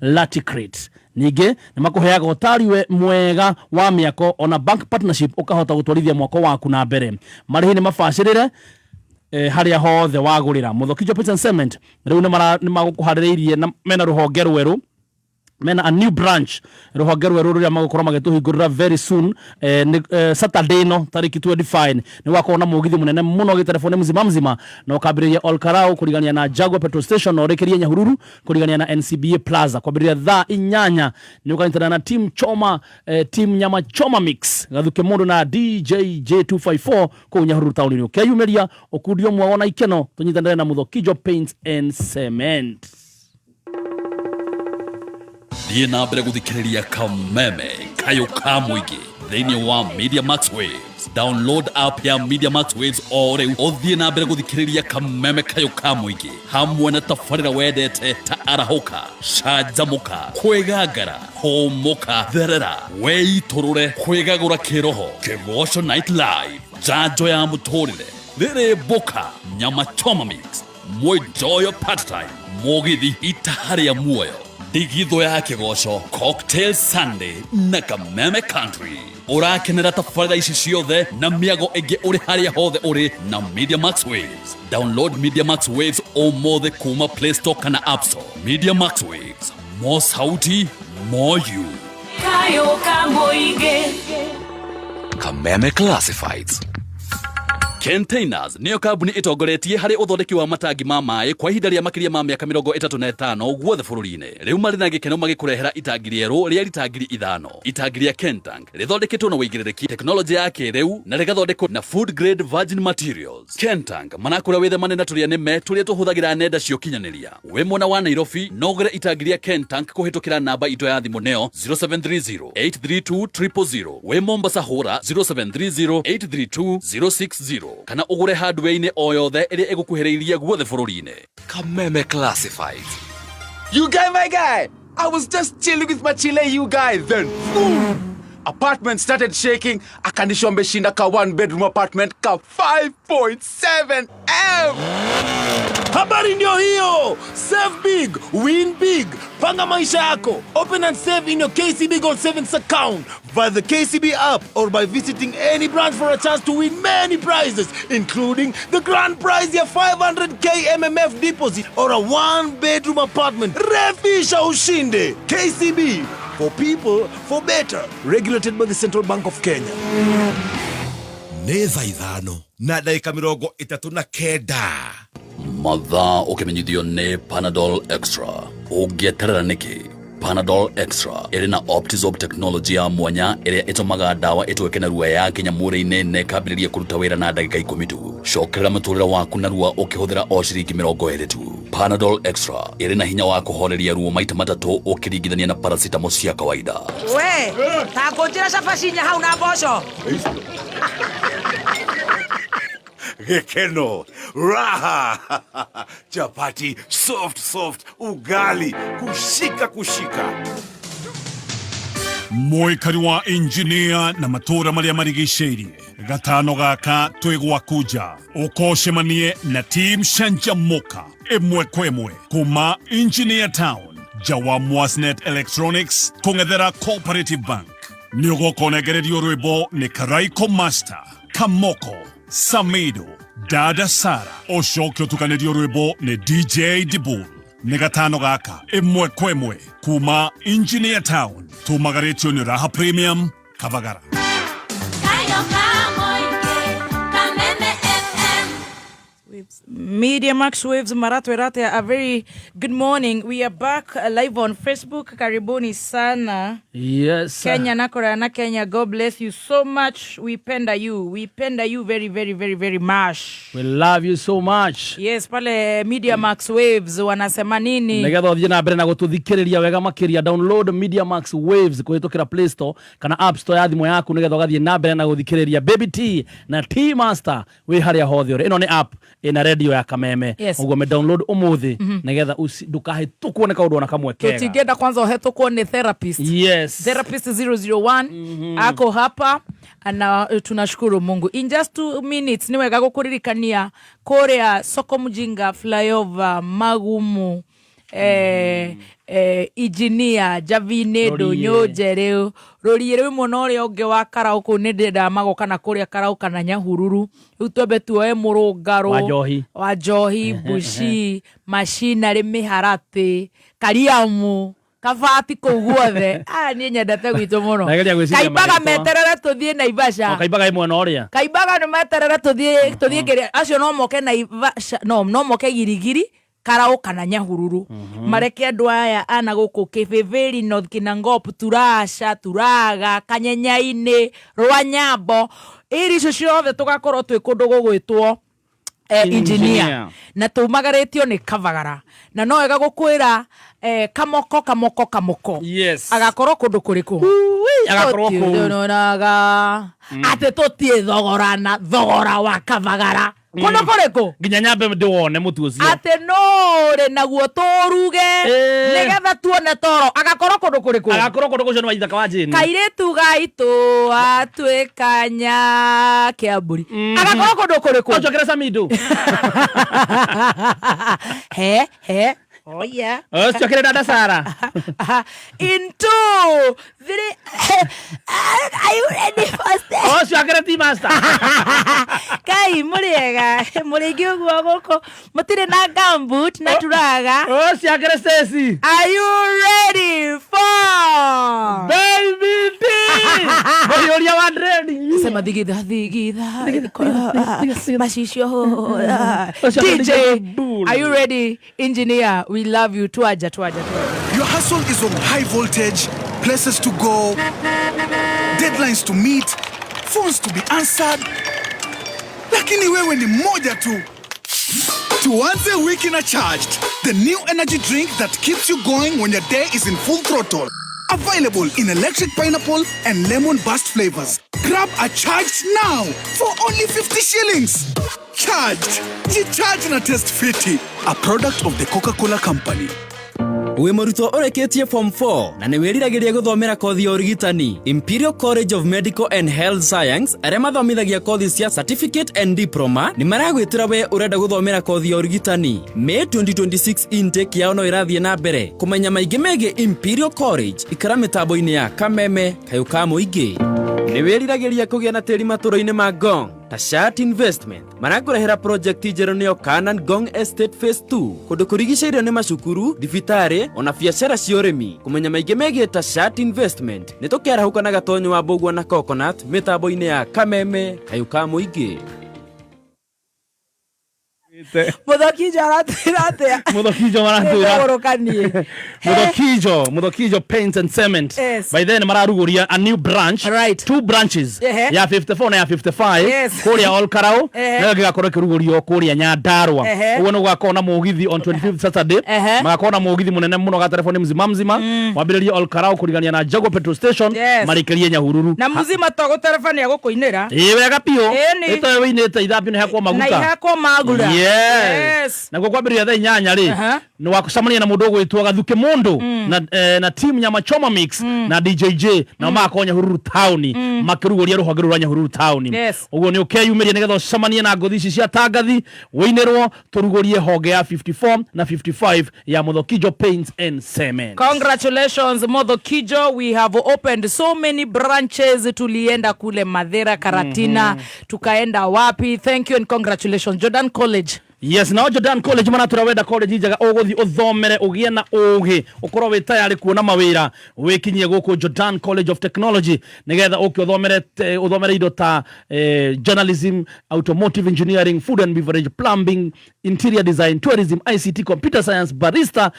Laticrate. Nige nimakuheaga utari mwega wa miako ona bank partnership ukahota gutwarithia mwako waku na mbere. Marihi ni mabacirire haria hothe wagurira Muthokijo Paints and Cement riu ni magukuhaririirie na mena ruhonge rweru, mena a new branch ruhonge rweru ruria magukora magituhingurira very soon. Saturday no tariki 25 ni wakona mugithi munene muno gitelefone mzima na ukambiriria Olkarau kurigania na Jaguar petrol station na urekeria Nyahururu kurigania na NCBA Plaza kwambiriria thaa 8 ni ukanyitana na team Choma team Nyama Choma Mix gathuke mundu na DJ J254 ku Nyahururu town ni ukeyumeria okudio mwona ikeno tunyitana na Muthokijo Paints and Cement. Thiĩ na mbere gũthikĩrĩria kameme kayo ka mũingĩ thĩinĩ wa Media Max Waves. Download app ya Media Max Waves o rĩu ũthiĩ na mbere gũthikĩrĩria kameme kayo ka mũingĩ hamwe na tabarĩra wendete ta arahũka, canjamũka, kwĩgangara, homoka, therera, weitũrũre, kwĩgagũra kĩroho, Kĩgoco Night Live, njanjo ya mũtũrĩre, rĩrĩ boka, Nyama Choma Mix, Mwenjoyo Party Time, mũgithi itaharĩa muoyo, digitho ya Kĩgoco, Cocktail Sunday na Kameme Country. Urakenera tabarĩra ici ciothe na mĩago ĩngĩ ũrĩ harĩa hothe ũrĩ na Media Max Waves. Download Media Max Waves ũmũthĩ kuma Play Store kana App Store. Media Max Waves, more sauti, more you. Kayo Kamboige Kameme Classifieds. Containers niyo kambuni itongoretie hari uthondeki wa matangi ma maĩ kwa ihinda rĩa makĩria ma mĩaka 35 guothe bũrũri-inĩ. Rĩu marĩ na gĩkeno magĩkũrehera itangi rĩerũ rĩa litangiri 5. Itangi rĩa Kentank rĩthondeketwo na wĩigĩrĩrĩki, teknolojĩ ya kĩrĩu na rĩgathondekwo na food grade virgin materials. Kentank manakũra wĩthemane na tũrĩa nĩme tũrĩa tũhũthagĩra nenda cia ũkinyanĩria. Wĩ mwena wa Nairobi no ũgũre itangi rĩa Kentank kũhĩtũkĩra namba itũ ya thimũ nĩyo 0730832000. Wĩ Mombasa hũra 0730832060. Kana ugure hardware-inĩ o yothe ĩrĩa ĩgũkuhĩrĩirie guothe bũrũri-inĩ. Kameme Classified. You guy, my guy, I was just chilling with my chile, you guys. Then, boom, apartment started shaking. Akanisho mbeshinda ka 1-bedroom apartment ka 5.7 M. Habari ndio hiyo. Save big, win big. Panga maisha yako. Open and save in your KCB Gold Savings account via the KCB app or by visiting any branch for a chance to win many prizes, including the grand prize ya 500k MMF deposit or a 1-bedroom apartment. Refisha ushinde. KCB, for people, for better. Regulated by the Central Bank of Kenya. Neza ithano na dakika 39. Mathaa ũkĩmenyithio nĩ Panadol Extra. Ũngĩeterera nĩkĩ? Panadol Extra ĩrĩ na Optizorb technology ya mwanya ĩrĩa ĩtũmaga ndawa ĩtwĩke na ruwa ya kinya mwĩrĩ-inĩ na ĩkambĩrĩria kũruta wĩra na ndagĩka 10 tu. Cokerera mũtũrĩre waku na ruwa ũkĩhũthĩra o ciringi 20 tu. Panadol Extra ĩrĩ na hinya wa kũhoreria ruwa maita matatũ ũkĩringithania na paracetamol cia kawaida. We, ta ngũnjĩra cabacinya hau na mboco. Gekeno, raha, chapati, soft, ugali, kushika. Mwikari wa engineer na matura maria marigicĩirie. Gatano gaka twĩgwakuja. Ũkoshemanie na team Shanjamoka. Ĩmwe kwa ĩmwe kuma Engineer Town. Jawa Mwasnet Electronics kũng'ethera Cooperative Bank. Nĩũgũkonegererio rwĩmbo nĩ Karaiko Master, Kamoko, Samido, Dada Sara. Ocokio tukanerio rwĩmbo nĩ DJ Dibul. Nĩ gatano gaka ĩmwe kwa ĩmwe kuma Engineer Town. Tumagaretio nĩ Raha Premium Kavagara. Media Max Waves Marato Erate, a very good morning. We are back live on Facebook. Karibuni sana. Yes. Kenya nakora na Kenya. God bless you so much. We penda you. We penda you very, very, very, very much. We love you so much. Yes, pale Media Max Waves wanasema nini? Negatho thie na mbere na gututhikiriria wega makiria. Download Media Max Waves kuhitũkĩra Play Store kana App Store ya thimũ yaku negatho gathie na mbere na guthikiriria Baby T na T Master we haria hothe uri. Ino ni app ina radio ya Kameme. Yes. Ugo me download umuthi negetha ndukahĩtũkwo nĩ kaũndũ ona kamwe kega. Tutigenda kwanza ũhetũkwo nĩ therapist. Yes. Therapist 001 ako hapa na tunashukuru Mungu. In just 2 minutes ni wega gũkũririkania Korea Soko Mjinga flyover Magumu engineer Javine Ndonyo rĩu rũriĩ rĩu mwena ũrĩa ũngĩ wa Karaũkũ nĩ ndĩrenda magoka na kũrĩa Karaũka na Nyahururu rĩu twambe tuoe Mũrũngarũ wa Njohi Bushi Machinery Mĩharatĩ Kariamu Kabati kũu guothe niĩ nyendete gwitũ mũno Kaimbaga meterere tũthiĩ Naivasha Kaimbaga ĩ mwena ũrĩa Kaimbaga nĩ meterere tũthiĩ kĩrĩa acio no moke Naivasha no moke Girigiri Karaũka na Nyahururu mareke andũ aya ana gũkũ Kĩbĩbĩri North Kinangop Turasha Turaga Kanyenya-inĩ Rwanyambo icio ciothe tũgakorwo twĩ kũndũ gũgwĩtwo engineer na tumagarĩtio nĩ Kavagara na no wega gũkwĩra kamoko yes agakorwo kũndũ kũrĩkũ agakorwo kũu nonaga atĩ tũtie thogora wa Kavagara kũndũ kũrĩkũ nginya nyambe ndĩwone mũtu ũcio atĩ no rĩ naguo tũruge nĩgetha tuone toro agakorwo kũndũ kũrĩkũ agakorwo kũndũ kũcio nĩ waithaka wa Jane kairĩtu gaitũ atuĩkanya Kĩambũri agakorwo kũndũ kũrĩkũ ocokere Samido he oh yeah ocokere dada Sara in 2 3 are you ready for step ocokere T-Master kai mũrĩega mũrĩngĩ ũguo gũkũ mũtirĩ na gumboot na Turaga ocokere Stacy are you ready for baby D mũriũria wa dread sema thigitha macicio DJ are you ready engineer we love you tuaja your hustle is on high voltage places to go deadlines to meet phones to be answered lakini wewe ni moja tu tuanze wiki na Charged the new energy drink that keeps you going when your day is in full throttle available in electric pineapple and lemon burst flavors. Grab a Charged now for only 50 shillings. Charged. G-Charge na Test Fiti. A product of the Coca-Cola Company. Wĩ mũrutwo ũrĩkĩtie form 4 na nĩ wĩriragĩria gũthomera kothi ya ũrigitani Imperial College of Medical and Health Science arĩa mathomithagia kothi cia certificate and diploma nĩ maragwĩtĩra we ũrenda gũthomera kothi ya ũrigitani May 2026 intake yao no ĩrathiĩ na mbere kũmenya maingĩ megiĩ Imperial College ikara mĩtambo-inĩ ya Kameme Kayũka Mũingĩ nĩ wĩriragĩria kũgĩa na tĩri matũũra-inĩ ma Ngong ta Shat Investment marakũrehera project njerũ nĩyo Kanan Ngong Estate Phase 2 kũndũ kũrigicĩirio nĩ macukuru thibitarĩ ona biacara cia ũrĩmi kũmenya maingĩ megiĩ ta Shat Investment nĩ tũkĩarahũka na gatonyo wa Mbũgua na Coconut mĩtambo-inĩ ya Kameme Kayũka Mũingĩ Mũthokijo aratwĩra atĩa Mũthokijo Paints and Cement by then mararugũria a new branch two branches ya 54 na ya 55 kũrĩa Olkarau na gĩgakorwo kĩrugũrio kũrĩa Nyandarua ũguo nĩ gũgakorwo na mũgithi on 25th Saturday magakorwo na mũgithi mũnene mũno ga telefoni mzima wambĩrĩrie Olkarau kũrigania na Jago Petrol Station marĩkĩrie Nyahururu na mzima tũgũterefania gũkũinĩra wega piũ ĩtoe wĩinĩte ithambio nĩ hakwo maguta na ihakwo magura yes na gwambĩrĩria thaa 8 rĩ nĩ wakucamania na mũndũ ũgwĩtwo Gathuke Mũndũ na team ya Machoma Mix na DJJ na makonya Nyahururu town makĩrugũria rũhonge rwa Nyahururu town ũguo nĩ ũkeyumĩria nĩgetha ũcamanie na ngothi ici cia tangathi wĩinĩrwo tũrugũrie honge ya 54 na 55 ya Mũthokijo Paints and Cement. Congratulations Mũthokijo, we have opened so many branches. Tulienda kule Mathera, Karatina, tukaenda wapi. Thank you and congratulations Jordan College. Yes, now Jordan College mana turawenda college ijaga uguthi uthomere ugie na ugi ukorwo wi tayari kuona mawira wikinyie guku Jordan College of Technology nigetha uthomere indo ta journalism, automotive engineering, food and beverage, plumbing, interior design, tourism, ICT, computer science, barista,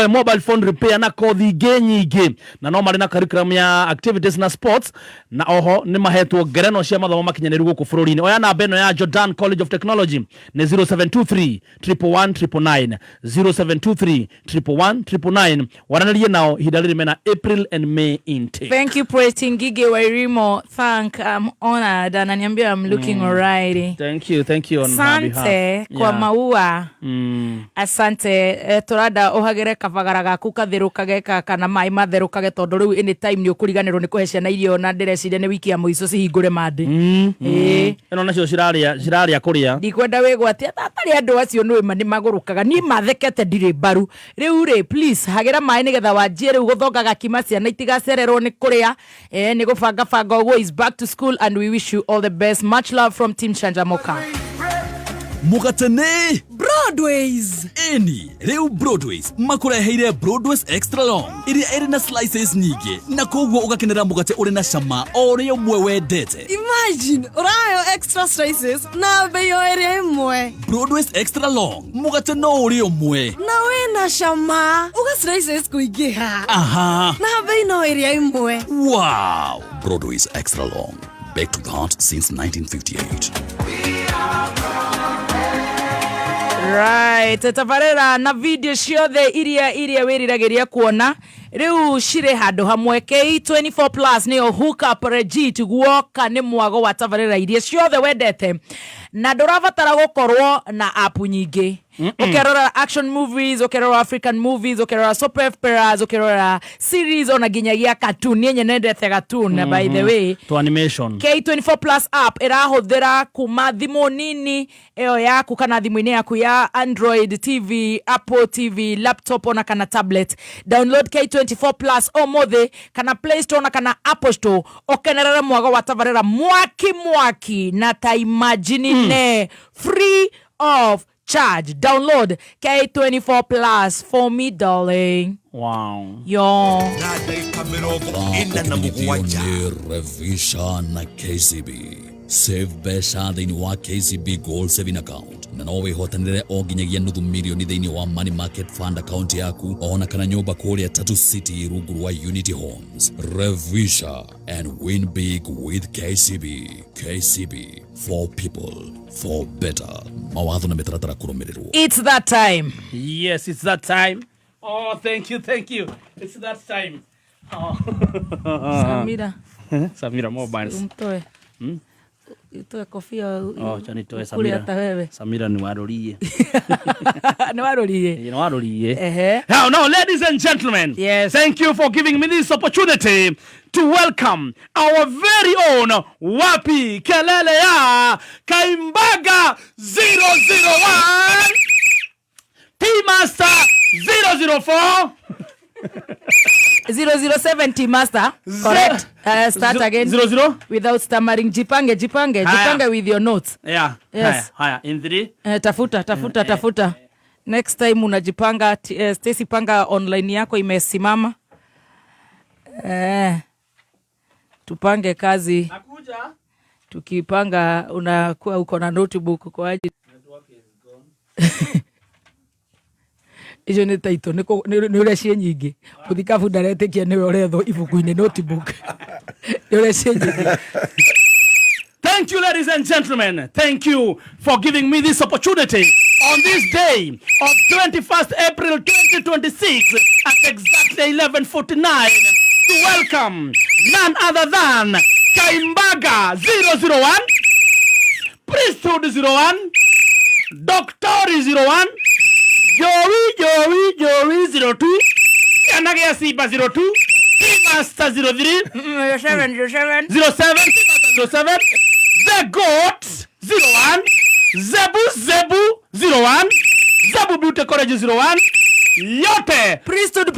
mobile phone repair na kothi nyingĩ na no mari na curriculum ya activities na sports na oho ni mahetwo ngerenwa cia mathomo makinyanĩru guku bũrũri-inĩ. Oya namba ĩno ya Jordan College of Technology ni 0723 0723 wananirie nao hidaliri mena April and May intake. Thank you Praising Gige Wairimo. I'm honored and I'm looking alright. Thank you on Sante behalf. Kwa maua asante turada uhagire kabagara gaku kathirukage kana mai matherukage tondu riu any time ni ukuriganirwo ni kuhe ciana irio na ndirecire ni wiki ya muico cihingure mande eno nacio ciraria kuria ndikwenda wigwatia tatari andu acio ni magurukaga ni mathekete ndire baru riu ri please hagira mai nigetha wanjie riu guthongaga kima ciana itigacererwo ni kuria ni gubanga banga uguo is back to school and we wish you all the best. Much love from Team Shanjamoka. Mugatene Broadways Eni Reu Broadways makureheire Broadways Extra Long iria iri na slices nyingi na koguo ugakenera mugate uri na cama ori umwe wendete. Imagine urayo extra slices na bei ori imwe. Broadways Extra Long mugate no uri umwe na we na cama uga slices kuingiha. Aha na bei no ori imwe. Wow. Broadways Extra Long, back to the heart since 1958. Right, tabarera na video ciothe iria wiriragiria kuona riu cire handu hamwe K24 Plus ni hook up regit guoka ni mwago wa tabarera iria ciothe wendete na ndurabatara gukorwo na app nyingi ukerora action movies, ukerora African movies, ukerora soap operas, ukerora series ona ginyagia cartoon nyenye nendete cartoon by the way to animation. K24 Plus app irahuthira kuma thimu nini eyo yaku kana thimu-ini yaku ya Android TV, Apple TV, laptop ona kana tablet. Download K24 Plus omothe kana Play Store ona kana Apple Store okenerera mwago wa tabarera mwaki na ta imagine ne free of charge. Download K24 Plus for me, darling. Wow. Yo. Revisha na KCB. Save besha thini wa KCB Gold Saving Account. Na no wihotanire o ginyagia nuthu milioni thini wa Money Market Fund account yaku ona kana nyumba kuria Tatu City rungu wa Unity Homes. Revisha and win big with KCB. KCB for people, for better. Mawatho na mitaratara kurumirirwo. It's that time. Yes, it's that time. Oh, thank you. It's that time. Oh. Samira mobile. Umtoe. Itoe kofia. Oh, chani toe Samira. Samira ni warorie. Ni warorie. Ni warorie. Now, ladies and gentlemen. Yes. Thank you for giving me this opportunity to welcome our very own Wapi Kelele ya Kaimbaga 001 T-Master 004 007 T-Master. Correct. Start again. 00 without stammering. Jipange with your notes. Yeah. Yes. Haya. In 3. Tafuta. Next time unajipanga. Stacy, panga online yako imesimama. Tupange kazi. Nakuja. Tukipanga unakuwa uko na notebook kwa ajili. Network is gone. Ijo ni taito ni urecie nyingi kuthikabu ndaretekia niwe uretho ibuku-ini notebook ni urecie nyingi. Thank you, ladies and gentlemen. Thank you for giving me this opportunity on this day of 21st April 2026 at exactly 11:49 to welcome none other than Kaimbaga 001, Priesthood 01, Doctor 01, Joey 02, Yanagia Siba 02, T-Master 03, 07, The Goat 01, Zebu 01, Zebu Beauty College 01, Yote Priesthood 01,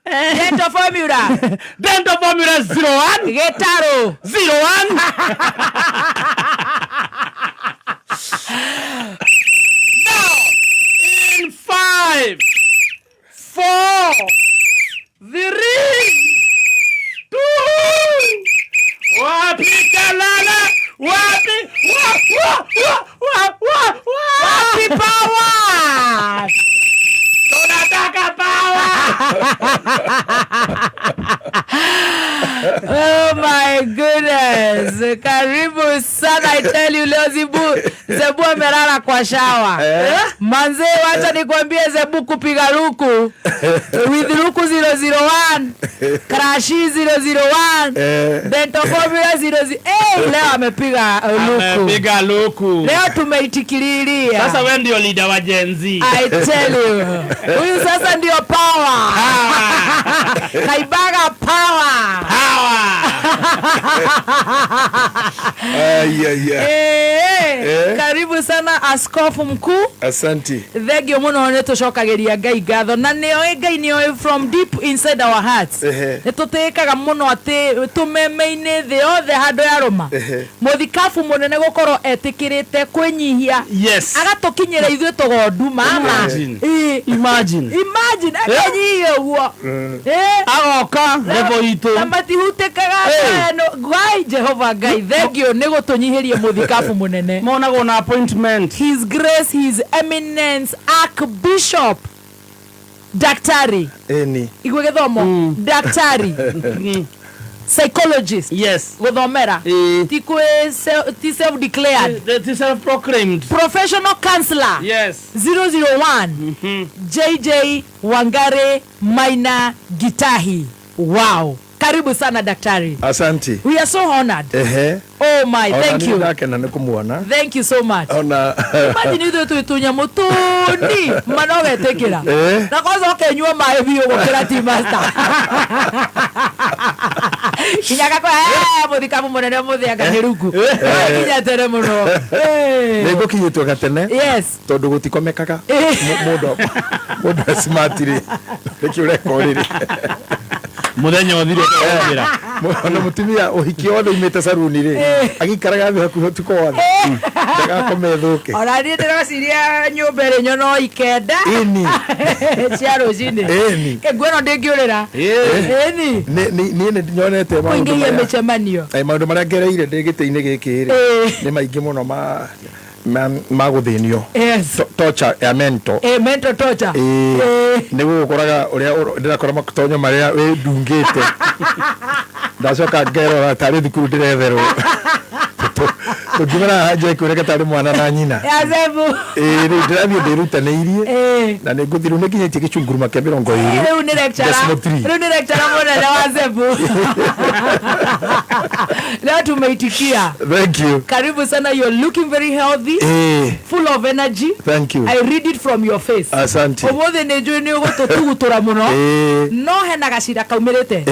Dental Formula 01, Getaro 01. Now, in 5, 4, 3, 2, Wapi Kalala, Wapi power! Tunataka power! Oh my goodness. Karibu sana, I tell you leo Zebu amelala kwa shawa. Manze, wacha nikwambie Zebu kupiga luku. With luku 001, Krashi 001, Dento Formula 00. Leo amepiga luku. Amepiga luku. Leo tumeitikililia. Sasa wewe ndio leader wa Gen Z. I tell you. Huyu sasa ndio power. Kaibaga power. Karibu sana askofu mkuu. Asante. Thegio muno nitucokagiria Ngai ngatho na nio from deep inside our hearts. Nitutikaga muno ati tumeme-ini thi othe handu ya roma. Muthikafu munene gukorwo etikirite kwinyihia. Yes. Agatukinyira ithuĩ tugondu mama. Imagine akanyihia uguo. Agoka level itu. Na matihutikaga no Ngai Jehova Ngai thegio ni gutunyihirie muthikafu munene. Monagwo na appointment. His Grace, His Eminence Archbishop Daktari Igwe Githomo Daktari Psychologist. Yes. Guthomera. Ti self declared. Ti self proclaimed. Professional counselor. Yes. 001. JJ Wangare Maina Gitahi. Wow. Karibu sana daktari. Asante. We are so honored. Oh my, thank you. Thank you so much. Imagine you to tunya mutuni manoge tekira. Na kwanza okenywa mae bio gukira team master. Kinyaka kwa muthikabu munene muthianga hiruku. Kinya tere muno. Nego kinyitwo gatene. Yes. Tondu gutikomekaga. Mudo smartire. Tekire korire. Muthenya othire kugira. Mwana mutumia uhiki wothe imete saruni ri. Agikaraga thi hakuhi tuko wothe. Daga komethuke. Ora ndi ndĩreciria nyũmba ĩrĩ nyono ikenda. Ini. Cia rũcinĩ. Ini. Ngwĩno ndĩngĩũrĩra. Ini. Ni nyonete maũndũ. Kũingĩhia mĩcemanio. Maũndũ marĩa ngereire ndĩ gĩtĩ-inĩ gĩkĩ rĩ. Nĩ maingĩ mũno maguthinio. Torture ya mental. Mental torture. Nĩ gũkoraga ũrĩa ndĩrakora matonyo marĩa wĩ ndungĩte. Ndacoka ngerora tarĩ thukuru ndĩretherwo. Tũngĩmera hanja ĩkũreka tarĩ mwana na nyina. Zebu. Rĩu ndĩrathiĩ ndĩrutanĩirie. Na nĩ ngũthiĩ rĩu nĩ nginyĩtie gĩcunguruma kĩa 20. Rĩu nĩ lecturer. Rĩu nĩ lecturer mũnene wa Zebu. Leo tumeitikia. Thank you. Karibu sana, you're looking very healthy. Full of energy. Thank you. I read it from your face. Asante. Omothe nĩ njũĩ nĩ ũgũtũtugutura mũno. No hena gacira kaumirite.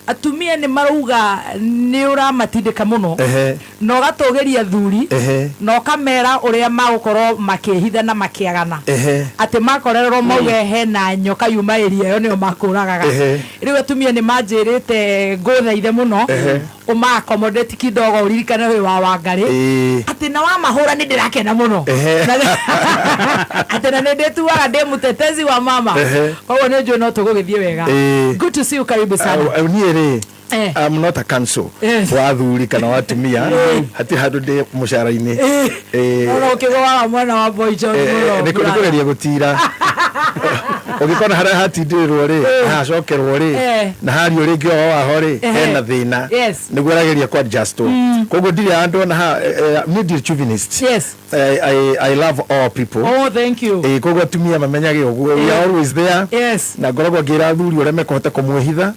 Atumia nĩ marauga nĩ ũramatindĩka mũno. No gatũgeria thuri. No kamera ũrĩa magũkorwo makĩhitha na makĩagana. Atĩ makorerwo mauge hena nyoka yuma ĩria yo nĩo makũragaga. Rĩu atumia nĩ manjĩrĩte ngũthaithe mũno. Uma accommodate kidogo uririkane we wa Wangari. Ati na wa mahura ni ndirakena muno. Ati na ndetuaga ndi mutetezi wa mama. Kwa hiyo ndio no tugugithie wega. Good to see you, karibu sana. Niere I'm not a council. Wa thuri kana watumia hati handu ndi mushara-ini. Ora ukigwa mwana wa boy John muno. Ni kugeria gutira. Ugikona hara hatindirwo ri hacokerwo ri na hari uri ngio waho ri hena thina niguo arageria kwa just koguo ndiri andu na mid chauvinist. Yes. I love all people. Oh, thank you. Koguo atumia mamenyage uguo we are always there. Yes. Na ngoragwo ngira thuri ure mekohota kumwihitha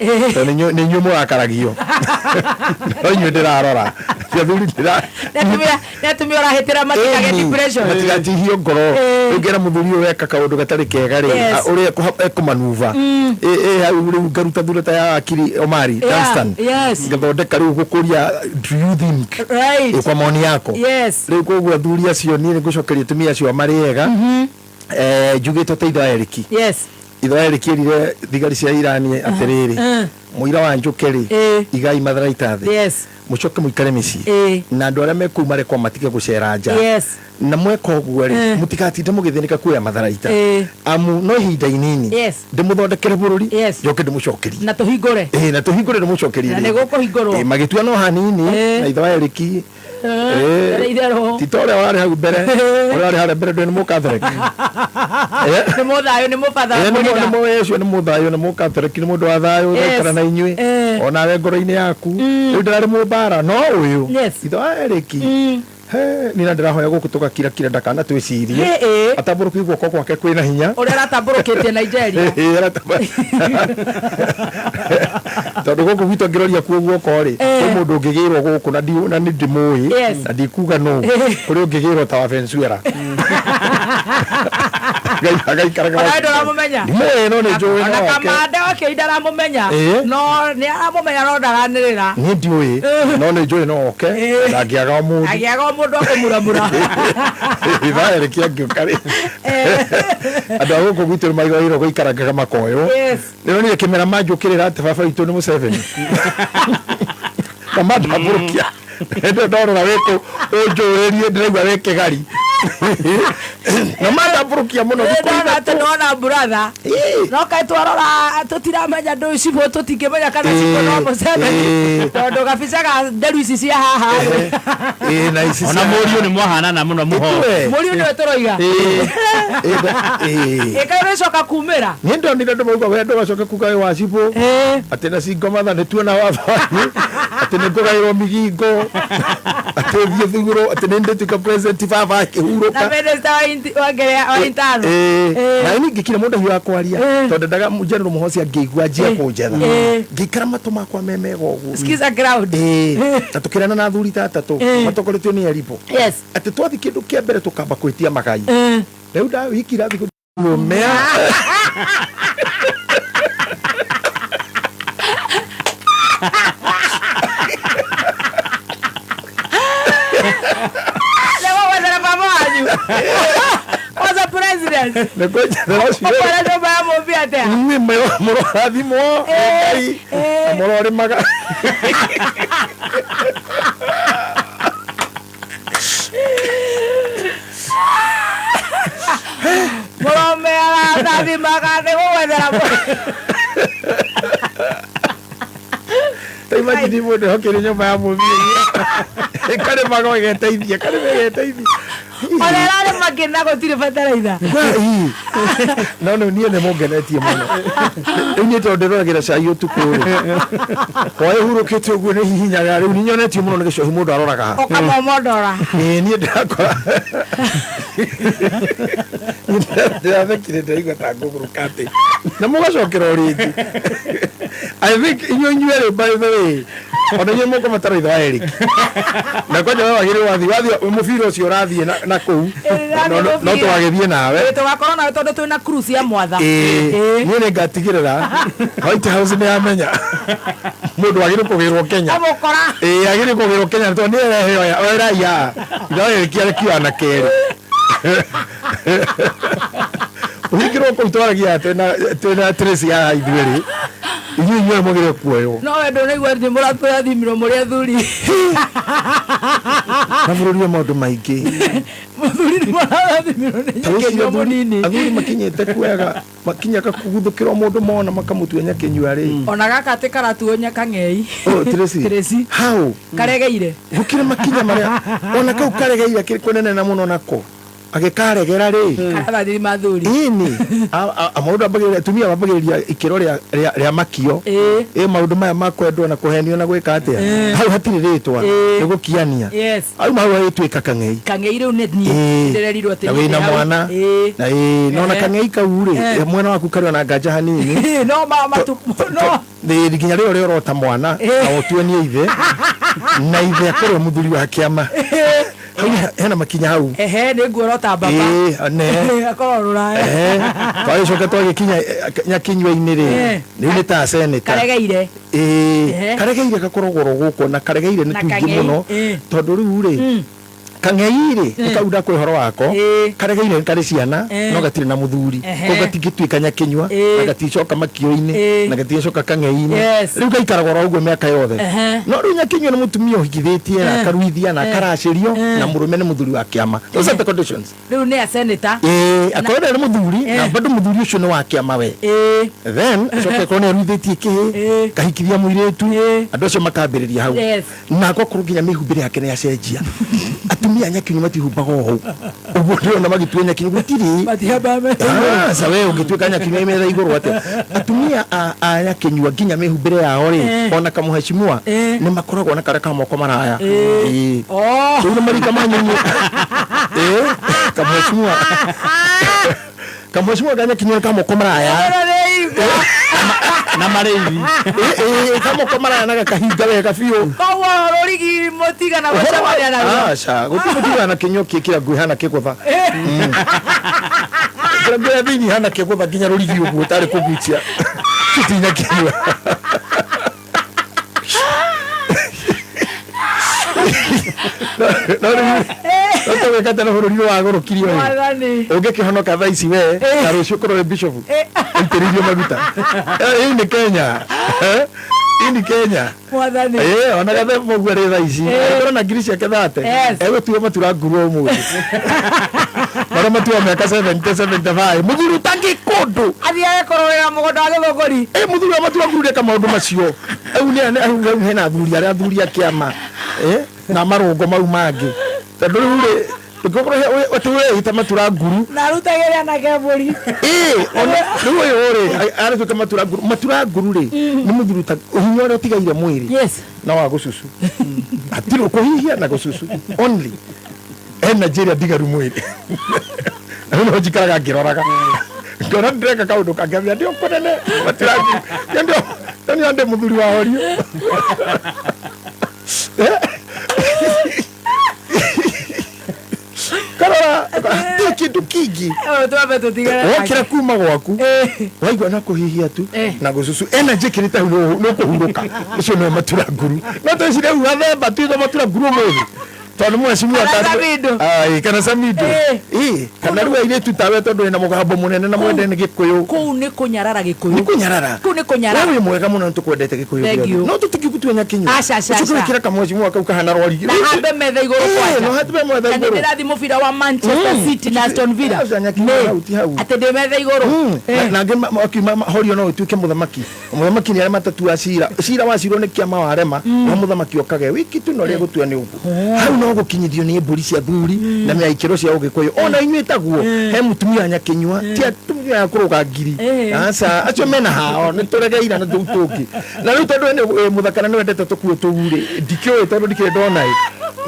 ni nyu murakaragio no nyu ndirarora cia thuri ndira natumia urahitira matikage depression matigajihio ngoro ngera muthuri weka kaundu gatari kega ri uri kumanuva hau riu ngaruta thurata ya akiri Omari Dunstan ngathondeka riu gukuria do you think right kwa maoni yako riu koguo thuri acio ni ngucokeria tumia acio mariega njugite teitho Eriki ithoya rikirire thigari cia Irani atiriri muira wa njukeri igai matharaita thi mucoke muikare mici na andu aria mekuma rekwa matige gucera nja na mweka uguo ri mutigatinde mugithinika kuya matharaita amu no ihinda inini ndimuthondekere bururi njoke ndimucokerie na tuhingure ndimucokerie na nigukuhingurwo magitua no hanini na ithoya riki titore orari hau mbere orari hau mbere ndio ni mukathoreki ni muthayo ni mufatha ni mwecio ni muthayo ni mukathoreki ni mundu wa thayo ukara na inyui ona we ngoro-ini yaku riu ndirari mumbara no uyu itho Eriki nina ndirahoya guku tukakira kira ndakana twicirie atamburuki guoko gwake kwina hinya uria aratamburukitie Nigeria tondu guku gwito ngiroria kuo guoko ri kwi mundu ungigirwo guku na ni ndimui na ndikuga no kuri ungigirwo ta wa Venezuela gai ndaramumenya no ni njui no kamande wake ndaramumenya no ni aramumenya no ndaranirira ni ndiui no ni njui no oke ndagiaga mundu akumuramura itha Eriki angiukari andu a guku gwitå nä magĩrĩirwo gũikarangaga makoywo nä ronire kä mera manjũkĩrĩra atä baba witũ nĩ Museveni na mandambũrũkia ndo ndorora wĩkũ ũnjũrĩrie ndĩraigua wĩ kĩgari na mandambũrũkia mũno ndona buratha no kaĩ twarora tũtiramenya ndũ cibũ tũtingĩmenya kana cibũ no Museveni tondũ gabica ga nderu ici cia haha ona mũriũ nĩ mwahanana mũno mũho mũriũ nĩwe tũroiga ĩkaĩ ũrĩcoka kumĩra niĩ ndonire andũ mauga we ndũgacoke kuga wĩ wa cibũ atĩ na cingomatha nĩ tuona wathanĩ atĩ nĩ ngũgaĩrwo migingo atĩ thiĩ thugũrũ atĩ nĩ ndĩtuĩka president baba akĩhurũka na ini ngĩkire mũndũ hiũ wa kwaria tondũ ndaga General Muhoozi angĩigua njia kũnjetha ngĩikara matũ makwa memega ũguo na tũkĩrana na athuri ta atatũ matongoretio nĩ Eripo atĩ twathi kĩndũ kĩa mbere tũkamba kwĩtia magai rĩu ndawikira thikũ mea was a president. The imagine mo de hokere nyumba ya mubi kare mago geteithia kare geteithia ole rare magena gotire fataraitha no nie ne mongenetie muno ni to ndĩroragĩra cai ũtukũ hoye hurũkĩte ũguo nĩ hihinyaga rĩu nĩnyonetio mũno nĩ gĩcohi mũndũ aroraga ũkamomondora niĩ ndĩrakora ndĩrathekire ndaigua ta ngũgũrũka atĩ na mũgacokera rĩngĩ I think inyuĩ by the way ona nyuĩ mũko mataraitha wa Eric na kwanja wewe wagĩrĩ mũbira ũcio ũrathiĩ na kũu no twagĩthiĩ nawe tũgakorwo nawe tondũ twĩna cruise ya mwatha niĩ nĩ ngatigĩrĩra White House nĩ yamenya mũndũ agĩrĩ kũgĩrwo Kenya agĩrĩ kũgĩrwo Kenya tondũ nĩ erehe raia irarekia rekio na kerĩ ũhingĩrwo kũu twaragia twĩna trace ya ithuĩrĩ inyuĩ mũgĩrĩ kuoywo no wendo nĩguo nĩ mũratũrathimirwo mũrĩ athuri na bũrũri maũndũ maingĩ mũthuri nĩ mũrathimirwo nĩ nyakĩnyua mũnini athuri makinyĩte kuega makinyaka kuguthũkĩrwo mũndũ mona makamũtua nyakĩnyua rĩ ona gaka atĩ karatuo nyakang'ei Tracy how karegeire gũkĩrĩ makinya marĩa ona kau karegeire kĩrĩ kũnene na mũno nako agĩkaregera rĩ karathiri mathuri ini maũndũ ambagĩrĩria atumia mambagĩrĩria ikĩro rĩa makio maũndũ maya ma kwendwo na kũhenio na gwĩka atĩa hau hatirĩ rĩtwa nĩ gũkiania hau mau hagĩtuĩka kang'ei rĩu nĩ niĩ ndĩrerirwo atĩ wĩna mwana nona kang'ei kau rĩ mwena waku karĩ ona nganja hanini nginya rĩo rĩa ũrota mwana na ũtuanie ithe na ithe akorwo mũthuri wa kĩama hena makinya hau nĩ nguorota baba akorwo rũraya twagĩcoka twagĩkinya nyakinyua-inĩ rĩ rĩu nĩ ta seneta karegeire karegeire gakorogoro gũkũ na karegeire nĩ tuingĩ mũno tondũ rĩu rĩ kangeire ukauda kwe horo wako karegeire kare ciana no gatire na muthuri ko gatingituika nyakinywa na gaticoka makio-ini na gaticoka kangeini riu gaikara goro uguo miaka yothe no riu nyakinywa ni mutumia uhigithitie na karuithia na karacirio na murume ni muthuri wa kiama those are the conditions riu ni a senator akorwo ni muthuri na bado muthuri ucio ni wa kiama we then coke ko ne ruithitie kihi kahikithia muiretu andu acio makambiriria hau na gokorwo nginya mihumbire yake ni acenjia atumia nyakinywa matihumbaga hau uguo ndio na magitue nyakinywa gutiri matihamba sawe ungituika nyakinywa imetha iguru ate atumia a nyakinywa nginya mihumbire yao ri ona kamuheshimua ni makoragwo na kare ka moko maraya ndio marika manyinyi kamuheshimua kamuheshimua ganya kinywa ka moko maraya na mareithi kama kwa mara na kahinga wega biu kwa rorigi motiga na gocamania na acha gutimutiga na kinyo kikira ngui hana kigutha ngwe thini hana kigutha nginya rorigi uguo tari kugucia kitinya kinywa no wekata na bururi wa goro kirio ungikihonoka thaa ici we na rucio korwo bishop itiririo maguta hii ni Kenya hii ni Kenya mwathani ona gathe mogwa ri thaa ici korwo na ngiri ciake thate egũtua matura nguru ũmũthĩ mara matua miaka 75 muthuri utangi kundu athia korwo ya mũgũnda wa gĩthũngũri muthuri wa matua nguru reka maũndũ macio au hena athuri a kĩama na marungo mau mangi tondu riu tukokoro otuwe itamatura nguru na rutageria na keburi ona riu yore ari tukamatura nguru ri ni muthuri ta hinya uri utigaire mwiri na wa gucucu atiro kuhihia na gucucu only Nigeria digaru mwiri no jikaraga ngiroraga ngora ndeka kaundu kangavia ndio konene matura ndio ande muthuri wa horio karora kindu kingi wokira kuma gwaku waigua na kuhihia tu na gucucu energy kirita no kuhuruka ucio no matura nguru no tocire u athemba tu matura nguru muthi tondu mweshimua kana samido kana ruwa ile tutawe tondu ina mugambo munene na mwende ni gikuyu kuu ni kunyarara gikuyu ni kunyarara wewe mwega muno tukwendete gikuyu no tutigikutua nyakinyo ucukuru kira kamweshimua kau kahana rwari na hambe metha iguru kwa no hatube metha iguru kana ndirathi mubira wa Manchester City na Aston Villa ate de metha iguru na ngema horio no tuike muthamaki ni ari matatu cira wa ciro ni kiama wa rema no muthamaki okage wiki tu no ria gutua ni ugu hau no gukinyithio ni mburi cia thuri na miaikiro cia ugikuyu ona inyuitaguo he mutumia nyakinywa ti atumia ya kuruga ngiri asa acio mena hao ni turegeira na tutuki na riu tondu ni muthakana ni wendete tukuo tuguri ndikio tondu ndikire ndona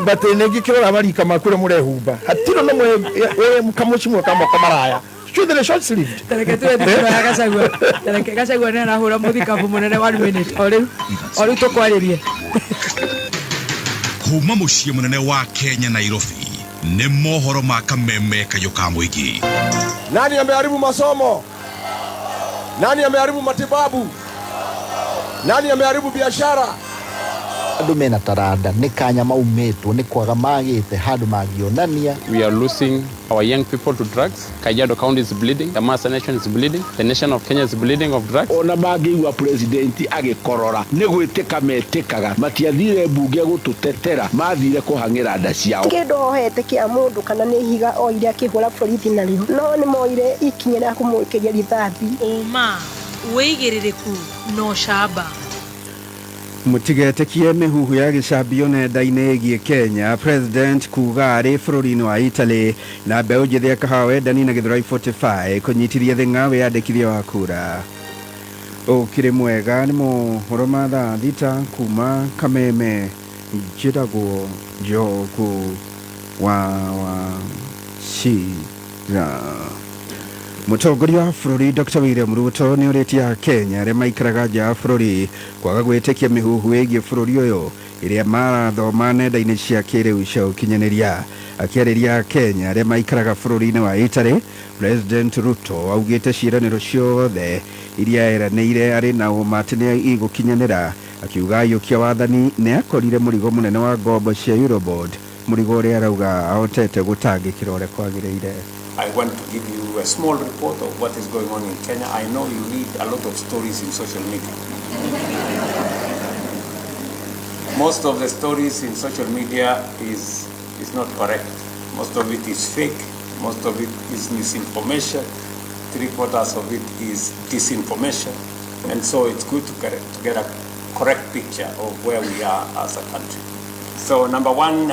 but ne ngikirora marika makure murehumba hatiro no mwe kamuchimwa kama kamaraya shoot the short sleeve tereke tu tereke gacagua ne na hura muthikabu munene 1 minute ori tukwaririe kuma muciĩ munene wa Kenya Nairobi ni mohoro ma Kameme Kayuka Muigi. Nani ameharibu masomo? Nani ameharibu matibabu? Nani ameharibu biashara? Andu mena taranda ni kanya maumetwo ni kwaga magite handu mangionania. We are losing our young people to drugs. Kajiado County is bleeding. The Master Nation is bleeding. The nation of Kenya is bleeding of drugs. Ona bangiigua president agikorora ni gwitika metikaga matiathire bunge gututetera mathire kuhangira nda ciao. Ngidohete kia mundu kana ni higa o iria kihura borithi nario no ni moire ikinyera kumwikiria rithathi. Uma weigiririku no shaba mutigetekie mihuhu ya gicambio nenda-inĩ ĩgiĩ Kenya president kuga arĩ bũrũri-inĩ wa Italy na mbeũ njĩthĩ ya kahawa endani na Githurai 45 kũnyitithia thing'a wĩyandĩkithia wa kura. Ũkĩrĩ mwega nĩ mohoro ma thaa thita kuma Kameme njĩtagwo Njogu wa Shira. Mũtongoria wa bũrũri Dr. William Ruto nĩ ũrĩtie Kenya arĩa maikaraga nja wa bũrũri kwaga gwĩtĩkia mĩhuhu ĩgiĩ bũrũri ũyũ ĩrĩa marathoma nenda-inĩ cia kĩrĩu cia ũkinyanĩria. Akĩarĩria Kenya arĩa maikaraga bũrũri-inĩ wa Italy, President Ruto augĩte ciĩranĩro ciothe iria eranĩire arĩ na ũma atĩ nĩ igũkinyanĩra, akiuga ayũkia wathani nĩ akorire mũrigo mũnene wa ngombo cia Eurobond Murigore arauga ahotete gutangikira ore kwagiriire. I want to give you a small report of what is going on in Kenya. I know you read a lot of stories in social media. Most of the stories in social media is not correct. Most of it is fake. Most of it is misinformation. 3/4 of it is disinformation. And so it's good to get a correct picture of where we are as a country. So number one,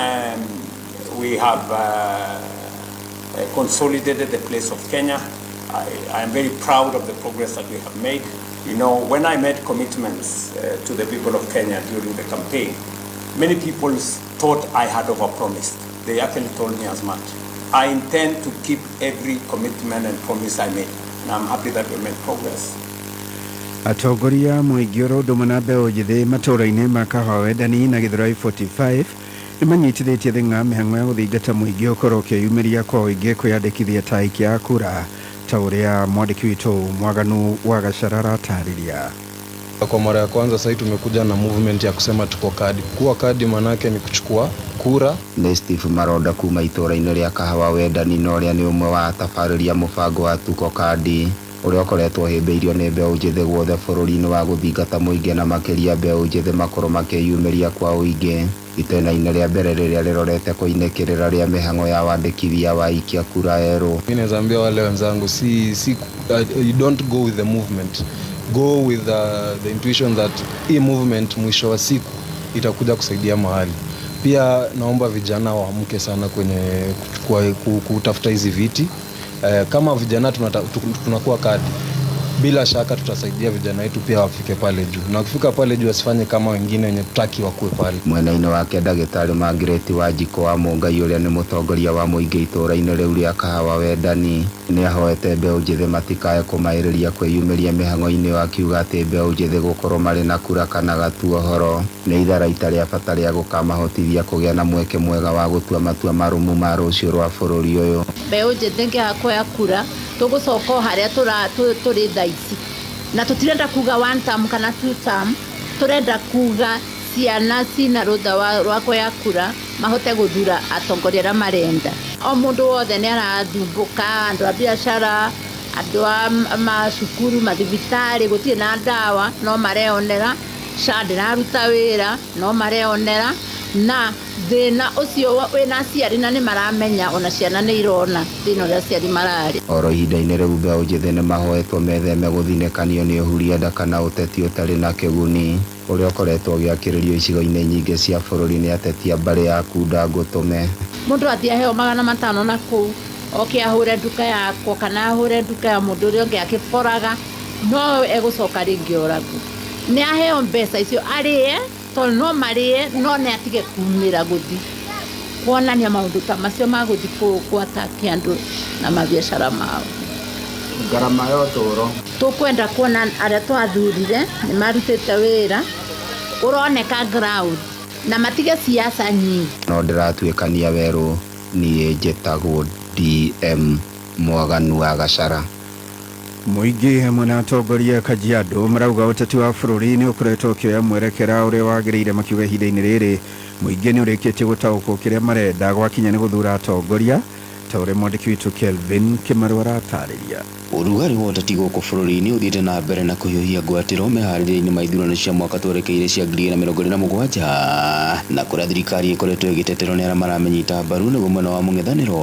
we have consolidated the place of Kenya. I am very proud of the progress that we have made. You know, when I made commitments to the people of Kenya during the campaign, many people thought I had overpromised. They actually told me as much. I intend to keep every commitment and promise I made. And I'm happy that we made progress. Atongoria muingi oro muna mbeu njithi matũra-inĩ ma Kahawendani na Githurai 45 nimanyitithĩtie thing'a mĩhang'o ya gũthingata muingi ũkorwo ũkĩyumĩria kwa ũingĩ kwĩyandĩkithia ta aikia a kura ta ũrĩa mwandĩki witũ Mwaganu wa Gacara aratarĩria. Kwa mara ya kwanza sasa tumekuja na movement ya kusema tuko kadi. Kuwa kadi manake ni kuchukua kura. Nĩ Steve Maronda kuma itũra-inĩ rĩa Kahawendani na ũrĩa nĩ ũmwe wa tabarĩria mũbango wa tuko kadi ũrĩa ũkoretwo hĩmbĩirio nĩ mbeũ njĩthĩ guothe bũrũri-inĩ wa gũthingata mũingĩ na makĩria mbeũ njĩthĩ makorwo makĩyumĩria kwa ũingĩ. Itena-inĩ rĩa mbere rĩrĩa rĩrorete kũinĩkĩrĩra rĩa mĩhang'o ya wandĩkithia wa aikia kura erũ. Mimi naweza ambia wale wenzangu you don't go with the movement. Go with the intuition that hii movement mwisho wa siku itakuja kusaidia mahali. Pia naomba vijana waamke sana kwenye kutafuta hizi viti. Kama vijana tunakuwa kadi, bila shaka tutasaidia vijana wetu pia wafike pale juu. Na kufika pale juu asifanye kama wengine wenye tutaki wakuwe pale. Mwena-inĩ wake Ndagĩtarĩ Margaret Wanjikũ wa Mũngai ũrĩa nĩ mũtongoria wa mũingĩ itũra-inĩ rĩu rĩa Kahawendani nĩ ahoete mbeũ njĩthĩ matikae kũmaĩrĩria kwĩyumĩria mĩhang'o-inĩ akiuga atĩ mbeũ njĩthĩ gũkorwo marĩ na kura kana gatua ũhoro nĩ itharaita rĩa bata rĩa gũkamahotithia kũgĩa na mweke mwega wa gũtua matua marũmu ma rũciũ rwa bũrũri ũyũ. Mbeũ njĩthĩ ngĩhakoya kura tũgũcoka harĩa tũrĩ thaici na tũtirenda kuga one term kana two term, tũrenda kuga ciana cina rũtha rwa kuoya kura mahote gũthura atongoria arĩa marenda. O mũndũ wothe nĩ arathumbũka, andũ a biacara, andũ a macukuru, mathibitarĩ, gũtirĩ na ndawa no mareonera, SHA ndĩraruta wĩra no mareonera, na thina ucio wina aciari na nĩ maramenya ona ciana nĩ irona thina ũrĩa aciari mararĩ. Oro ihinda-inĩ rĩu mbeũ njĩthĩ nĩ mahoetwo metheme gũthinĩkanio nĩ ũhuria nda kana ũteti ũtarĩ na kĩguni ũrĩa ũkoretwo ũgĩakĩrĩrio icigo-inĩ nyingĩ cia bũrũri nĩ ateti a mbarĩ ya Kunda Ngũtũme. Mũndũ athiaheo 500 na kũu oke ahũre nduka yakwa kana ahũre nduka ya mũndũ ũrĩa ũngĩ akĩboraga no egũcoka rĩngĩ oragwo. Nĩ aheo mbeca icio arĩe tondũ no marĩe no nĩ atige kumĩra gũthi kuonania maũndũ ta macio ma gũthi gwataki andũ na mabiacara mao. Ngarama ya ũtũũro tũkwenda kuona arĩa twathurire nĩ marutĩte wĩra ũroneka ground na matige siasa nyingi. No ndĩratuĩkania werũ niĩ njĩtagwo DM Mwaganu wa Gacara. Muingi hamwe na atongoria Kajiado marauga ũteti wa bũrũri nĩ ũkoretwo ũkĩoya mwerekera ũrĩa wagĩrĩire makiuga ihinda-inĩ rĩrĩ muingi nĩ ũrĩkĩtie gũtaũkwo kĩrĩa marenda gwakinya nĩ gũthura atongoria ta ũrĩa mwandĩki witũ Kelvin Kĩmaru aratarĩria. Ũrugarĩ wa ũteti gũkũ bũrũri-inĩ ũthiĩte na mbere na kũhiũhia ngwatĩro meharĩrĩria-inĩ ma ithurano cia mwaka twerekeire cia 2027 na kũrĩa thirikari ĩkoretwo ĩgĩteterwo nĩ arĩa maramenyita mbaru nĩguo mwena wa mũng'ethanĩro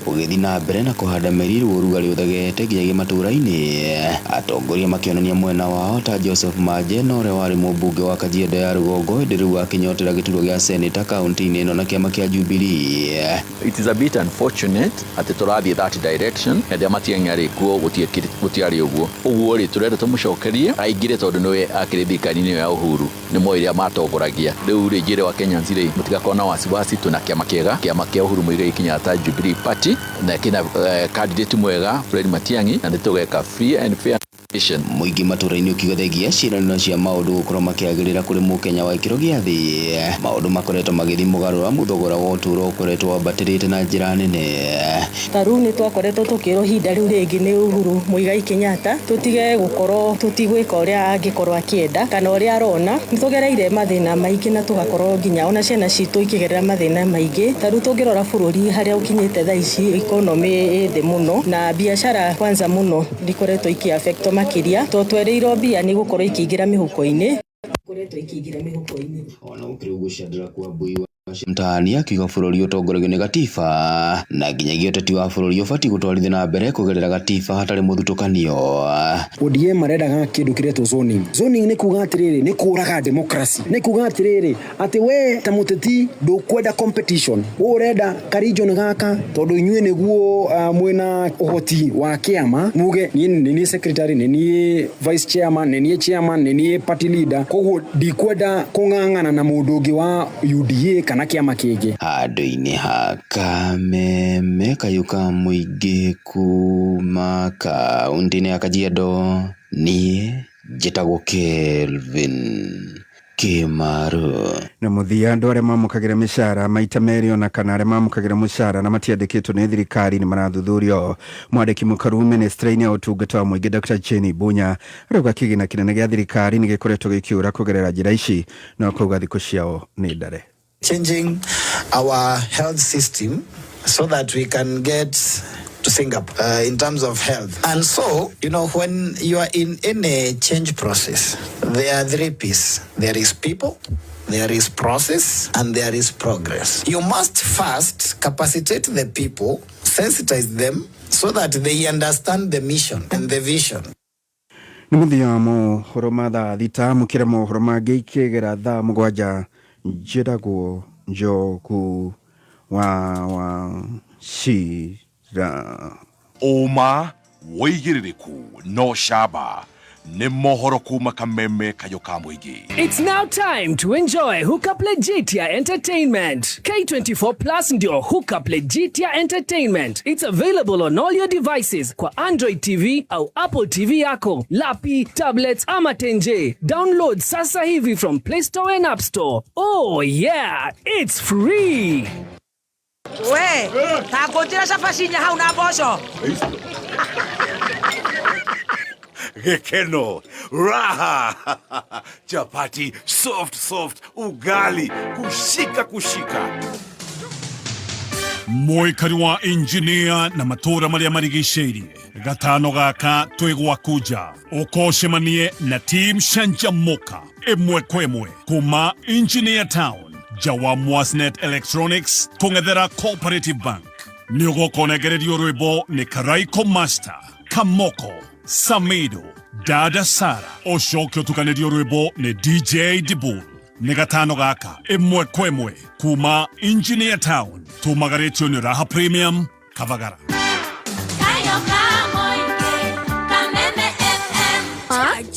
ũgĩthiĩ na mbere na kũhanda merirwo ũrugarĩ ũthegete nginyagia matũũra-inĩ. Atongoria makĩonania mwena wao ta Joseph Majena ũrĩa warĩ mũmbunge wa Kajiado ya rũgongo hĩndĩ rĩu akinyotera gĩturwa gĩa seneta kaunti-inĩ ĩno na kĩama kĩa Jubilee. It is a bit unfortunate atĩ tũrathiĩ that direction hĩndĩ ya Matiang'i arĩ kuo gũtiarĩ ũguo. Ũguo rĩ tũrenda tũmũcokerie aingĩre tondũ nĩwe akĩrĩ thirikari-inĩ ya Uhuru nĩ moĩ rĩrĩa matongoragia. Rĩu rĩ njĩre wa Kenyans rĩ mũtigakorwo na wasiwasi, tuna kĩama kĩega, kĩama kĩa Uhuru Muigai Kenyatta Jubilee Party na kĩna candidate mwega Fred Matiang'i na nĩ tũgeka free and fair. Muingi matũra-inĩ ũkigathagia ciĩranĩro cia maũndũ gũkorwo makĩagĩrĩra kũrĩ mũkenya wa gĩkĩro gĩa thĩ. Maũndũ makoretwo magĩthiĩ mũgarũ na mũthogora wa ũtũũro ũkoretwo wambatĩrĩte na njĩra nene. Tarĩu nĩ twakoretwo tũkĩrwo ihinda rĩu rĩngĩ nĩ Uhuru Muigai Kenyatta tũtige gũkorwo tũtigwĩka ũrĩa angĩkorwo akĩenda kana ũrĩa arona. Nĩ tũgereire mathĩna maingĩ na tũgakorwo nginya ona ciana citũ ikĩgerera mathĩna maingĩ. Tarĩu tũngĩrora bũrũri harĩa ũkinyĩte thaa ici economy ĩthĩ mũno na biacara kwanza mũno ndikoretwo iki-affect makiria to twereirwo mbia nĩ gũkorwo ikĩingĩra mĩhuko-inĩ. Ona gũkĩrĩ ũguo Shadrack Wambui mtaani akiuga bũrũri ũtongoragio nĩ gatiba na nginyagia ũteti wa bũrũri ũbatiĩ gũtwarithia na mbere kũgerera gatiba hatarĩ mũthutũkanio. ODM marendaga kĩndũ kĩretwo zoning. Zoning nĩ kuga atĩrĩrĩ nĩ kũraga democracy. Nĩ kuga atĩrĩrĩ atĩ we ta mũteti ndũkwenda competition. We ũrenda karijoni gaka tondũ inyuĩ nĩguo mwena ũhoti wa kĩama muge niĩ secretary niĩ vice chairman niĩ chairman niĩ party leader. Koguo ndikwenda kũng'ang'ana na mũndũ ũngĩ wa UDA kana kĩama kĩngĩ. Handũ-inĩ ha Kameme Kayuka Mũingĩ kuma kaunti-inĩ ya Kajiado, niĩ njĩtagwo Kelvin Kimaru. Na muthia andũ arĩa mamũkagĩra mĩcara maita merĩ ona kana arĩa mamũkagĩra mũcara na matiandĩkĩtwo nĩ thirikari nĩ marathuthurio. Mwandĩki mũkaru ministry-inĩ ya ũtungata wa mũingĩ Dr. Jenny Bunya arauga kĩgĩna kĩnene gĩa thirikari nĩ gĩkoretwo gĩkĩũra kũgerera njĩra ici no kuuga thikũ ciao nĩ ndare. Changing our health system so that we can get to Singapore in terms of health. And so, when you are in a change process, there are three P's. There is people, there is process, and there is progress. You must first capacitate the people, sensitize them so that they understand the mission and the vision. Nĩ mũthia mohoro ma thaa thita mũkĩra mohoro mangĩ ikĩgera thaa mũgwanja njĩragwo Njogu wa Shira. Oma woigĩrĩrĩku no shaba nĩ mohoro kuma Kameme Kayuka Mũingĩ. It's now time to enjoy Hookup Legitia Entertainment. K24 Plus ndio Hookup Legitia Entertainment. It's available on all your devices kwa Android TV au Apple TV yako, lapi, tablets ama tenje. Download sasa hivi from Play Store and App Store. Oh yeah, it's free. We, takujira shafashinya hauna bosho. Gekeno, raha, chapati, soft, ugali, kushika. Moikari wa engineer na matora maria marigicĩirie. Gatano gaka twĩgwakuja. Ũkocemanie na team Shanjamoka. Ĩmwe kwa ĩmwe kuma Engineer Town. Jawa Mwasnet Electronics kũng'ethera Cooperative Bank. Nĩũgũkonegererio rwĩmbo nĩ Karaiko Master, Kamoko, Samido, Dada Sara. Ũcoke ũtukanĩrio rwĩmbo nĩ DJ Dibul. Nĩ gatano gaka ĩmwe kwa ĩmwe kuma Engineer Town. Tũmagarĩtio nĩ Raha Premium Kavagara.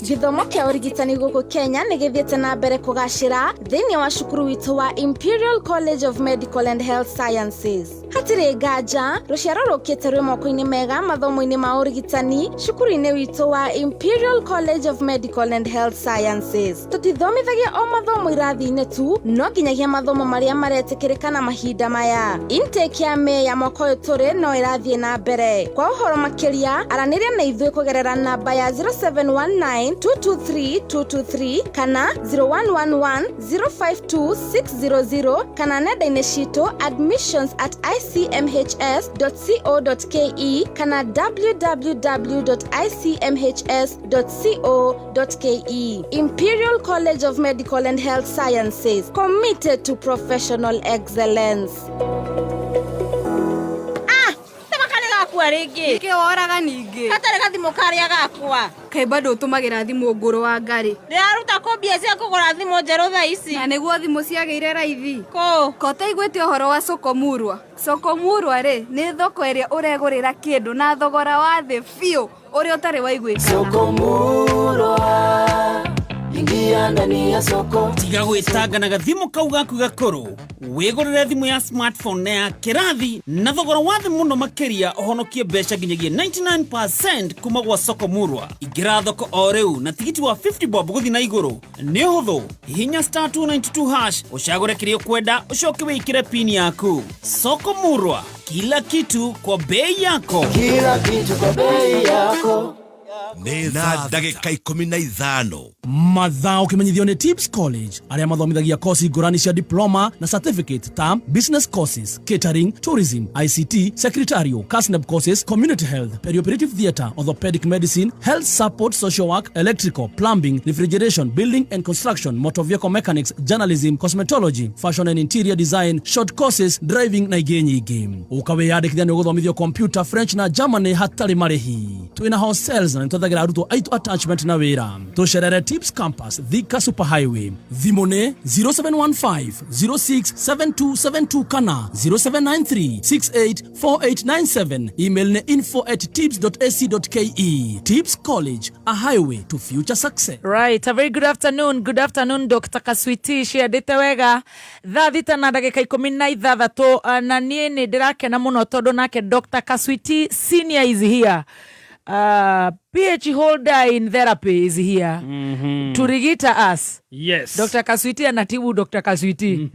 Gĩthomo kĩa ũrigitani gũkũ Kenya nĩ gĩthiĩte na mbere kũgacĩra thĩinĩ wa cukuru witũ wa Imperial College of Medical and Health Sciences. Hatirĩ nganja, rũciaro rũkĩte rwĩ moko-inĩ mega mathomo-inĩ ma ũrigitani cukuru-inĩ witũ wa Imperial College of Medical and Health Sciences. Tũtithomithagia o mathomo irathi-inĩ tu, no nginyagia mathomo marĩa maretĩkĩrĩka na mahinda maya. Intake ya May ya mwaka ũyũ tũrĩ no ĩrathiĩ na mbere. Kwa ũhoro makĩria, aranĩria na ithuĩ kũgerera namba ya 0719223223 kana 0111052600 kana nenda-inĩ citũ admissions@icmhs.co.ke kana www.icmhs.co.ke. Imperial College of Medical and Health Sciences, committed to professional excellence. Rĩngĩ nĩkĩ woraga ningĩ hatarĩ gathimũ karĩa gakwa kaĩ bado ũtũmagĩra thimũ ngũrũ wa ngari ndĩraruta mbia cia kũgũra thimũ njerũ thaa ici na nĩguo thimũ ciagĩire raithi ko ũtaiguĩte ũhoro wa Sokomurwa rĩ nĩ thoko ĩrĩa ũregũrĩra kĩndũ na thogora wa thĩ biũ ũrĩa ũtarĩ waiguĩka. Sokomurwa ingia Tunaingia ndani ya soko. Tiga gwĩtanga na gathimu kau gaku gakũrũ. Wĩgũrĩre thimũ ya smartphone na ya kĩrathi na thogora wa thĩ mũno makĩria ũhonokie mbeca nginyagia 99% kuma gwa Soko Murwa. Ingĩra thoko o rĩu na tigiti wa 50 bob gũthiĩ na igũrũ. Nĩ ũhũthũ. Hihinya *292# ũcagũre kĩrĩa ũkwenda ũcoke wĩkĩre pin yaku. Soko Murwa, kila kitu kwa bei yako. Kila kitu kwa bei yako. Na ndagĩka 15 Mathao kimenyithio ni Tips College aria mathomithagia kosi ngũrani cia diploma na certificate ta business courses, catering, tourism, ICT, secretarial, CASNEB courses, community health, perioperative theatre, orthopedic medicine, health support, social work, electrical, plumbing, refrigeration, building and construction, motor vehicle mechanics, journalism, cosmetology, fashion and interior design, short courses, driving na ingĩ nyingĩ. Ukawĩyandĩkithia nĩ ũgũthomithio computer, French na Germany hatarĩ marĩhi. Twĩna hostels na nĩtũthagĩra arutwo aitũ attachment na wĩra. Tũcerere Tips Campus, Thika Superhighway. Thimũ nĩ 0715-067272 kana 0793-684897. Email nĩ info@tips.ac.ke. Tips College, a highway to future success. Right, a very good afternoon. Good afternoon, Dr. Kaswiti. Ciandĩte wega. Thaa thita na ndagĩka 16 na niĩ nĩ ndĩrakena mũno tondũ nake Dr. Kaswiti Senior is here. PhD holder in therapy is here to rigita us. Yes. Dr. Kaswiti anatibu Dr. Kaswiti.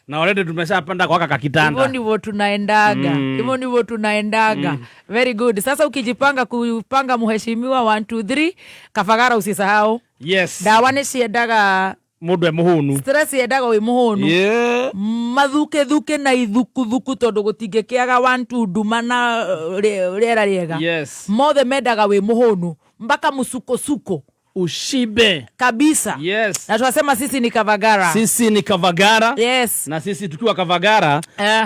Na already tumeshapanda kwa kakitanda. Hivyo ndivyo tunaendaga. Hivyo ndivyo tunaendaga. Very good. Sasa ukijipanga kupanga mheshimiwa 1 2 3 Kafagara usisahau. Yes. Dawa nĩ ciendaga mũndũ e mũhũnu. Stress yendaga wĩ mũhũnu. Yeah. Mathuke na ithuku tondũ gũtingĩkĩaga 1 2 nduma na rĩera rĩega. Yes. Mothe mendaga wĩ mũhũnu mpaka msuko ushibe kabisa. Yes. Na tunasema sisi ni Kavagara. Sisi ni Kavagara. Yes. Na sisi tukiwa Kavagara,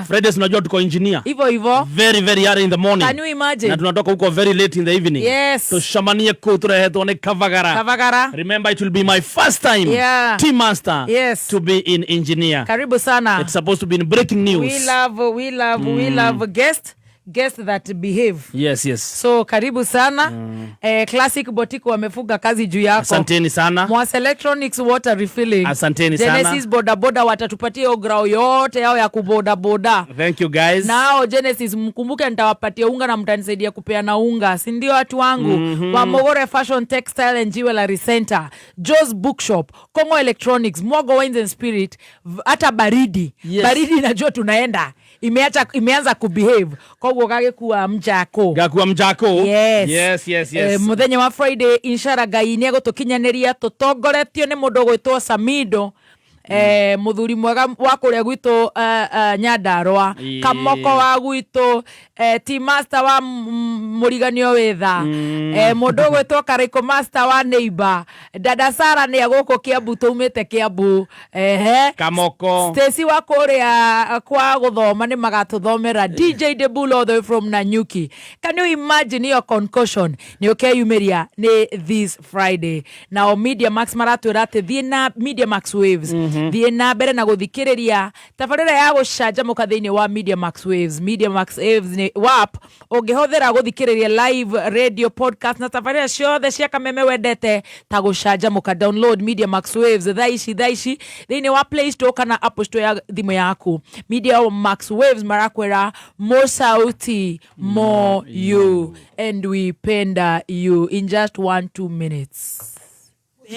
Fridays unajua tuko engineer. Hivyo. Very early in the morning. Can you imagine? Na tunatoka huko very late in the evening. Yes. Tushamanie kuturehetwo ni Kavagara. Remember, it will be my first time. Yeah. Team master. Yes. To be in engineer. Karibu sana. It's supposed to be in breaking news. We love guests that behave. Yes. So karibu sana. Classic Boutique wamefuga kazi juu yako. Asanteni sana. Mwas Electronics water refilling. Asanteni sana. Genesis boda watatupatia ograo yote yao ya kuboda. Thank you guys. Nao Genesis mkumbuke nitawapatia unga na mtanisaidia kupeana unga. Si ndio watu wangu? Wa Mogore Fashion Textile and Jewelry Center, Joe's Bookshop, Kongo Electronics, Mwogo Wines and Spirit, hata baridi. Yes. Baridi najua tunaenda. Imeanza kubehave. Kwa hivyo gagikuwa mjako. Yes. Muthenya wa Friday inshara Ngai nĩ egũtũkinyanĩria tũtongoretio nĩ mũndũ gwĩtwo Samido. Muthuri mwega wa kũrĩa gwitũ Nyandarua. Kamoko wa gwitũ team master wa mũriganio wetha. Mũndũ gwĩtwo Kariko master wa neighbor. Dada Sara nĩ agũkũ Kiambu, tũmĩte Kiambu. Kamoko Stacy wa kũrĩa kwa gũthoma nĩ magatũthomera. DJ Debulo all the way from Nanyuki. Can you imagine your concussion nĩ ũkeyumĩria nĩ this Friday. Now Media Max maratwĩra atĩ thiĩ na Media Max Waves. Thiĩ na mbere na gũthikĩrĩria tabarĩra ya gũcanjamũka thĩinĩ wa Media Max Waves. Media Max Waves nĩ WAP ũngĩhũthĩra gũthikĩrĩria live radio podcast na tabarĩra ciothe cia kameme wendete ta gũcanjamũka. Download Media Max Waves thaa ici thĩinĩ wa Play Store kana Apple Store ya thimũ yaku. Media Max Waves marakwĩra more sauti, more you, and we penda you in just 1-2 minutes.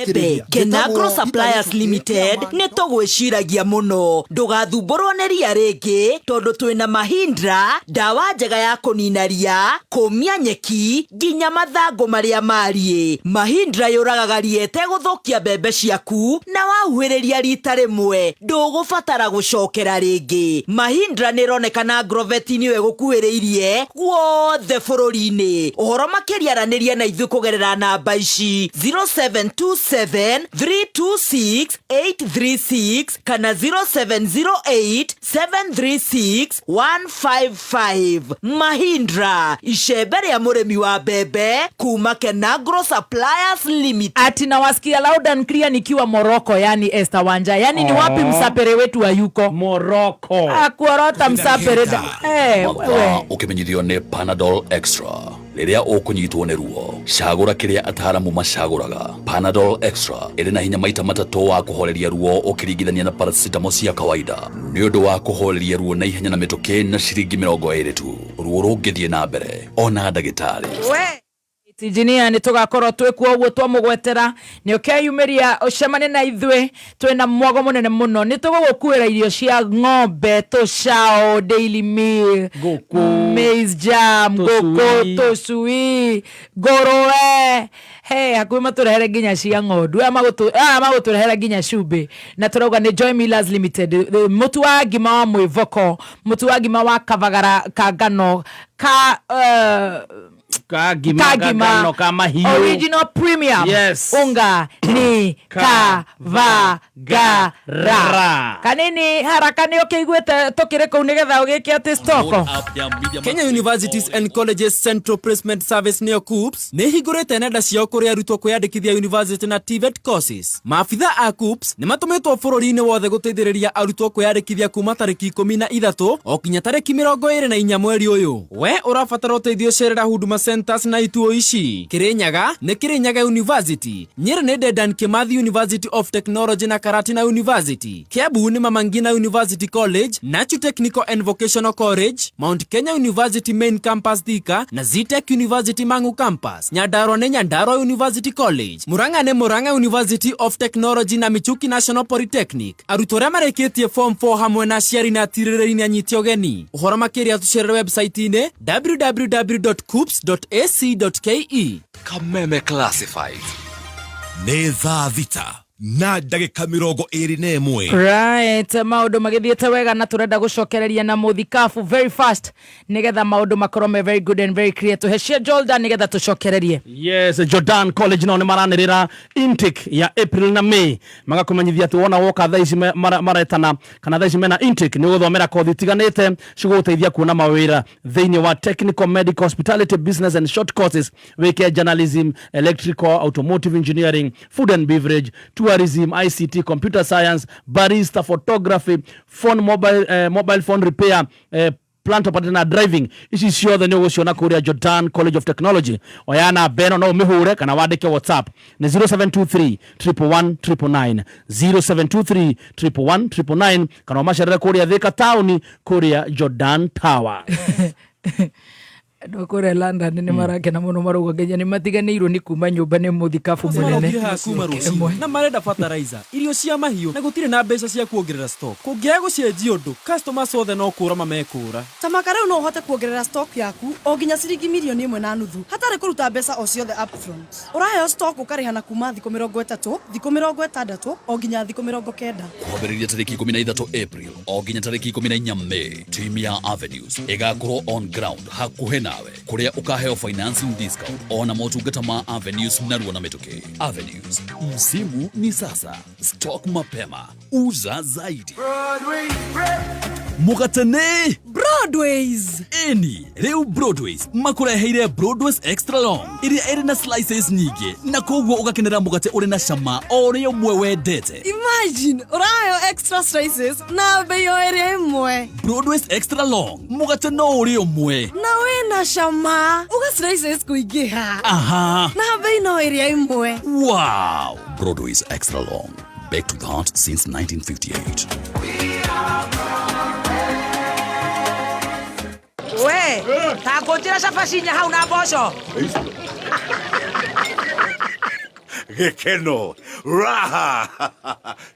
Bebe, Kenagro Suppliers Limited nĩ tũgwĩciragia mũno. Ndũgathumbũrwo nĩ ria rĩngĩ tondũ twĩna Mahindra, ndawa njega ya kũnina ria, kũmia nyeki, nginya mathangũ marĩa mariĩ. Mahindra yũragaga ria ĩtegũthũkia mbembe ciaku, na wahuhĩrĩria rita rĩmwe ndũgũbatara gũcokera rĩngĩ. Mahindra nĩ ĩronekana Agrovet-inĩ ĩgũkuhĩrĩirie guothe bũrũri-inĩ. Ũhoro makĩria aranĩria na ithuĩ kũgerera namba ici 0727-326-836 kana 0708-736-155. Mahindra, icembe rĩa mũrĩmi wa mbembe kuma Kenagro Suppliers Limited. Ati nawasikia loud and clear nikiwa Morocco, yani Esther Wanja. Yani ni wapi msapere wetu wa yuko? Morocco. Akuorota msapere. Wewe ukimenyithio ni Panadol Extra. riria ukunyitwo ni ruo cagura kiria ataramu macaguraga. Panadol Extra iri na hinya maita matatu wa kuhoreria ruo ukiringithania na paracetamol cia kawaida ni undu wa kuhoreria ruo na ihenya na mituki na ciringi 20 tu. Ruo rungithie na mbere ona ndagitari. Engineer ni tugakorwo twikuo uguo twamugwetera ni ukeyumiria ucemane na ithwe twina mwago munene muno ni tugukuira irio cia ng'ombe tucao daily meal maize jam goko tucui ngorowe hakuhĩ matũrehere nginya cia ng'ondu magũtũrehere nginya cumbĩ na tũrauga nĩ Joy Millers Limited mũtu wa ngima wa mwĩvoko mũtu wa ngima wa kavagara ka ngano kagima ka mahiũ original premium unga ni kavagara kanini haraka nĩ ũkĩiguĩte tũkĩrĩ kũu nĩgetha ũgĩke atĩ stoko. Kenya Universities and Colleges Central Placement Service nĩyo KUPS nĩ hingũrĩte nenda ciao kũrĩ arutwo kwĩyandĩkithia university na TVET courses. Maabitha a KUPS nĩ matũmĩtwo bũrũri-inĩ wothe gũteithĩrĩria arutwo kwĩyandĩkithia kuma tarĩki 13 o kinya tarĩki 24 mweri ũyũ. We ũrabatara ũteithio cerera Huduma Centers na ituo ici. Kirinyaga nĩ Kirinyaga University, Nyeri nĩ Dedan Kimathi University of Technology na Karatina University, Kiambu nĩ Mama Ngina University College, Nachu Technical and Vocational College, Mount Kenya University Main Campus Thika na Zitech University Mangu Campus, Nyandarua nĩ Nyandarua University College, Murang'a nĩ Murang'a University of Technology na Michuki National Polytechnic. Arutwo arĩa marĩkĩtie form 4 hamwe na aciari na atirĩrĩri anyiti ũgeni. Ũhoro makĩria tucerere website-inĩ www.kups.ac.ke. Kameme Classified nĩ thaa thita na ndagĩka 21. Right, maũndũ magĩthiĩte wega na tũrenda gũcokereria na mũthikabu very fast nigetha maũndũ makorwo me very good and very clear. Tuheshia Jordan nigetha tũcokererie. Yes, Jordan College nao nĩ maranĩrĩra intake ya April na May magakumanyithia atĩ wona woka thaa ici maretana kana thaa ici mena intake nĩ gũthomera kothi tiganĩte cigũgũteithia kuona mawĩra thĩinĩ wa technical, medical, hospitality, business and short courses wĩke journalism, electrical, automotive engineering, food and beverage, tourism, ICT, computer science, barista, photography, mobile phone repair, plant operator na driving. Ici ciothe nĩ ũgũciona kũrĩa Jordan College of Technology. Oyana beno no ũmĩhũre kana wandĩke WhatsApp nĩ 0723 111 0723 111 kana ũmacerere kũrĩa Thika Town kũrĩa Jordan Tower. Kore London nĩ marakena mũno marauga nginya nĩ matiganĩirwo nĩ kuma nyũmba nĩ mũthikabu mũnene na marenda fertilizer irio cia mahiũ na gũtirĩ na mbeca cia kuongerera stock. Kũngĩaga gũcenjia ũndũ customers othe no kũra mamekũra. Tamaka rĩu no ũhote kuongerera stock yaku o nginya ciringi mirioni 1.5 hatarĩ kũruta mbeca o ciothe upfront. Ũraheo stock ũkarĩha na kuma thikũ 30, thikũ 60 o nginya thikũ 90. Kwambĩrĩria tarĩki 13 April o nginya tarĩki 14 May, team ya Avenues ĩgakorwo on ground hakuhĩ nawe kuria ukaheo financing discount ona motungata ma Avenues narua na mituki. Avenues, msimu ni sasa, stock mapema, uza zaidi. Mugatane Broadways eni reu Broadways makureheire Broadways Extra Long iria ĩrĩ na slices nyingĩ na koguo ugakenera mugate ũrĩ na cama o rĩo mwe wendete. Imagine ũraheo extra slices na bei o ĩrĩa ĩmwe. Broadways Extra Long mugate no ũrĩ ũmwe na wĩna cama uga slices kũingĩha. Aha, na bei no ĩrĩa ĩmwe. Wow, Broadways Extra Long, back to the heart since 1958. We, ta kũnjĩra cabacinya hau na mboco. Gekeno, raha,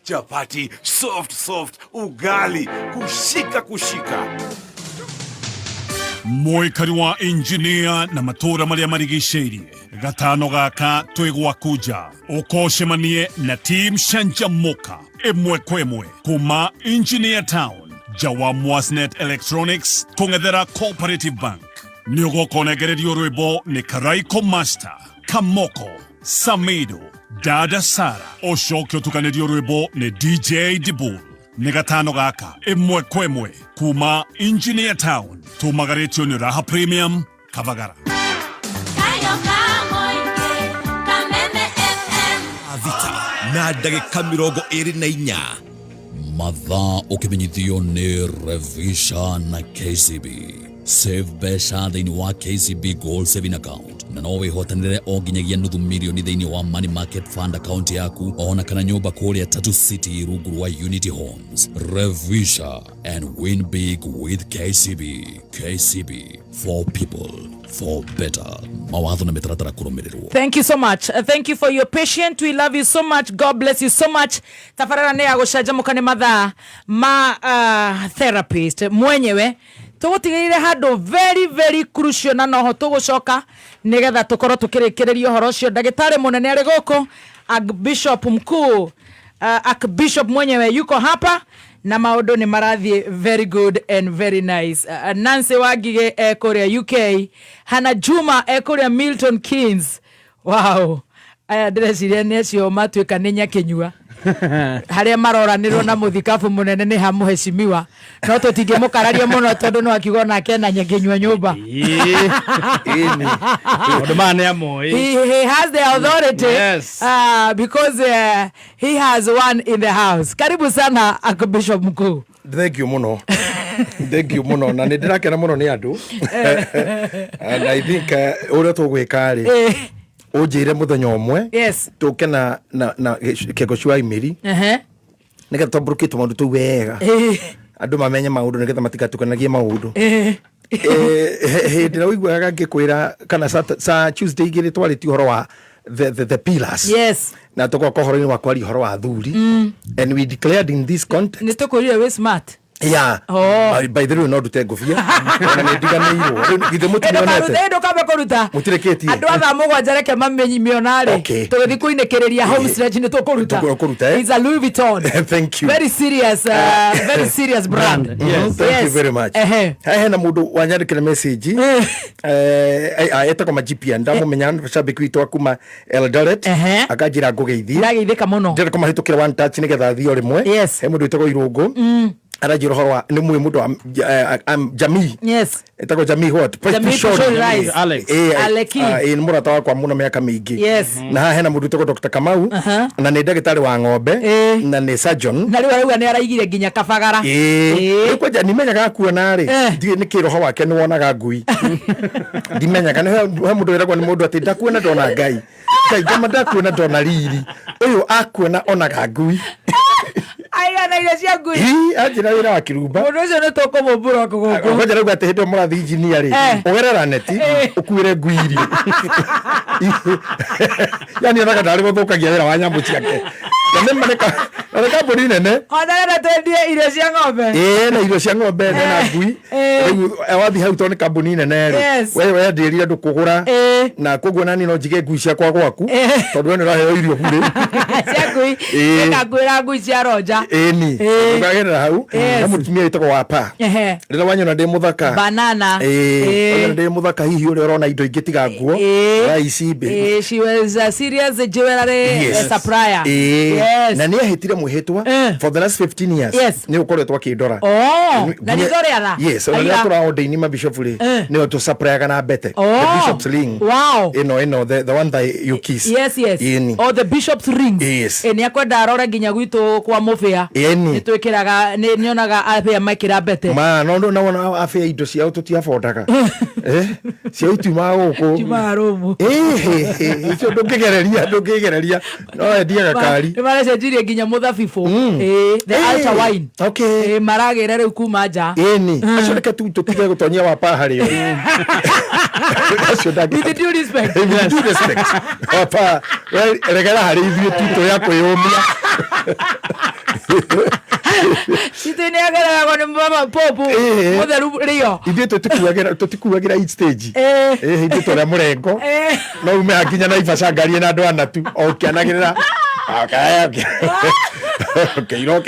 chapati, soft, ugali, kushika. Mũikari wa engineer na matũra marĩa marigicĩirie gatano gaka twĩgwakuja ũkocemanie na team Shanjamoka ĩmwe kwa ĩmwe kuma Engineer Town Jawa Mwasnet Electronics kũng'ethera Cooperative Bank nĩ ũgũkonegererio rwĩmbo nĩ Karaiko Master, Kamoko, Samido, Dada Sara ũcoke ũtukanĩrio rwĩmbo nĩ DJ Dibul. Nĩ gatano gaka ĩmwe kwa ĩmwe kuma Engineer Town tũmagarĩtio nĩ Raha Premium Kavagara. Thita na ndagĩka 24. Mathaa ũkĩmenyithio nĩ Revisha na KCB. Save mbeca thĩinĩ wa KCB Gold Saving Account na no wĩhotanĩre o nginyagia nuthu mirioni thĩinĩ wa Money Market Fund account yaku ona kana nyũmba kũrĩa Tatu City rungu rwa Unity Homes. Revisha and win big with KCB. KCB, for people, for better. Mawatho na mĩtaratara kũrũmĩrĩrwo. Thank you so much. Thank you for your patience. We love you so much. God bless you so much. Tafarara nĩ ya gũcanjamũka nĩ mathaa ma therapist mwenyewe tũgũtigĩrĩre handũ very crucial na noho tũgũcoka nĩgetha tũkorwo tũkĩrĩkĩrĩria ũhoro ũcio. Ndagĩtarĩ mũnene arĩ gũkũ, Archbishop mkuu, Archbishop mwenyewe yuko hapa na maũndũ nĩ marathiĩ very good and very nice. Nancy Wagige kũrĩa UK, Hannah Juma kũrĩa Milton Keynes. Wow, aya ndĩreciria nĩ acio matuĩka nĩ nyakenyua harĩa maroranĩrwo na mũthikabu mũnene nĩ hamũheshimiwa, no tũtingĩmũkararia mũno tondũ no akiuga nake na nyakenyua nyũmba. He has the authority, yes. Because he has one in the house. Karibu sana Archbishop mkuu. Thank you muno. Thank you muno. Na nĩndĩrakena muno nĩ andũ. And I think ũrĩa tũgwĩka rĩ ujire muthenya umwe, yes, tuke na kego cua imiri nĩgetha tũmbũrũkĩte maũndũ tũu wega andũ mamenye maũndũ nĩgetha matigatukanagie maũndũ. Hĩndĩ ĩrĩa ũiguaga ngĩkwĩra kana sa Tuesday igĩrĩ twarĩtie ũhoro wa the pillars, yes, na tũgoka ũhoro-inĩ wa kwaria ũhoro wa athuri, and we declared in this context nĩ tũkũrire we smart. Yeah. Oh. By the way, no dute ngofia. Na ndiganĩirwo. Githe mũtinonete. Ndo kabe kũruta. Mũtireketie. Andũ atha mũgwanja reke mamenyi mĩonarĩ. Tũgĩthiĩ kũinĩkĩrĩria home stretch nĩ tũkũruta. It's a Louis Vuitton. Thank you. Very serious brand. Yes. Thank you very much. Hena mũndũ wanyandĩkĩra message. Etagwo Majipia. Ndamũmenya shabiki witũ akuma Eldoret. Akanjĩra ngũgeithie. Ndageithĩka mũno. Ndĩreka mahĩtũkĩra one touch nĩgetha thiĩ o rĩmwe. He mũndũ wĩtagwo Irũngũ. Arajiro horwa ni mwe mudo Jamii. Yes. Etako Jamii what? Jamii Rise. Alex. Aleki. Ni murata wakwa muno miaka mingi. Yes. Na hena mudu toko Dr. Kamau. Na ni ndagĩtarĩ wa ng'ombe. Na ni surgeon. Na rĩu arauga nĩ araigire nginya kabagara. Kwa nimenyaga kuona rĩ. Ndiĩ nĩ kĩroho wake nĩ wonaga ngui. Ndimenyaga nĩ mudu wĩragwo nĩ mũndũ atĩ ndakuona ndona Ngai. Ngai kama ndakuona ndona riri. Ũyũ akuona onaga ngui. Aya na ile cia ngui. Ajira wira wa kirumba. Mundu ucio nĩ tũkũmũmbũra kũgũkũ. Ngoja rĩu atĩ hĩndĩ mũrathi engineer rĩ. Ũgerera neti ũkuire ngui iri. Yani anaga ndarĩ gũthũkagia wĩra wa nyamũ ciake. Na nĩ mareka kambuni nene. Ona twendie irio cia ng'ombe. Na irio cia ng'ombe na ngui. Rĩu wathi hau tondũ nĩ kambuni nene rĩ. Wewe ndĩrire andũ kũgũra. Na koguo nani no njige ngui ciakwa gwaku. Tondũ we nĩ ũraheo irio bure. Cia ngui. Nĩkakwĩra ngui cia Roja. Ni. Ũkagerera hau. Na mũtumia wĩtagwo Wapa. Rĩrĩa wanyona ndĩ mũthaka. Banana. Wanyona ndĩ mũthaka hihi ũrĩa ũrona indo ingĩ tiga nguo. Raici baby. She was a serious jewelry supplier. Yes. Na nĩahĩtire mwĩhĩtwa for the last 15 years. Nĩ ũkoretwo akĩndora. Na nĩ thore atha. Yes. Na rĩrĩa tũraonde-inĩ mabishop rĩ. Nĩo tũsupplyaga na mbete. The bishop's ring. Wow. The one that you kiss. Yes. Oh, the bishop's ring. Yes. Nĩ akwenda arore nginya gwitũ kwa mũbĩa. Nĩ twĩkĩraga nĩ nyonaga abĩa makĩra mbete. No na abĩa indo ciao tũtiafondaga. Ciao tiuma gũkũ. Tiuma rũmũ. Icio ndũngĩgereria. No endiaga kari. Nĩ maracenjirie nginya mũthabibũ. The ultra wine. Okay. Maragĩra rĩu kuma nja. Acio reke tũtige gũtonyia Wapa harĩ yo. With due respect. With due respect. Wapa regera harĩ ithuĩ tuto ya kwĩyũmia. Sitini agaragwo nĩ mama popu mũtheru rĩo. Ithuĩ tũtikuagĩra each stage. Ithuĩ tũrĩa mũrengo. No ume hakinya Naivasha ngarie na andũ ana tu. Ũkĩanagĩrĩra. Keiro.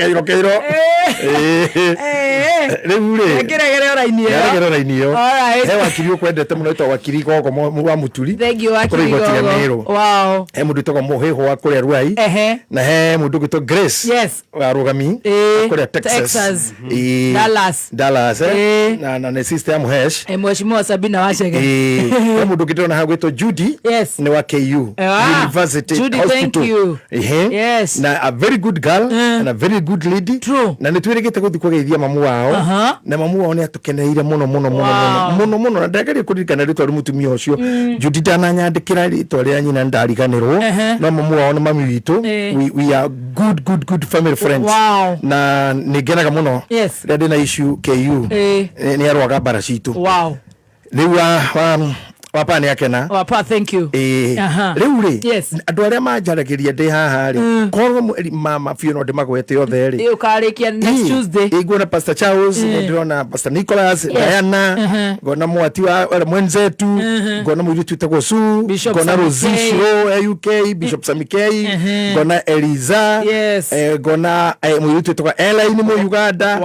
Rĩu rĩ. Ngeregere raini ĩyo. He wakiri ũkwendete mũno wĩtagwo wakiri Gogo wa Mũturi. Thank you wakiri Gogo. Wow. He mũndũ wĩtagwo Mũhĩhũ wa kũrĩa Ruai. Na he mũndũ wĩtagwo Grace. Yes. Wa Rũgami. Kũrĩa Texas. Dallas. Na nĩ sister ya Mũhesh. Mheshimiwa Sabina Wachege. He mũndũ ũngĩtona hau wĩtagwo Judy. Yes. Nĩ wa KU University Hospital. Judy, thank you. Yes. Na a very good girl and a very good lady. True. Na nĩ twĩrĩgĩte gũthiĩ kũgeithia mamu wao. na mamu wao ni atukeneire muno na ndagari kuririkana ritwa mutumia ucio Judith ananyandikira ritwa ria nyina ndariganirwo no mamu wao ni mami witu we are good family friends na nigenaga muno rede na issue KU ni arwaga bara citu riu wapa ni akena wapa thank you riu ri andu aria manjaragiria ndi haha ri korwo mama Fiona ndimagwete othe ri ukarikia next Tuesday igona Pastor Charles ndirona Pastor Nicholas Diana gona mwati wa mwenzetu gona mwiritu tagwo Su gona Rosishro UK Bishop Samikei gona Eliza gona mwiritu tagwo Elaine mu Uganda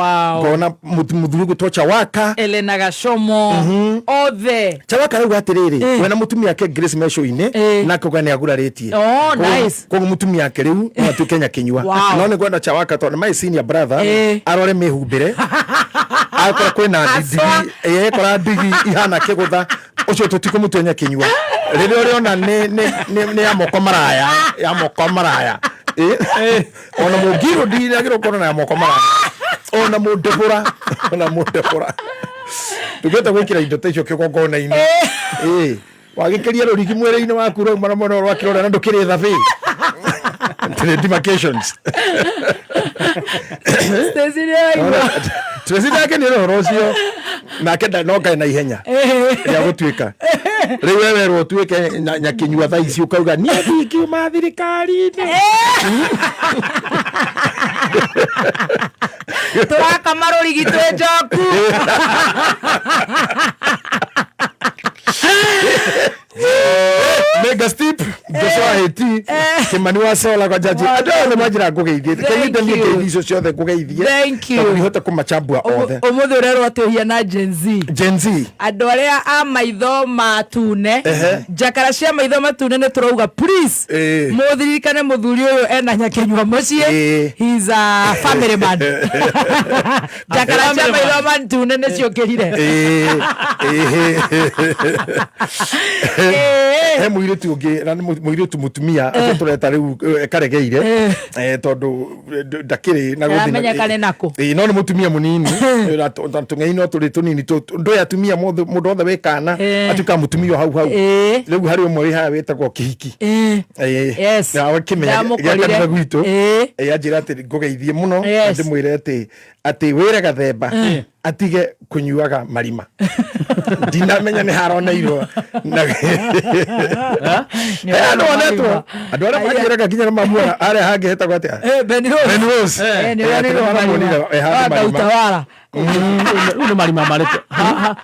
gona muthuri gutocha waka Elena Gashomo othe Chawaka rau atiri wena mutumi yake Grace Mesho-ine na kogani aguraritie nice ko mutumi yake riu matu Kenya kinywa no ne gwenda Chawaka to my senior brother arore mehumbire akora kwena digi kora digi ihana kegutha ucio tutiko mutenya kinywa rire uriona ne amoko maraya ona mugiro ndiragiro korona ya moko maraya ona mudebora tugeta gwikira indo ta icio kigongona-ini wagikiria rurigi mwere-ini waku rau maramono rwakirora na ndukiri thabi demarcations Stacy yake ni roho cio nake ndanoka na ihenya ya gutwika riu wewe ro tuike nyakinyua tha ici ukauga ni thikiuma thirikari-ini turaka marurigi twe njoku Mega Step Joshua Heti Kimani wa Sola kwa jaji adole majira kugeithie kayinde ni ngeithicio ciothe kugeithie thank you ihota kumachambua othe umuthu rero atuhia na Gen Z andu aria a maitho matune jakara cia maitho matune ne turauga please muthirikane muthuri uyu ena nyakenywa mucie he's a family man jakara cia maitho matune ne ciokirire he muiritu ungi na muiritu mutumia atureta riu karegeire tondu ndakiri na guthina nako no ni mutumia munini tungei no turi tunini ndo atumia mundu othe wekana atuka mutumia hau riu hari umwe wi haha wetagwo kihiki na wakimenya gakana gwitu ajira ati ngugeithie muno ndimwire ati wire gathemba atige kunyuaga marima ndinamenya ni haroneirwo na no neto adora magiraga kinya mamua are hage heta gwatia Benrose ni marima utawala ule marima marito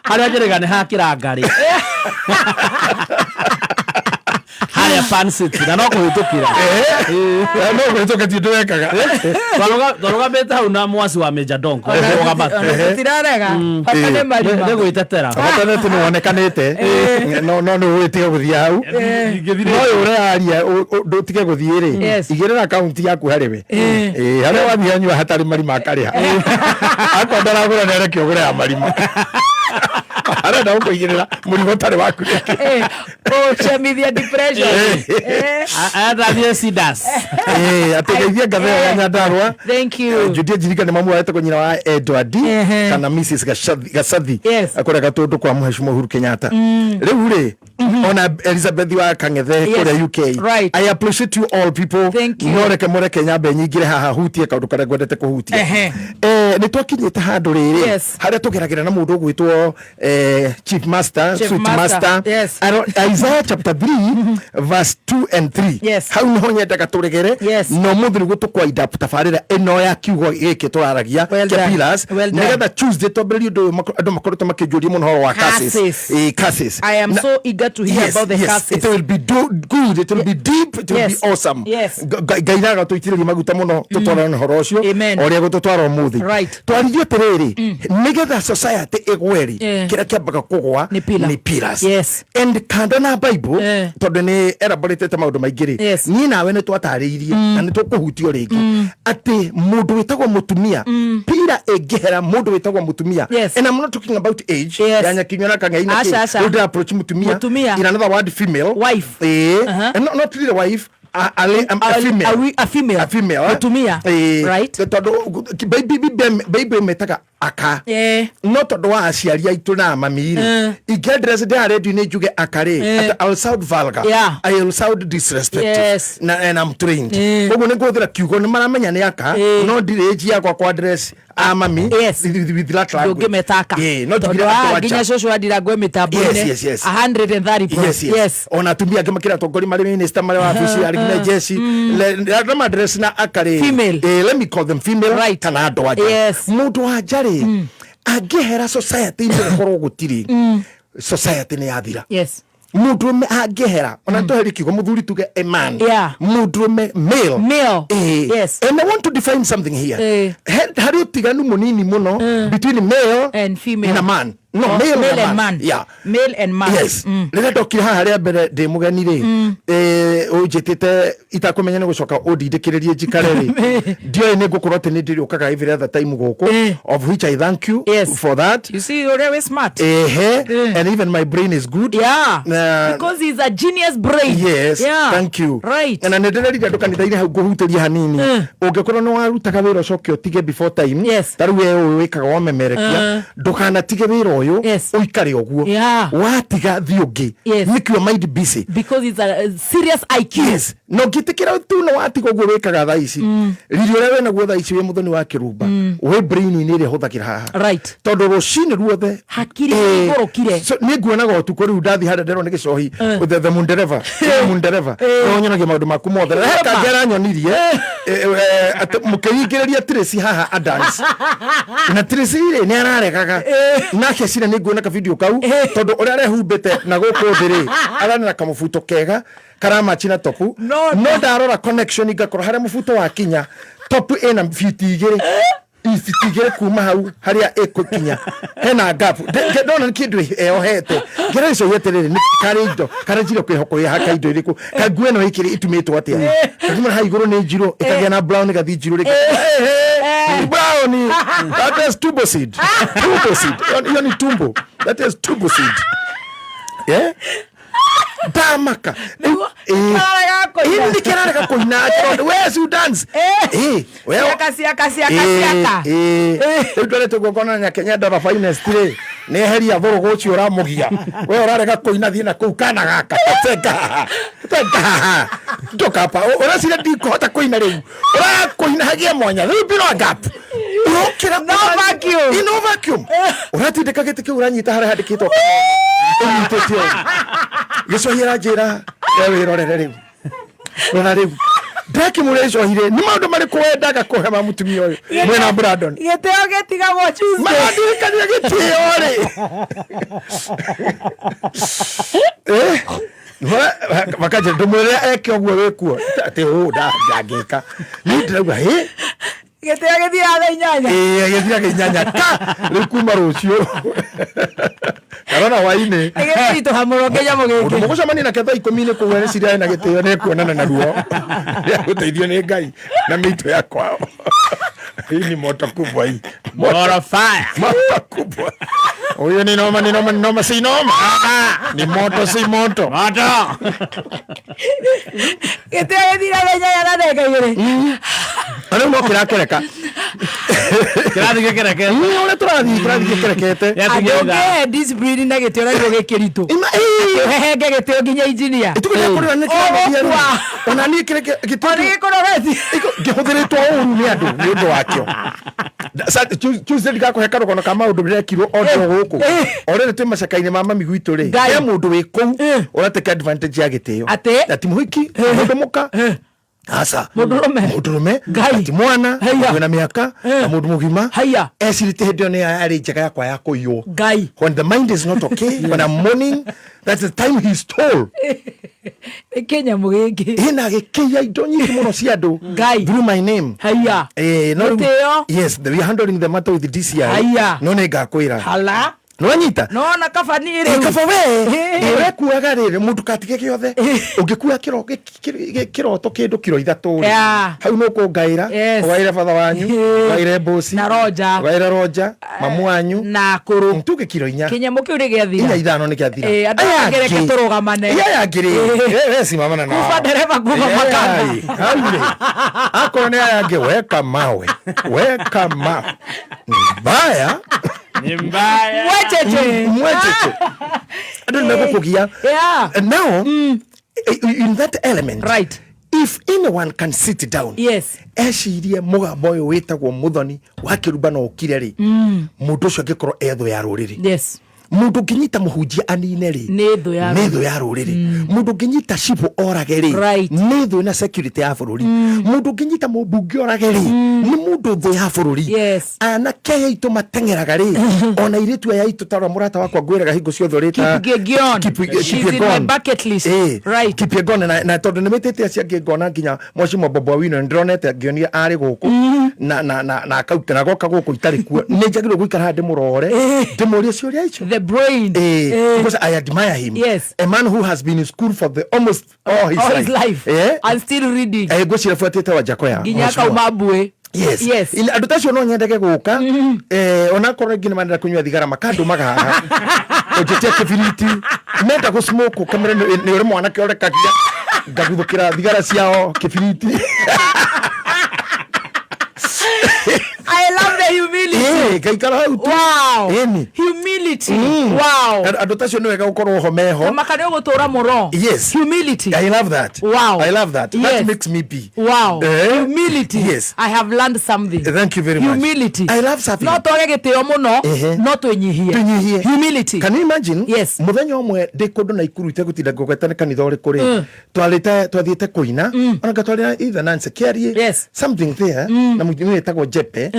haria njerega hakira ngari haria fancy na no kuhitukira no kuhituka ti ndwekaga twaruga beta una mwasi wa Major Donko tirarega patane marima nego itetera patane tu wonekanite no witige guthia hau no ure aria ndutige guthie ri igirira account yaku hariwe haria wathia nyua hatari marima akariha akwa ndaragura nere kiogure ya marima ara na kuigirira murigo tare waku chamithia depression athie sidas ategeithia gatheo ya Nyandarua thank you Judith jirika ni mamu wa etako nyina wa Edward kana Mrs Gasathi akora gatundu kwa Mheshimiwa Uhuru Kenyatta riu ri ona Elizabeth wa Kangethe kore UK I appreciate you all people noreke more Kenya be nyingire haha hutie kaundu kare gwendete kuhutia ni twakinyite handu riri haria tugeragira na mundu gwitwo Chief Master Isaiah chapter 3 verse 2 and 3 hau no nyendaga turegere no muthuri gutukwaida tafarira eno ya kiugo giki turaragia Pillars nigetha Tuesday twambĩrĩrie ũndũ andũ makoretwo makĩnjũria mũno horo wa cases I am so eager to hear about the cases it will be good it will be deep it will be awesome ngairaga tũitĩrĩrie maguta mũno tũtwarane horo ũcio ũrĩa gũtũtwara ũmũthĩ twarithio atĩrĩrĩ nigetha society ĩgweri kĩrĩa kĩambaga kũgwa nĩ Pillars and kando na Bible tondũ nĩ elaboratete maũndũ maingĩ rĩ niĩ nawe nĩ twatarĩirie na nĩ tũkũhutio rĩngĩ atĩ mũndũ wĩtagwo mũtumia pillar ĩngĩhera mũndũ wĩtagwo mũtumia and I'm not talking about age ya nyakinywa na kang'ei na kĩ approach mũtumia in another word female wife and not really wife a female mutumia right tondu baby metaga aka no tondu wa aciari aitu na mami inge dress de radio ni juge akare I will sound vulgar I will sound disrespectful and I'm trained koguo ni nguthira kiugo ni maramenya ni aka no dirage yakwa kwa dress mami with that language ngimetaka no tugira nginya shosho adira ngwe mitambo-ini 130 yes ona tumia ngimakira tongori mari minister mari wa office ari na jeshi le ma dress na akare let me call them female kana ando aja mundu wa jari angehera society ni korwo gutiri society ni yathira mudrume angehera ona toheri kigo muthuri tuge a man mudrume male and I want to define something here hari utiganu munini muno between male and female na man no male and man male and man rega dokira haria mbere ndi mugeni ri ujitite itakumenya ni gucoka udindikiririe njikare ri ndio ni gukorwo te ni ndiri ukaga every other time guku of which I thank you for that. You see, you're very smart and even my brain is good because he's a genius brain. Thank you. Right. And ndirerira ndukanithaire hau guhuteria hanini ungikorwo no warutaga wira ucoke utige before time taru we wikaga wamemerekia ndukana tige wira uyu uikare oguo watiga thiungi make your mind busy because it's a serious IQ. No gitikira tu no watiga oguo wikaga thaa ici riri ore we naguo thaa ici we muthoni wa kirumba we brain ni ri huthagira haha tondu rucini ruothe hakiri igurukire ni nguonaga utuko riu ndathi hada ndero ni gicohi the mundereva no nyonagia maundu maku mothe heka ngera nyonirie mukeyingiriria Tracy haha Adams na Tracy ri ni araregaga nake cire ni nguona ka video kau tondu uri arehumbite na guku thiri arana kamufuto kega karama china topu no ndarora connection igakora haria mufuto wa kinya topu ena fiti igiri ifitigere kuma hau haria ekukinya hena gap ndona kindu eohete ngera ico yeterere ni karindo karajiro kwihoko ya hakaindo iriku kagueno ikiri itumitwo atia kaguma ha iguru ni njiro ikagia na brown gathi njiro ri brown that is tumbo seed you ni tumbo that is tumbo seed damaka hindi kirarega kuina where you dance siaka ndore tugokona nya Kenya Dora Finest re ne heria thoro gochi uramugia we urarega kuina thina ku kana gaka teka ndokapa urasire ndiko hota kuina riu urakuina hagia mwanya riu biro gap urokira no vacuum uratindika giti ki uranyita hara handikitwo unyititio gicohira njira wirorere riu riu ndaki mureco hire ni maundu mari kwendaga kuhema mutumia uyu mwena Brandon giteo getiga go choose madirikania giteo ri vakaje ndumwire eke ogwo wikuo ati ndangika ni ndirauga giteo githia inyanya githia inyanya ka rikuma rucio karona waine githito hamuro kenya mugiki mugucamani na ketha 10 kuwere ciria na giteo ne kuonana na ruo guteithio ni Ngai na mito ya kwao hii ni moto kubwa hii moto fire moto kubwa huyo ni noma si noma ni moto si moto giteo githia inyanya na ndeka igiri ana mo kirakereka kirathikerekete ule turathi kerekete ya discipline na giteo na gikirito hehenge giteo nginya engineer tukuja kurira ni kirathia ona ni giteo gikorogethi ngihuthiritwo uru ni andu ni undu wakio Tuesday ndikakuheka kono kama undu birekirwo ondo guku orere twi macakaine mama migwitu ri ya mundu wi kou urateka advantage ya giteo ati muhiki mundu muka asa mudurume ati mwana wina miaka na mundu mugima esirite hedio ni ari njega yakwa ya kuyo when the mind is not okay when I'm mourning that's the time he stole Kenya mugiki ina gikia indo nyingi muno cia andu through my name no yes we are handling the matter with the DCI no ne ngakwira hala Nwanyita no na kabani ri kaba we urekuaga riri mundu katige kiothe ungikua kiroto kindu kiro ithatu hau no kungaira ugaire fatha wanyu ugaire bosi na roja ugaire roja mamu wanyu na kuru ntuge kiro inya kinyamo kiu ri giathira inya ithano ni giathira agere keturugamane ya ngiri we simamana na kufa dereva kufa makanga haure akone yange weka mawe mbaya ni mbaya mwecheche ado nakukugia now in that element right if anyone can sit down eshirie mugambo uyu witagwo muthoni wa kirubano ukire ri mundu ucio angikorwo etho ya ruriri mundu nginyita muhunjia anine ri netho ya ruriri mundu nginyita shipo orage ri netho na security ya bururi mundu nginyita mubungi orage ri ni mundu tho ya bururi ana kaya itu matengeraga ri ona iritu ya itu tara murata wakwa gwiraga hingo ciothe rita Kipyegon bucket list right Kipyegon na tondu nimetete acia ngingona nginya Mwashimo Bobo Wino ndronete ngionia ari guku na akauta na goka guku itari kuo ni njagirwo guikara ndi murore ndimuria ciuria icio the brain because I admire him a man who has been in school for the almost all his life and still reading gwicira fuatite wa Jakoya nginya kaumabue yes andu tacio no nyendeke guka ona korwo ngine mandira kunywa thigara makandu magaha ojetia kibiriti menda go smoke kamera ni uri mwana ke ore kakia ngaguthukira thigara ciao kibiriti I love the humility. Wow. Humility. Wow. Andu tacio ni wega gukorwo ho meho. Makane gutura muro. Yes. Humility. I love that. Wow. I love that. That makes me be. Wow. Humility. Yes. I have learned something. Thank you very much. Humility. I love something. No toge gitio muno, no tunyihie. Humility. Can you imagine? Yes. Muthenya umwe ndi kundu na ikuru ite gutinda ngogeta ni kanitha uri kuri. Twathiete kuina. Ona gatwarira either Nancy Kiarie. Something there. Na mujini etagwo Jepe.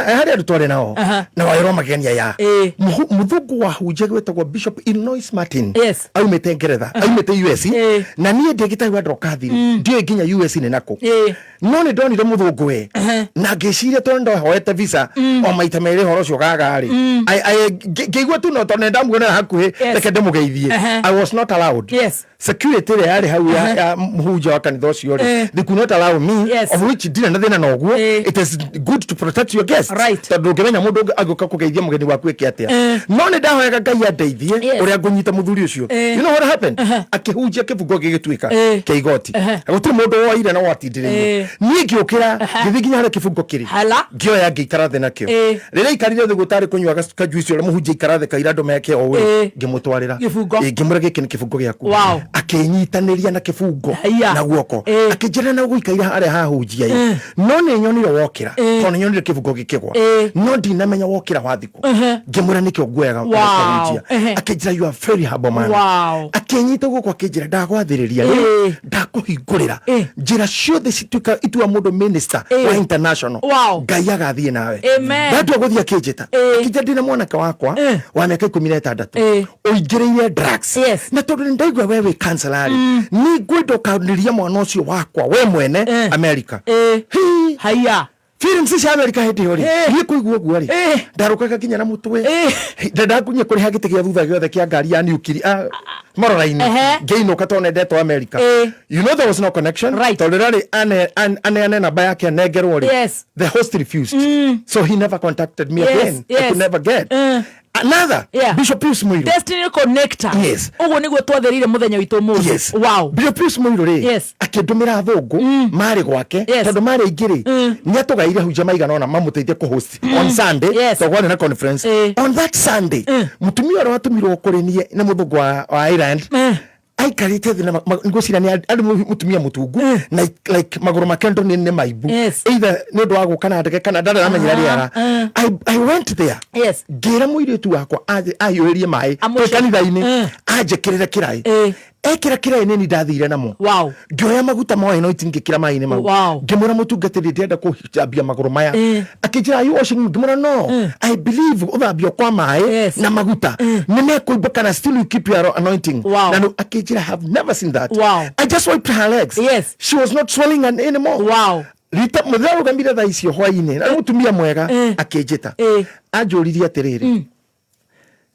Hari andu twari nao na wairwo magenia ya muthungu wa hunjia gwetagwo Bishop Illinois Martin aumite Ngeretha aumite US na nie ndigitagwa ndokathi ndio nginya US ni nako no ni ndonire muthungu we na ngiciria tondu hoete visa o maita meri horo cio gagari ngigwa tu no tondu ndamuona hakuhi reke ndemugeithie I was not allowed security ria yari hau ya muhunjia wa kanitha ucio they could not allow me of which dina na thina noguo it is good to protect your guests tondu ngimenya mundu agoka kugeithia mugeni waku eke atia no ni ndahoyaga Ngai andeithie uria ngunyita muthuri ucio you know what happened akihunjia kibungo gigituika keigoti gutiri mundu woire na watindire ni ngiukira ngithi nginya hari kibungo kiri ngioya ngikara thina kio rira ikarire thi gutari kunywa kajuici uria muhunjia ikara kaira ndo meke o we ngimutwarira ngimura giki ni kibungo giaku akinyitaniria na kibungo na guoko akijira na guikaira hari hahunjia no ni nyonire wokira toni nyonire kibungo gikigwa no ndinamenya wokira wathiku ngimura nikio ngwega kunjia akijira you are very humble man akinyita guko akijira ndagwathiriria ndakuhingurira njira ciothe cituika itua mundu minister wa international Ngai agathie nawe ndatwa guthia kinjita akijira ndina mwanaka wakwa wa miaka 16 uingiriire drugs na tondu ndaigwa wewe kancelari ni ngwenda ukaniria mwana ucio wakwa we mwene America haya feelings cia America hindi yori ni kuigua guari ndarukaga kinya na mutwe ndakunye kuri hagite gia thutha giothe kia ngari ya nukiri mororaini ngeino katone ndeto America you know there was no connection tolerary ane namba yake negerwo ri the host refused so he never contacted me again I could never get another Bishop Pius Muiro destiny connector ugo niguo twatherire muthenya witu mu wow Bishop Pius Muiro ri akindumira thungu mari gwake tondu mari ingiri ni atugaire hunja maigana ona mamuteithie ku host on Sunday togwane na conference on that Sunday mutumia ora watumirwo kuri nie na muthungu wa Ireland aikarite thina ngocira ni ari mutumia mutungu na like maguru makendo ni maibu either ni ndo wago kana ndeke kana ndara amenyira riara I went there ngira muiritu wakwa ayuirie mai kanitha-ini anjekirire kirai ekira kirai nini ndathire namo ngioya maguta moyo no itingikira mai-ini mau ngimura mutungatiri ndenda kuhambia maguru maya akijira you washing ngimura no I believe uthambio kwa mai na maguta ni mekuimba kana still you keep your anointing na no akijira have never seen that I just wiped her legs she was not swelling anymore rita muthero gambira tha icio hwaini na mutumia mwega akijita anjuririe atiriri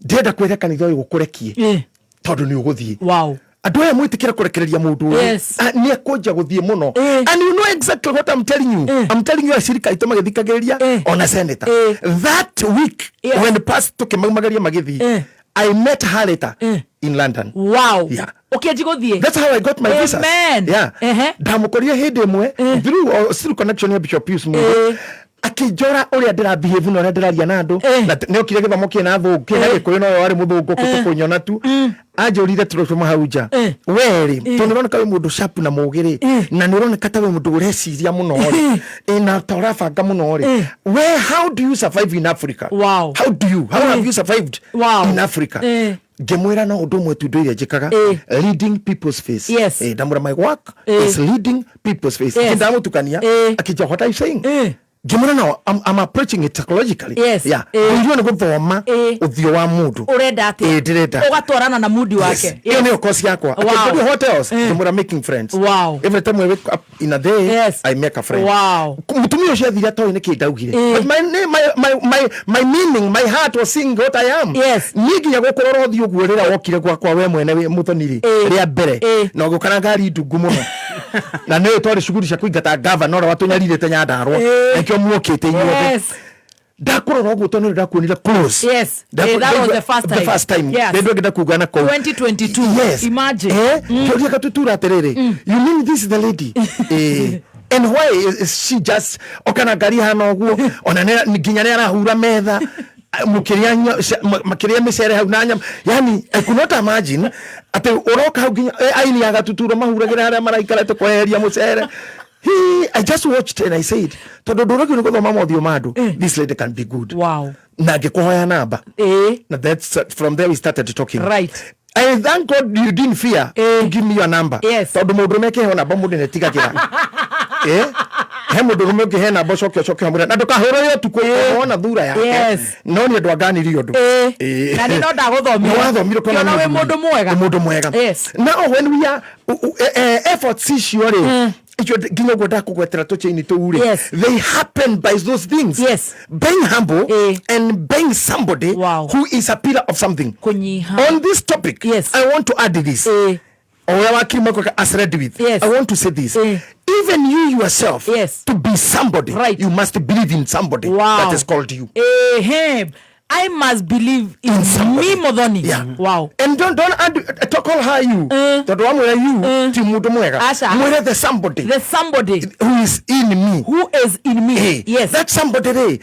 ndenda kwera kanitha uyu gukurekie tondu ni uguthie wow andu aya mwitikira kurekereria mundu uyu ni akunja guthie muno and you know exactly what I'm telling you I'm telling you ashirika ito magithikagiria ona senator that week when the past took magmageria magithie I met her later in London. Wow. Yeah. Okay, jiguthie. That's how I got my visa. Yeah. Ndamukoria hindi mwe through still connection ya Bishop Pius Mungu. Akijora uria ndira behave no ndiraria na andu na ne okire githomo kina thungu na gikuyu no wari muthungu kutukunyona tu ajurire turotuma hauja weri tonirona we mundu sharp na mugiri na nirona kata we mundu ureciria muno ri ina torabanga muno ri where how do you survive in Africa? Wow. How have you survived in Africa? Gemwera na undu mwe tundu iria njikaga leading people's face. Yes. Damura my work is leading people's face. Ndamutukania akija what are you saying? Gimana now I'm approaching it psychologically. Yes. Yeah. Ndio ni guthoma uthio wa mundu. Urenda ati. Direta. Ugatwarana na mudi wake. Yes. Ni kosi yakwa. Wow. Hotels. Gimana making friends. Wow. Every time I wake up in a day, I make a friend. Wow. Mutumio cia thira to ni kidaugire. But my meaning, my heart was seeing what I am. Yes. Niginya gukorora uthio guo rira wokire kwa we mwene we muthoniri. Ria mbere. Na gukana ngari ndungu muno. Na ne twari shuguri cia kuingata governor watunyarire te nyandarwa. Ekyo muokete inyuothe. Ndakurora uguo tondu ndakuonira close. Yes. That was the first time. Yes. Ndio ngenda kugana ko 2022. Yes. Imagine. Ndio katutura terere. You mean this is the lady? And why is she just okana ngari hana uguo ona nginya ne arahura metha makiria micere hau na nyama yani I could not imagine ate uroka hau nginya aini agatutura mahuragira haria maraikarate kweheria mucere. I just watched and I said, tondu nduragi ni guthoma mothio mandu, this lady can be good. Wow. Na ngikuhoya namba. Na that's from there we started talking. Right. I thank God you didn't fear to give me your number. Yes. Tondu mundu meke hona ba mundu netigagira. He mundu rumeke he namba cokio hamwe na ndukahura yo tuko ona thura yake. Yes. No ni andu aganiri undu. Na ni no ndaguthomira. No wathomire kona na we mundu mwega. Mundu mwega. Yes. Now when we are efforts issue ginya goda kugwetera tochaini to they happen by those things. Yes. Being humble and being somebody who is a pillar of something. On this topic, I want to add this. As read with. I want to say this. Even you yourself, to be somebody, you must believe in somebody that is called you. I must believe in me Modoni. Yeah. Wow. And don't call her you. Don't want you to mudu mwega. Mwega the somebody. The somebody who is in me. Who is in me. Yes. That somebody there.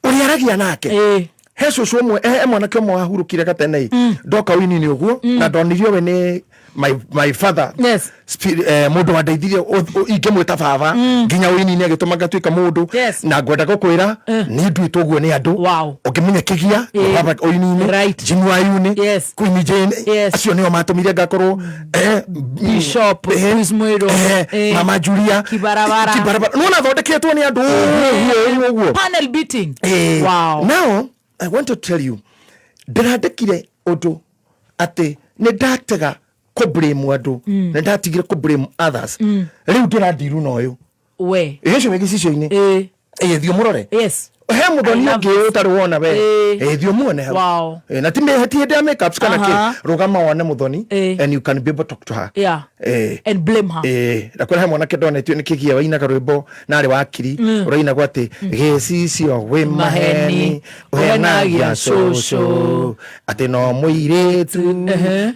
Uriaragia nake. Heso shomwe mwanake mwa hurukire gatene. Doka wini ni uguo na donirio we ni my father. Yes. Mundu wandeithirie ingimwita baba nginya wini ni agituma gatuika mundu na ngwenda gukwira ni nduitwo guo ni andu ukimenya kigia baba oini jimu ayuni Queen Jane acio nio matumire ngakorwo Bishop Ismailo Mama Julia kibarabara no na thondeketwo ni andu uguo panel beating. Wow. Now I want to tell you ndirandikire undu ati ni ndatega ko blame andu na ndatigire ko blame others riu ndirandiru noyo we yeso megicicio ine thio murore yes he muthoni ungi utari wona we thio muone hau na time hati hende makeups kana ki rugama wone muthoni and you can be able to talk to her and blame her na kwa mwana ke donetio ni kigia waina karwimbo na ari wakiri uraina gwati gecicio we maheni wenagia coco ati no muiretu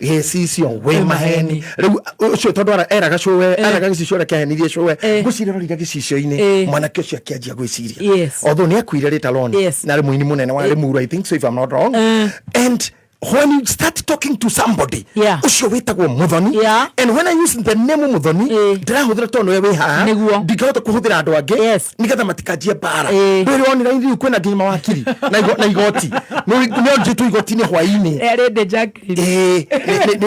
gecicio we maheni riu ucio tondu eraga cowe eraga gicicio reke henirie cowe gucirira riga gicicio ine mwana ke cio akianjia gwiciria although ni akuire rita lone na ri muini munene wa ri muru I think so if I'm not wrong and when you start talking to somebody ucio witagwo muthoni and when I use the name muthoni ndirahuthira tondu we ha ndikahota kuhuthira andu angi nigetha matikanjie bara ndiri onira indi kwina nginya mawakiri na igoti no njitu igoti ni hwaini erede Jacqueline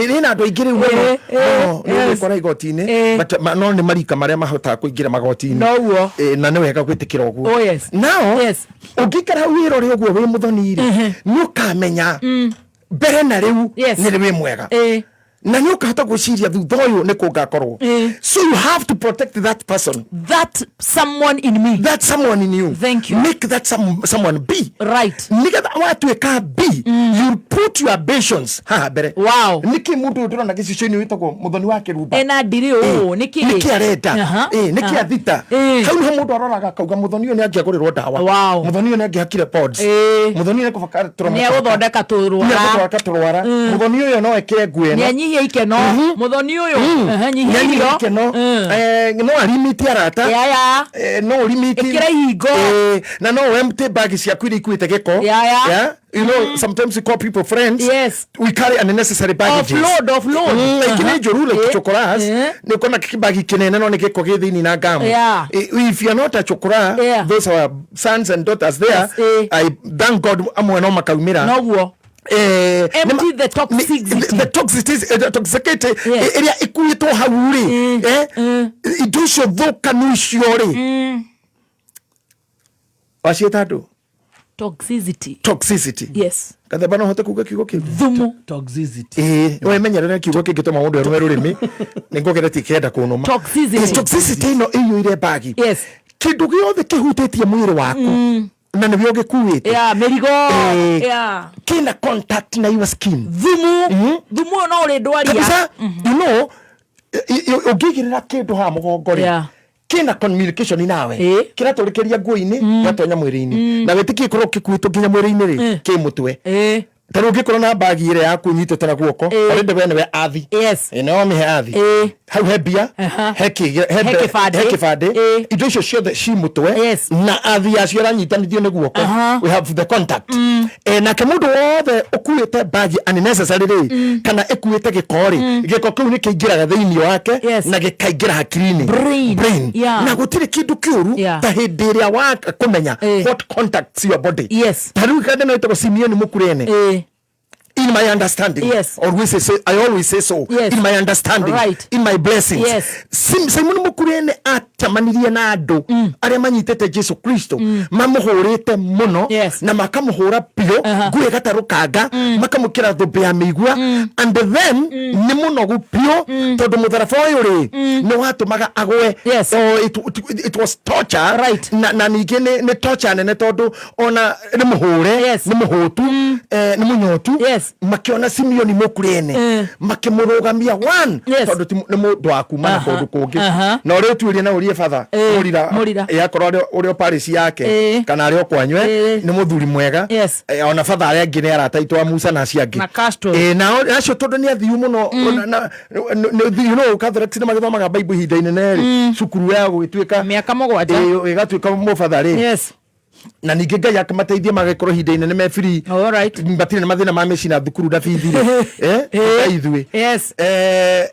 ni na andu aingire no ni kora igoti ni but no ni marika maria mahota kuingira magoti ni no na ni wega gwitikira uguo now ungikara wiro ri uguo we muthoni ri ni ukamenya mbere na riu ni ri mwega na nä å kahota gå ciria thutha å yå nä kå ngakorwo. So you have to protect that person, that someone in me, that someone in you. Thank you. Make that someone be right. Nigetha watuä ka be, you put your ambitions haha mbere. Wow. Niki mundu ndä rona gä cicio-inä wä tagwo må thoni wa kä rumba ena ndirä å nä kä arenda nä kä athita hau nä må ndå aroraga akauga må thoni å nä angä agå rä rwo ndawa må thoni å nä angä hakire må thoni nä nä gå thondeka tå rwara må thoni å yå no ekä nguo ä no nä anyihia ikeno må thoni å yå nyihia ikeno no arimiti arata no urimiti ä kä ra ihingo na no empty bag ciaku iria ikuä te gä ko. You know, sometimes we call people friends. Yes. We carry unnecessary baggages. Offload. Ikine njuru like chokoras. Ni kona kibagi kinene no ni giko gi thini na gamu. If you are not a chokora, those are sons and daughters there. I thank God amwe no makaumira. No. Empty the toxicity. The toxicity area ikuitwo hau ri. Indo cio thuka nu cio ri. Wacietado. Toxicity. Yes. Kathe bana hote kuga kiugo kingi. Thumu. Toxicity. We menyerera kiugo kingi tuma mundu erwe rurimi. Ningogera tikenda kunuma. Toxicity no iyo ire bagi. Yes. Kindu giothe kihutitie mwiri waku. Na nä gä kuä mä rigo kina contact na your skin. Thumu no å rä ndwaria å ngä igä rä ra kä ndå ha må gongo rä kina communication nawe kä ratå rä kä ria nguo-inä gatonya mwä rä-inä na wä tä kä korwo kä kuä tå nginya mwä rä-inä rä kä må twe tarä å ngä korwo na mbagi ä rä yaku nyitä te na guoko arä we nä we athi no mä he athi hau he mbia he kä bandä indo icio ciothe ci må twe na athi yacio aranyitanithio nä guoko. We have the contact nake må ndå wothe å kuä te mbagi unnecessary rä kana ä kuä te gä ko rä gä ko kä u nä kä ingä raga thä inä wake na gä kaingä ra hakiri-inä na gå tirä kä ndå kä å ru ta hä ndä ä rä a wa kå menya what contacts your body. Tarä u kande no ä tagwo Simeoni må kurene. In my understanding, I always say so. In my understanding, in my blessings. Simoni Mukurene atamanirie na andu aria manyitete Jesu Kristo mamuhurite muno na makamuhura pio nguo gatarukanga makamukira thumbi ya migua and then ni munogu pio tondu mutharaba uyu ri ni watumaga agwe. It was torture na ningi ni torture nene tondu ona ni muhure ni muhutu ni munyotu makiona Simeoni Mukurene makimurugamia tondu ni mundu wa kuma na kundu kungi na uri tuirie na urie father murira yakorwo uri Paris yake kana ari okwanywe ni muthuri mwega ona father ari angi ni arataitwo a Musa na ciangi na acio tondu ni athiu muno you know Catholics ni magithomaga Bible hinda inene cukuru ya gwituika miaka mugwanja igatuika mu father ri na ningi Ngai akamateithia magakorwo hinda inene me free mbatire na mathina ma mecina thukuru ndabithire ithui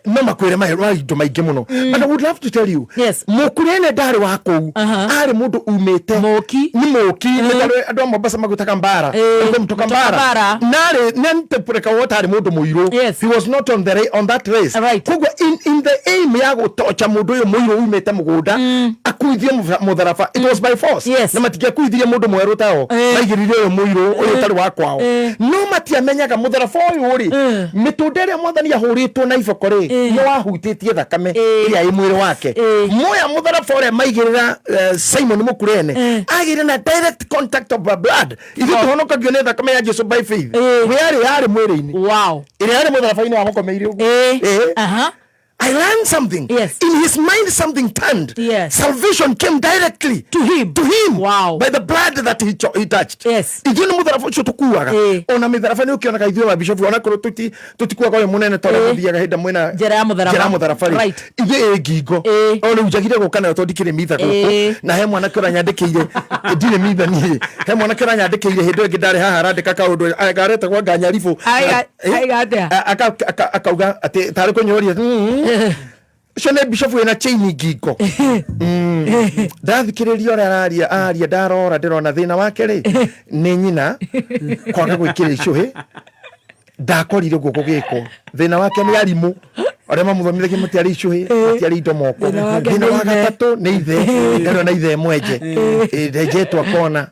no makwire mahera indo maingi muno but I would love to tell you Mukurene ndari wa kou ari mundu umite ni moki ndari andu a Mombasa magutaga mbara mtoka mbara nari nentepureka wota ari mundu muiru he was not on that race koguo in the aim ya gutocha mundu uyu muiru umite mugunda akuithie mutharaba it was by force na matikia kuithia mundu mweru tao maigirire uyu muiru uyu tari wa kwao no matiamenyaga mutharaba uyu ri mitundere mwathani ahuritwo na iboko ri ni wahutitie thakame iria i mwiri wake moya mutharaba uria maigirira Simon Mukurene agire na direct contact of blood ithu tuhonokagio ni thakame ya Jesu by faith we ari mwiri-ini iri ari mutharaba-ini wa mukomeire uguo I learned something. In his mind, something turned. Salvation came directly to him. By the blood that he touched. Ithu ni mutharaba ucio tukuaga. Ona mitharaba ni ukionaga ithuĩ wa bishop ona korwo tutikuaga we munene tondũ tuthiaga hinda mwena njĩra ya mutharaba ithuĩ ngingo ona njagire guka nayo tondũ ndikĩrĩ mitha gũkũ na he mwanake ũranyandĩkĩire ndirĩ mitha niĩ he mwanake ũranyandĩkĩire hĩndĩ ĩngĩ ndarĩ haha arandĩka kaũndũ agarete gwa nganyaribũ akauga atĩ tarĩ kũnyoria ucio nä bishop wä na chain ngingo ndathikä rä ria aria ndarora ndä rona thä na wake rä nä nyina kwaga gwä kä rä icå hä ndakorire guoko gä ko thä na wake nä arimå ore mamuthomithagia mutiari icuhi mutiari indo moko thina wa gatatu ni ithe ndero na ithe mwenje ndejetwa kona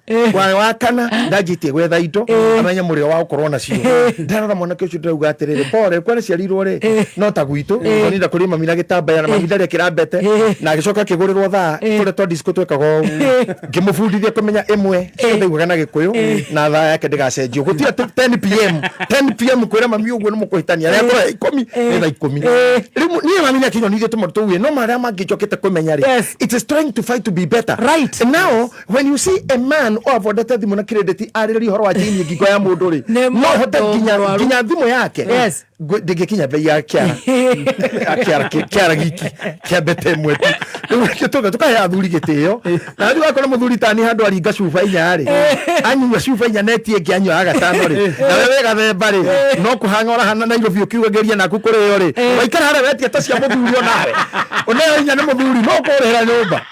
wa kana ndajitie gwetha indo amenya murio wa ukorwo nacio ndarora mwanake ucio ndauga atiriri pore kwani ciarirwo ri no ta gwitu ninda kuri mami na gitambaya na mami ndari kirambete na agicoka kigurirwo thaa kure to disco twekago ngimufundithia kumenya imwe ndaiguaga na gikuyu na thaa yake ndigacenjio gutia 10 pm kwira mami uguo numukuhitania ria kora 10 ni thaa 10 rimu ni mami na kinyo nithie tumo tuwe no maria mangijokete kumenya ri it is trying to fight to be better right and now when you see a man overdate thimu na credit ariri horo wa jini ngingo ya mundu ri no hote ginya thimu yake ndigikinya bei ya kiara giki kia bete mwetu niguo tukaya athuri gitio na ndi wakora muthuri tani handu aringa cuba inya ri anyua cuba inya neti ingi anyua agatano ri na wewe gathemba ri no kuhang'ora hana Nairobi ukiugeria naku kurio ri waikara hara wetia ta cia muthuri onawe oneo inya ni muthuri no kurehera nyumba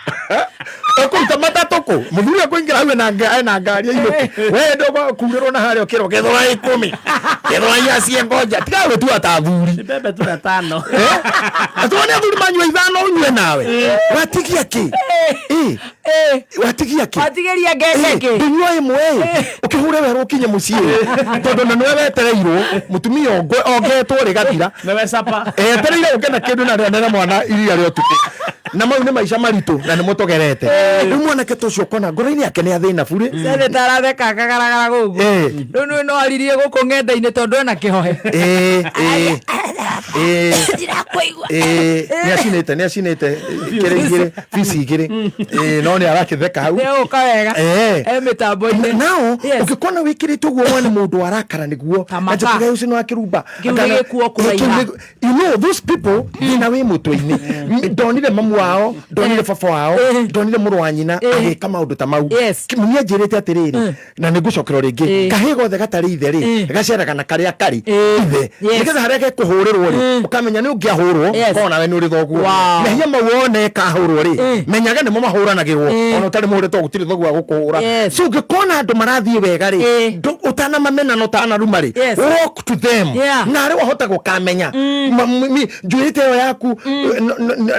okuruta matatuku muthuri akuingira hau na ngari iyo we ndo kurirwo na hario kiro gethora 10 gethora yacie ngoja tigawe tu atathuri bebe tu 5 atone athuri manyua 5 unywe nawe watigia ki watigia ki watigeria ngeke dunywa imwe ukihure wero ukinye mucie tondu na nwe wetereirwo mutumia ogetwo ri gatira newe sapa tereire ukena kindu na rena mwana iria rio tuku na mau ni maisha maritu na ni mutogerete riu mwanake tucio kona ngoro-ini yake ni athina buri sene taratheka kagaragara gugu riu no aririe guku ng'enda-ini tondu ena kihohe ndirakuigua ni acinite kire igire fisi igire no ni arakitheka hau uka wega mitambo-ini nao ukikona wikirite guo mwana mundu arakara niguo ajakiga ucio no akirumba gikuo kuraiha you know those people thina wi mutwe-ini ndonire mamu wao ndonire baba wao ndonire muru wa nyina agika maundu ta mau kimunia njirite atiriri na nigucokero ringi kahi gothe gatari ithe ri gaceraga na karia kari ithe nigetha haria ge kuhurirwo ri ukamenya ni ungiahurwo kona we ni uri thoguo mehia mawone kahurwo ri menyaga ni mo mahuranagirwo ona utari muhuri to gutiri thoguo gukuhura so ungikona andu marathie wega ri utana mamena no tana ruma ri walk to them na ri wahota gukamenya njwirite yo yaku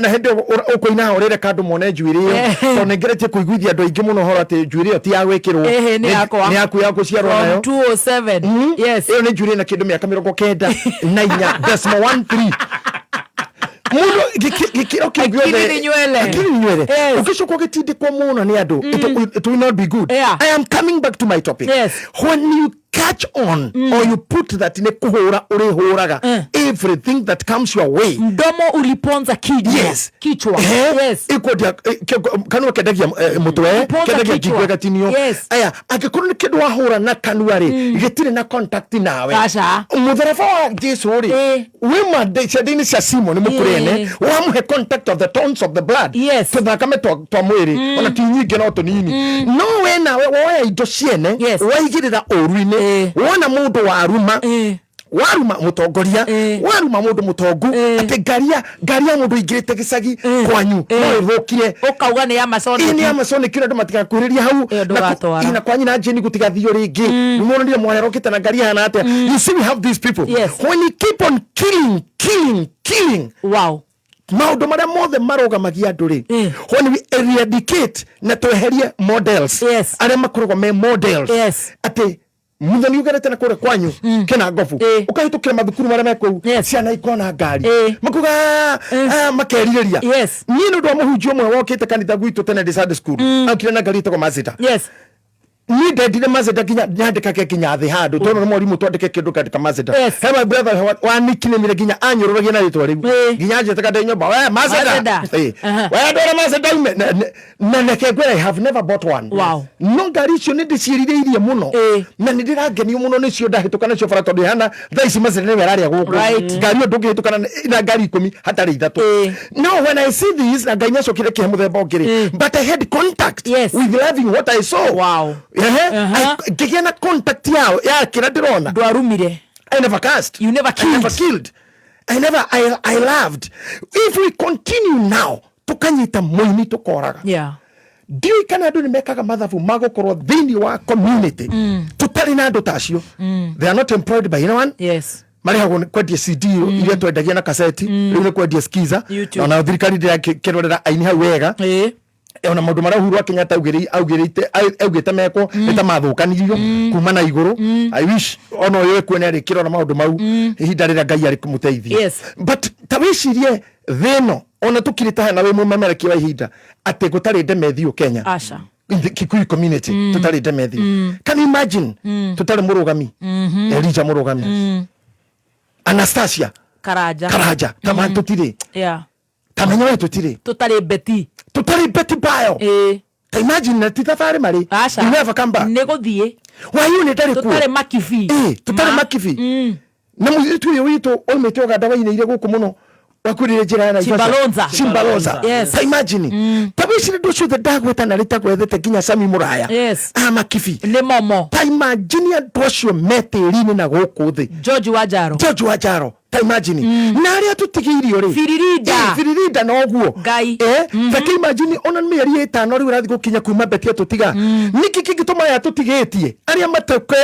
na hende ukoina orere kandu mone njwiri yo to nengerete kuiguithia andu aingi muno horo ati njwiri yo ti ya gwikirwo ni yaku ya guciarwo nayo 207 yes iyo ni njwiri na kindu miaka 94 na 4.13 muno gikiro kiogothe akiri nywele ukishoka gitindikwo muno ni andu it will not be good. I am coming back to my topic. When you catch on or you put that in kuhura urihuraga everything that comes your way mdomo uliponza kichwa ikodia kanwa kedagia mutwe kedagia kigwe gatinio aya akikorwo ni kindu wahura na kanwa ri gitire na contact nawe mutharafa wa Jesu ri we madeni cia simo ni mukurene wamuhe contact of the tones of the blood tuthakame twa mwiri ona ti nyingi no tunini no we nawe woya indo ciene waigirira uruini wona mundu waruma mutongoria waruma mundu mutongu ati ngaria mundu ingirite gicagi kwanyu no irukire ukauga ni Amazon kire ndo matikakwiriria hau na kwanyu na jeni gutigathio ringi nimuonire mwarokite na ngaria hana ate you see we have these people when you keep on killing wow maundu maria mothe marogamagia andu ri when we eradicate na tweherie models aria makoragwo me models ati muthoni ugerete na kure kwanyu kena ngofu ukahitukira mathukuru maria mekuu ciana ikona ngari makuga makeririria ni ndu amuhunjio mwe wokite kanitha gwitu tene de Sunday school akire na ngari toko Mazida ni ndendire Mazida kinya nyandika ke kinya thi handu tono morimu twandike kindu katika Mazida he my brother wanikine mire kinya anyuroragia na ritwa riu kinya nje taka nyumba we Mazida we ndore Mazida na nekegwe I have never bought one no ngari cio ni ndiciririirie muno na ni ndiragenio muno ni cio ndahitukana cio bara tondu hana thaici Mazida ni weraria guku ngari ndungihitukana na ngari 10 hatari ithatu no when I see this na ngainya cokire ke muthemba ngiri but I had contact with loving what I saw gigia na contact yao ya kira ndirona ndwarumire I never cast you never killed I never killed I loved if we continue now tukanyita muini tukoraga ndiyo kana andu ni mekaga mathabu magokorwo thini wa community tutari na andu tacio they are not employed by anyone marihagwo kwendia CD iria twendagia na kaseti riu ni kwendia skiza na thirikari ya kirorera aini hau wega ona maundu maria Uhuru wa Kenyatta augite meko eta mathukanirio kuma na iguru. I wish ono yo kwene ri kirora maundu mau ihinda rira Ngai ari kumuteithia. But tawicirie theno ona tukirita na we mumemereki wa ihinda ate gutari ndemethio Kenya Asha in the Kikuyu community tutari ndemethio. Can you imagine tutari murugami Elijah murugami Anastasia Karaja kama tutire tamenya we tutire tutari beti bayo imagine na titafari mari you never come back negothie why you ndari ku tutari makifi tutari makifi na muzitu yo wito olmete ogada waine ile guku muno wakurire jira na Chimbalonza yes imagine tabishire do shoot the dog with an alita kwethete ginya Sami Muraya makifi ne momo imagine do shoot mete line na guku thi George Wajaro imagine naria tutigirio ri firirida no guo Ngai take imagine ona mieri 5 riu rathi gukinya kuma betia tutiga niki kigituma ya tutigetie aria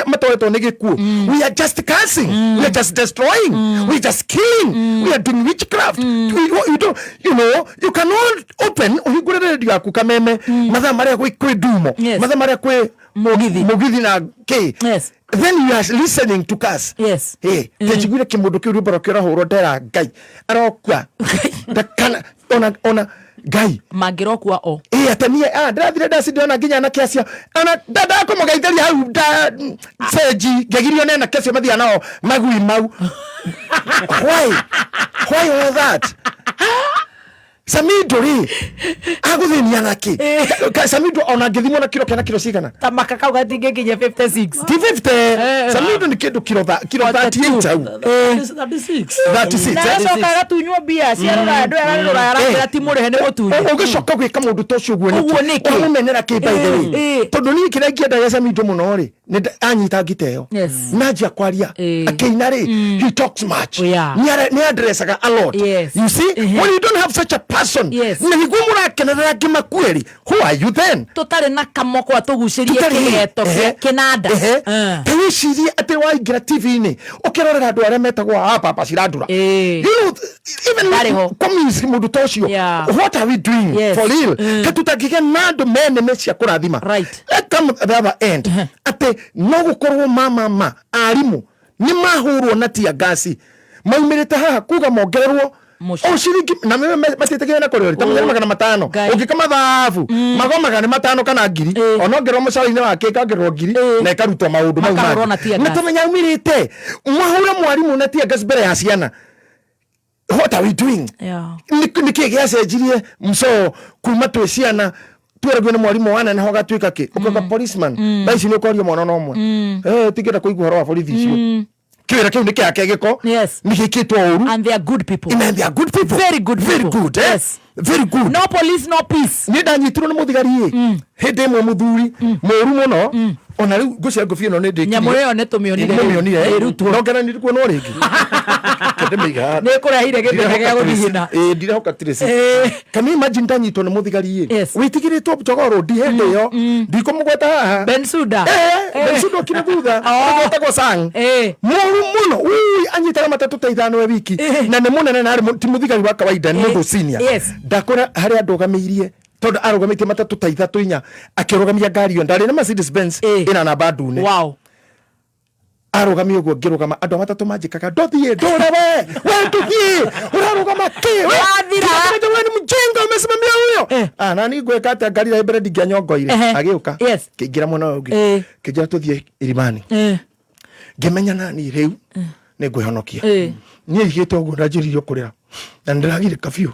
matowetwo ni gikuo we are just cursing we are just destroying we are just killing we are doing witchcraft you cannot open uhigurere radio yaku kameme matha maria kwi dumo matha maria kwi mugithi na ke then you are listening to us kejigwire kimundu kiu rubaro kira huro ndera Ngai arokwa ndakana ona Ngai mangirokwa o atanie ndathire ndacidiona nginya na kiacia ona ndada kumugeithia hau seji ngegirio nena kiacia mathia nao magui mau why all that Samido ri aguthini anaki Samido ona ngithimo na kilo cigana tamaka kau gatinge nginya 56 50 Samido ni kindu kilo 38 au 36 na soka gatunywo bia ciarora andu ararora arakira timure ne gutunye ugicoka gwika mundu tocio guo niki umumenera ki by the way tondu ni kira ngienda ya Samido muno ri ni anyita ngiteo najia kwaria akeina ri he talks much ni addressaga a lot you see when you don't have such a person na higumura kenera kimakweli who are you then tutare na kamoko atugucirie kigeto kinanda tawicirie ati waingira TV ni ukirorera andu aria metagwo hapa cirandura you know even communist mundu tocio what are we doing for real katutagige nandu mene mecia kurathima come the other end ati no gukorwo mama arimu ni mahurwo na tia gasi maumirite haha kuga mongererwo ciringi na mimi matitegewe na korori tamwe magana 5 ukikama thafu magoma ni 5 kana ngiri onongerwo mucari-ini wake kangerwo ngiri na ikarutwa maundu mau na tamenya umirite mwahure mwarimu na tia gasi mbere ya ciana what are we doing niki giacenjirie mso kuma twi ciana twiragwe ni mwarimu wana na hoga twika ki ukoga policeman baici ni ukorio mwana no mwe tigera kuigua horo wa borithi icio kiwira kiu ni kiake giko ni gikitwo uru and they are good people very good very good no police no peace ni danyitirwo ni muthigari hindi imwe muthuri moru muno ona riu ngucia ngofia no ni ndiki nyamureo ne tumionire nongera ni kuo no ringi kedemiga ni kurahire githege gya guthihina ndirahoka tiresi can you imagine danyitwo ni muthigari witigiritwo jogoro ndihende yo ndikumugweta haha Bensuda kina thutha agwetagwo sang moru muno anyitaga matatu ta ithano we wiki na ni munene na ari muthigari wa kawaida ni mundu senior ndakora hari andu gamirie tondu arugamite matatu ta ithatu inya akirugamia ngari yo ndari na Mercedes Benz ina namba ndune arugamia uguo ngirugama andu matatu manjikaga ndothie ndore we tuthie urarugama ki wathira we ni mjenga umesimamia huyo na ni ngweka ata ngari ya mbere ndingianyongoire agiuka kingira mwana ungi kingira tuthie irimani ngimenya nani riu ni ngwihonokia ni igite uguo ndajiririo kurira na ndiragire kafiu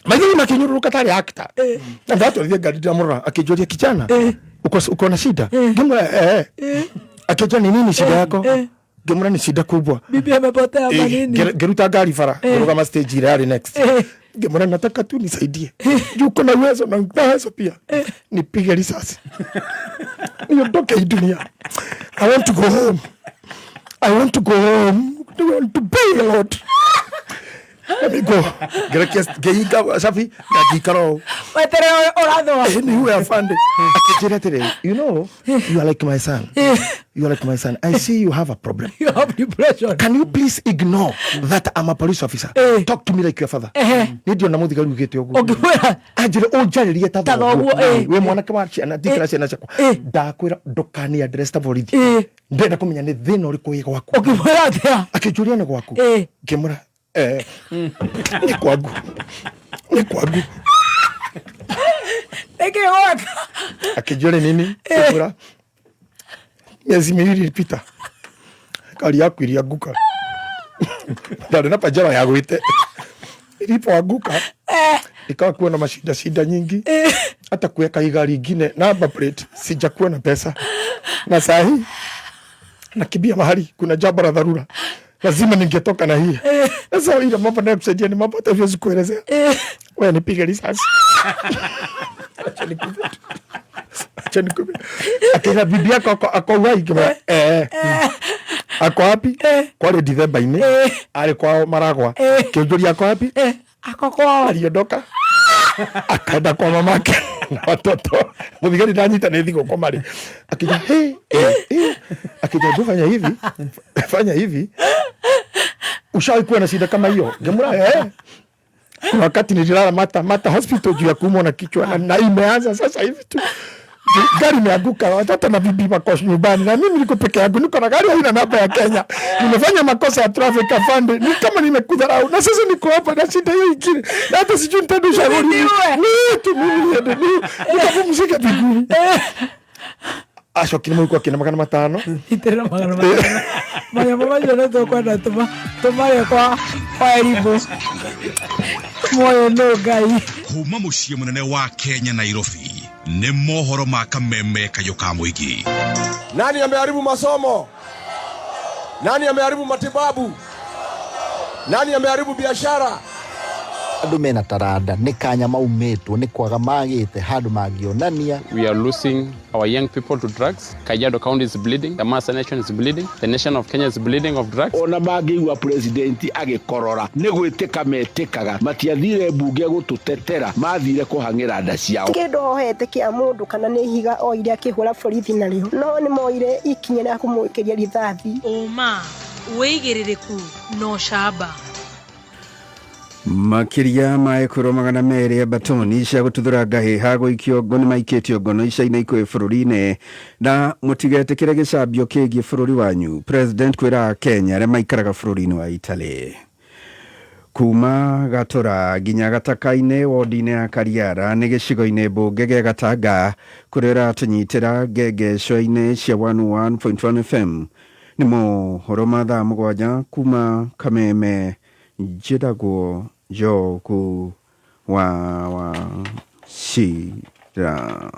magini makinyururuka tari akta na ndato thie ngari ndamura akijoria kijana uko na shida ngimwa akijua ni nini shida yako ngimura ni shida kubwa bibi amepotea manini geruta gari fara ngirugama stage ile next ngimura nataka tu nisaidie yuko na uwezo na uwezo pia nipige risasi niondoke hii dunia I want to go home I want to be a lot Niko geika safi gikaro wetere oratho ni huwa afande akijira tere you know you are like my son. You are like my son. I see you have a problem. You have depression. Can you please ignore that I'm a police officer? Talk to me like your father. Nidio na muthika rugete ogu. Ajire onjaririe tatho. We mwana kama na dikira cena chako. Ndakwira ndokani address ta borithi. Ndenda kumenya ni thina uri kuiga waku. Okimwira atia? Akijuria ni gwaku. Ngimura ni kwangu. Ni kwangu. Eke waka. Akijuria nini? Ngimura miezi miwili ilipita kali yaku ilianguka ndani na pajara ya gwite ilipoanguka ikawa kuwa na mashida nyingi hata kuweka gari lingine number plate sijakuwa na pesa na sahi nakibia mahali kuna jambo la dharura lazima ningetoka na hii sasa ile mambo na kusaidia ni mambo hata sikuelezea wewe nipige risasi achani kubi akina bibi yako ako wai kama ako wapi kwa ile December ine alikuwa Maragwa kiujuri ako wapi ako kwa aliondoka akaenda kwa mamake na watoto mugigani ndanyita ni thigo kwa mali akija akija fanya hivi ushawahi kuwa na shida kama hiyo ngemura wakati nililala mata hospital juu ya kuumwa na kichwa na imeanza sasa hivi tu gari imeanguka watoto na bibi wako nyumbani na mimi niko peke yangu niko na gari haina namba ya Kenya nimefanya makosa ya traffic afande ni kama nimekudharau na sasa niko hapa na shida hiyo ingine na hata sijui nitadusha shauri ni tu mimi nikapumzika biguni asho kile mko kina magana matano itera magana matano maya mama jana to kwa na tuma kwa elimu moyo no gai kuma muciĩ munene wa Kenya Nairobi ni mohoro ma kameme kayoka mwigi. Nani ameharibu masomo? Nani ameharibu matibabu? Nani ameharibu biashara? Andu mena taranda ni kanya maumetwo ni kwaga magite handu mangionania. We are losing our young people to drugs. Kajiado County is bleeding, the Maasai nation is bleeding, the nation of Kenya is bleeding of drugs. Ona magiwa presidenti agikorora ni gwitika metikaga matiathire bunge gututetera mathire kuhangira nda ciao. Kindo hete kia mundu kana ni higa o iria kihura borithi nario no ni moire ikinye na kumwikiria rithathi. Oma weigiririku no shaba. Makiria maekuro magana mere batoni cia gututhura ngahi ha guikio ngo ni maikitio ngono ica-inĩ ikwe bũrũri-inĩ na mũtigetekere gĩcambio kĩgiĩ bũrũri wanyu. President kwĩra Kenya arĩa maikaraga bũrũri-inĩ wa Italy. Kuma Gatora nginya Gataka-inĩ wodi-inĩ ya Kariara nĩ gĩcigo-inĩ mbunge gĩa Gatanga kũrĩa ũratũnyitĩra ngengeco-inĩ cia 101.1 FM nĩ mohoro ma thaa mũgwanja kuma Kameme njĩragwo Joku wa Shira.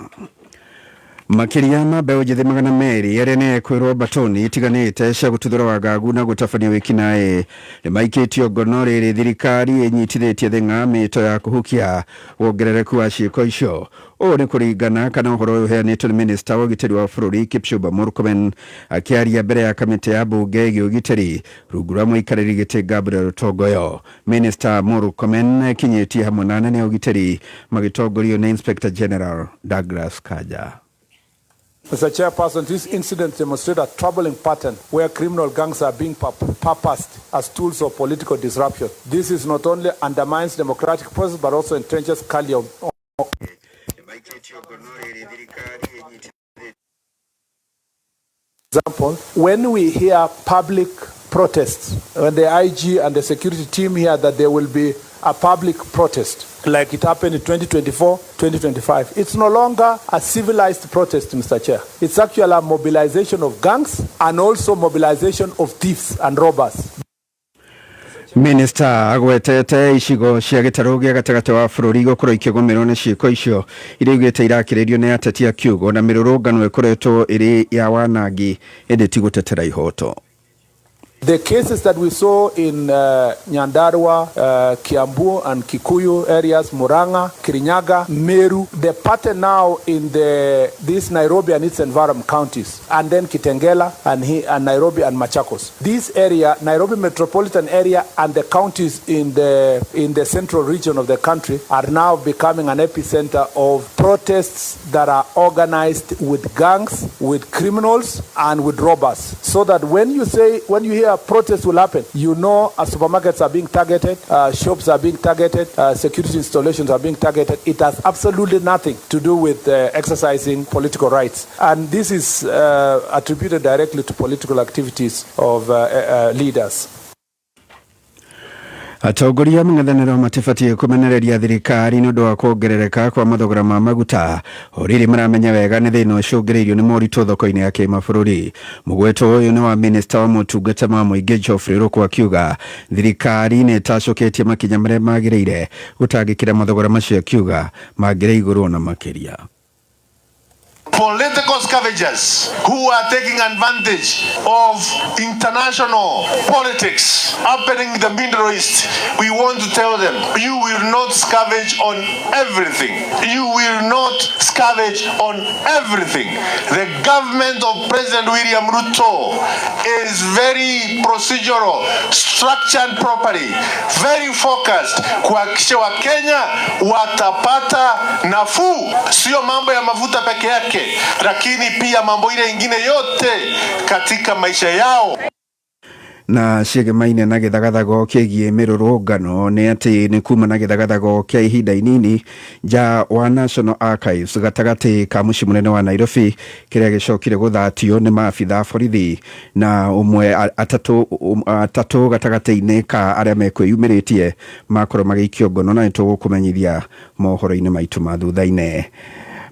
Makiria ma mbeũ njĩthĩ magana merĩ arĩa nĩ ekwĩrwo batoni itiganĩte cia gũtuthũra wagagu na gũtabania wĩkinaĩ nĩ maikĩtio ngono rĩrĩ thirikari ĩnyitithĩtie thĩng'a mĩto ya kũhukia wongerereku wa ciĩko icio. Ũũ nĩ kũringana kana ũhoro ũyũ ũheanĩtwo nĩ minista wa ũgitĩri wa bũrũri Kipchumba Murkomen akĩaria mbere ya kamĩtĩ ya mbunge ĩgiĩ ũgitĩri rungu rwa mũikarĩri gĩtĩ Gabriel Tongoyo. Minista Murkomen akinyĩtie hamwe na anene a ũgitĩri magĩtongorio nĩ Inspector General Douglas Kaja. Mr. Chairperson, this incident demonstrates a troubling pattern where criminal gangs are being purposed as tools of political disruption. This is not only undermines democratic process but also entrenches Kali. Example, when we hear public protests, when the IG and the security team hear that there will be a public protest, like it happened in 2024, 2025, it's no longer a civilized protest, Mr. Chair. It's actually a mobilization of gangs and also mobilization of thieves and robbers. Minister agwetete icigo cia gĩtarũ gĩa gatagatĩ wa bũrũri gũkorwo ikĩgũmĩrwo nĩ ciĩko icio iria igĩte irakĩrĩrio nĩ ateti a kiugo na mĩrũrũngano ĩkoretwo ĩrĩ ya wanangi ĩndĩ ti gũtetera ihoto. The cases that we saw in Nyandarua, Kiambu and Kikuyu areas, Murang'a, Kirinyaga, Meru, the pattern now in this Nairobi and its environment counties, and then Kitengela and Nairobi and Machakos. This area, Nairobi metropolitan area, and the counties in the central region of the country are now becoming an epicenter of protests that are organized with gangs, with criminals, and with robbers. So that when you hear protests will happen, you know supermarkets are being targeted, shops are being targeted, security installations are being targeted. It has absolutely nothing to do with exercising political rights. And this is attributed directly to political activities of leaders. Atongoria mung'ethaniro matibatie kumenereria thirikari nundu wa kuongerereka kwa mathogora ma maguta oriri maramenya wega ni thina ucungiriirio ni moritũ thoko-ini ya kimabũrũri. Mugweto uyu ni wa minister wa motungata ma muingi Geoffrey Ruku akiuga thirikari ni itacoketie makinya maria magiriire gutangikira mathogora macio akiuga mangire iguru na makiria. Political scavengers who are taking advantage of international politics happening in the Middle East, we want to tell them, you will not scavenge on everything. You will not scavenge on everything. The government of President William Ruto is very procedural, structured properly, very focused kuhakikisha Wakenya watapata nafuu, sio mambo ya mafuta peke yake, lakini pia mambo ile ingine yote katika maisha yao. Na ciegemaine na githagathago kĩgiĩ mĩrũrũngano nĩ atĩ nĩ kuma na githagathago kĩa ihinda inini nja wa National Archives gatagatĩ ka mũciĩ mũnene wa Nairobi kĩrĩa gĩcokire gũthatio nĩ maabitha borithi na ũmwe atatũ gatagatĩ-inĩ ka arĩa mekwĩyumĩrĩtie makorwo magĩikio ngono, na nĩtũgũkũmenyithia mohoro-inĩ maitũ ma thutha-inĩ.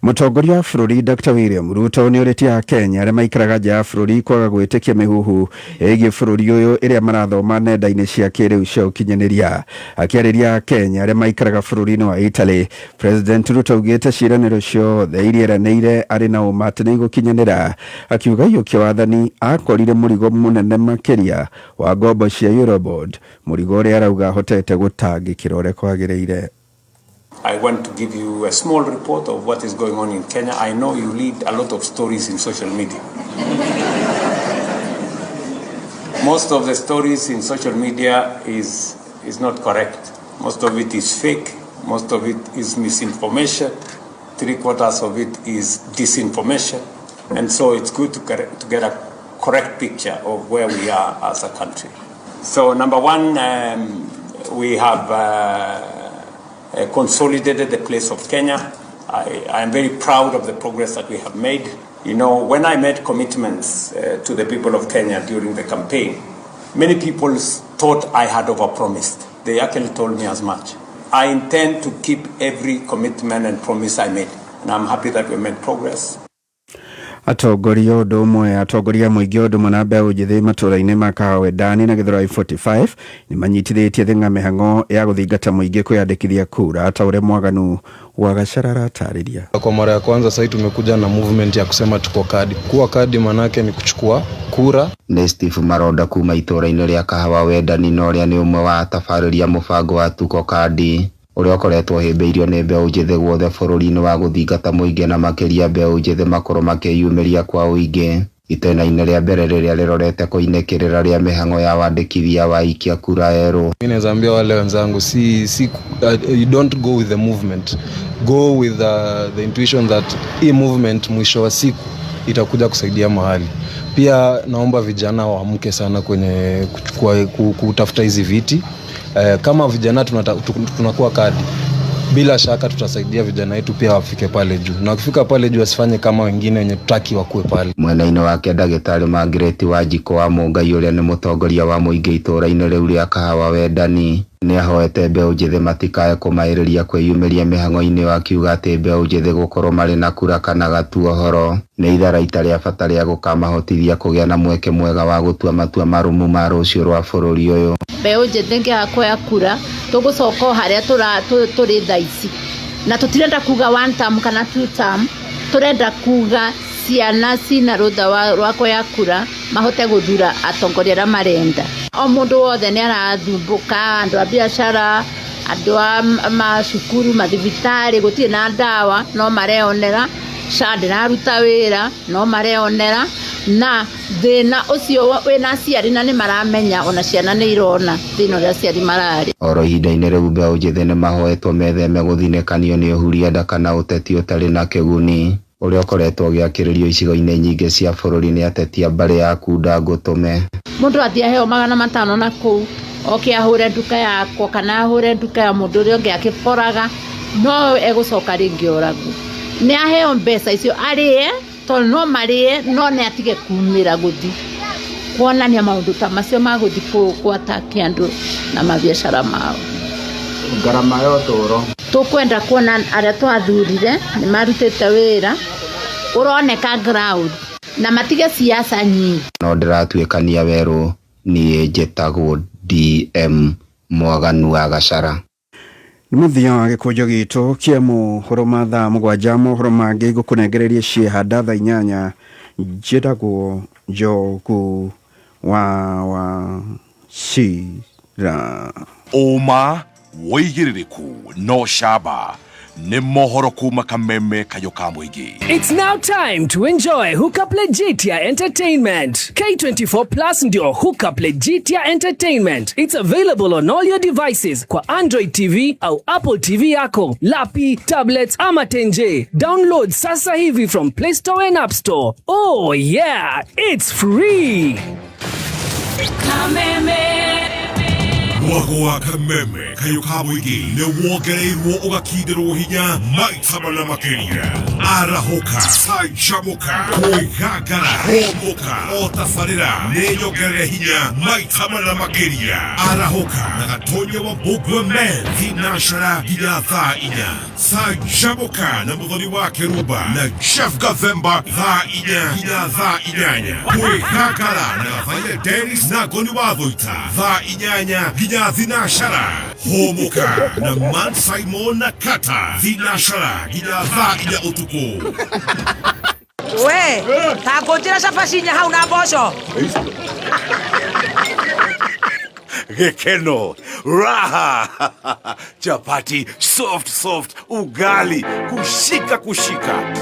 Mũtongoria wa bũrũri Dr. William Ruto nĩ ũrĩtie Kenya arĩa maikaraga nja ya bũrũri kwaga gwĩtĩkia mĩhuhu ĩgiĩ bũrũri ũyũ ĩrĩa marathoma nenda-inĩ cia kĩrĩu cia ũkinyanĩria. Akĩarĩria Kenya arĩa maikaraga bũrũri-inĩ wa Italy, President Ruto augĩte ciĩranĩro ciothe iria eranĩire arĩ na ũma atĩ nĩigũkinyanĩra, akiuga iyũkia wathani akorire mũrigo mũnene makĩria wa ngombo cia Eurobond, mũrigo ũrĩa arauga ahotete gũtangĩkĩra ũrĩa kwagĩrĩire. I want to give you a small report of what is going on in Kenya. I know you read a lot of stories in social media. Most of the stories in social media is not correct. Most of it is fake. Most of it is misinformation. 3/4 of it is disinformation. And so it's good to get a correct picture of where we are as a country. So number one, we have consolidated the place of Kenya. I am very proud of the progress that we have made. You know, when I made commitments to the people of Kenya during the campaign, many people thought I had overpromised. They actually told me as much. I intend to keep every commitment and promise I made, and I'm happy that we made progress. Atongoria ũndũ ũmwe atongoria mũingĩ ũndũ mũna mbeũ njĩthĩ matũũra-inĩ ma Kawedani na Githurai 45 nĩ manyitithĩtie thing'a mĩhang'o ya gũthingata mũingĩ kwĩyandĩkithia kura ta ũrĩa Mwaganu wa Gacarara atarĩria. Kwa mara ya kwanza sasa tumekuja na movement ya kusema tuko kadi. Kuwa kadi manake ni kuchukua kura. Nĩ Steve Maronda kuma itũũra-inĩ rĩa Kawedani na ũrĩa nĩ ũmwe wa tabarĩria mũbango wa tuko kadi ũrĩa ũkoretwo hĩmbĩirio nĩ mbeũ njĩthĩ guothe bũrũri-inĩ wa gũthingata mũingĩ na makĩria mbeũ njĩthĩ makorwo makĩyumĩria kwa ũingĩ. Itena-inĩ rĩa mbere rĩrĩa rĩrorete kũinĩkĩrĩra rĩa mĩhang'o ya wandĩkithia wa ikia kura erũ. Mimi naweza ambia wale wenzangu you don't go with the movement, go with the intuition that hii movement mwisho wa siku itakuja kusaidia mahali. Pia naomba vijana waamke sana kwenye kutafuta hizi viti. Kama vijana tunakuwa kadi, bila shaka tutasaidia vijana wetu pia wafike pale juu, na wakifika pale juu asifanye kama wengine wenye tutaki wakuwe pale. Mwena-inĩ wake Ndagĩtarĩ Margaret Wanjiku wa Mũngai ũrĩa nĩ mũtongoria wa mũingĩ itũũra-inĩ rĩu rĩa Kawedani nĩ ahoete mbeũ njĩthĩ matikae kũmaĩrĩria kwĩyumĩria mĩhang'o-inĩ, wakiuga atĩ mbeũ njĩthĩ gũkorwo marĩ na kura kana gatua horo nĩ itharaita rĩa bata rĩa gũkamahotithia kũgĩa na mweke mwega wa gũtua matua marũmu ma rũciũ rwa bũrũri ũyũ. Mbeũ njĩthĩ ngĩakoya kura tũgũcoka harĩa tũrĩ thaa ici, na tũtirenda kuga 1 term kana 2 term, tũrenda kuga ciana cina rũtha rwa kuoya kura mahote guthura atongoria ra marenda o mundu wothe ni arathumbuka andu a biashara andu a macukuru mathibitari gutie na ndawa no mareonera shade na ruta wira no mareonera na thina ucio wina ciari na ni maramenya ona ciana ni irona thina ria ciari marari oro ihinda-inĩ rĩu mbeũ njĩthĩ nĩ mahoetwo metheme gũthinĩkanio nĩ ũhuria nda kana ũteti ũtarĩ na kĩguni ũrĩa ũkoretwo ũgĩakĩrĩrio icigo-inĩ nyingĩ cia bũrũri nĩ ateti a mbarĩ ya Kunda Ngũtũme. Mũndũ athiaheo 500 na kũu oke ahure nduka yakwa kana ahure nduka ya mũndũ ũrĩa ũngĩ akĩboraga no egũcoka rĩngĩ oragwo nĩ aheo mbeca icio arĩe tondũ no marĩe no nĩ atige kumĩra gũthi kuonania maũndũ ta macio magũthi gwatakia andũ na mabiacara mao. Ngarama ya ũtũũro tukwenda kuona arĩa twathurire nĩ marutĩte wĩra ũroneka ground na matige siasa nyingi. No ndĩratuĩkania werũ niĩ njĩtagwo DM Mwaganu wa Gacara. Nĩ mũthia wa gĩkũnjo gitũ kĩa mohoro ma thaa mũgwanja mohoro mangĩ gũkũnengereria ciĩhanda thaa 8 njĩtagwo Njogu wa Shira. Oma woigĩrĩrĩku no shaba nĩ mohoro kuma Kameme kayo ka mũingĩ. It's now time to enjoy Hookup Legitia Entertainment. K24 Plus ndio Hookup Legitia Entertainment. It's available on all your devices kwa Android TV au Apple TV yako, lapi, tablets ama tenje. Download sasa hivi from Play Store and App Store. Oh yeah, it's free. Kameme Mwago wa Kameme kayo ka mũingĩ nĩ wongereirwo ũgakindĩrwo hinya maita mana makĩria. Arahoka, canjamũka, kwĩgangara, homoka, o tabarĩra nĩ nyongerere hinya maita mana makĩria. Arahoka na gatonyo wa Bogwe Men thinacara nginya thaa 4. Canjamũka na mũthoni wa Kĩrumba na Chef Gathemba thaa 4 nginya thaa 8. Kwĩgangara na Gathaiya Dennis na Goni wa Thũita thaa 8 nginya thinashara. Homoka na Man Simon na Kata thinashara nginya thaa 4 utuku. We, ta ngũnjĩra cabacinya hau na mboco. Gekeno, raha, chapati, soft, ugali, kushika.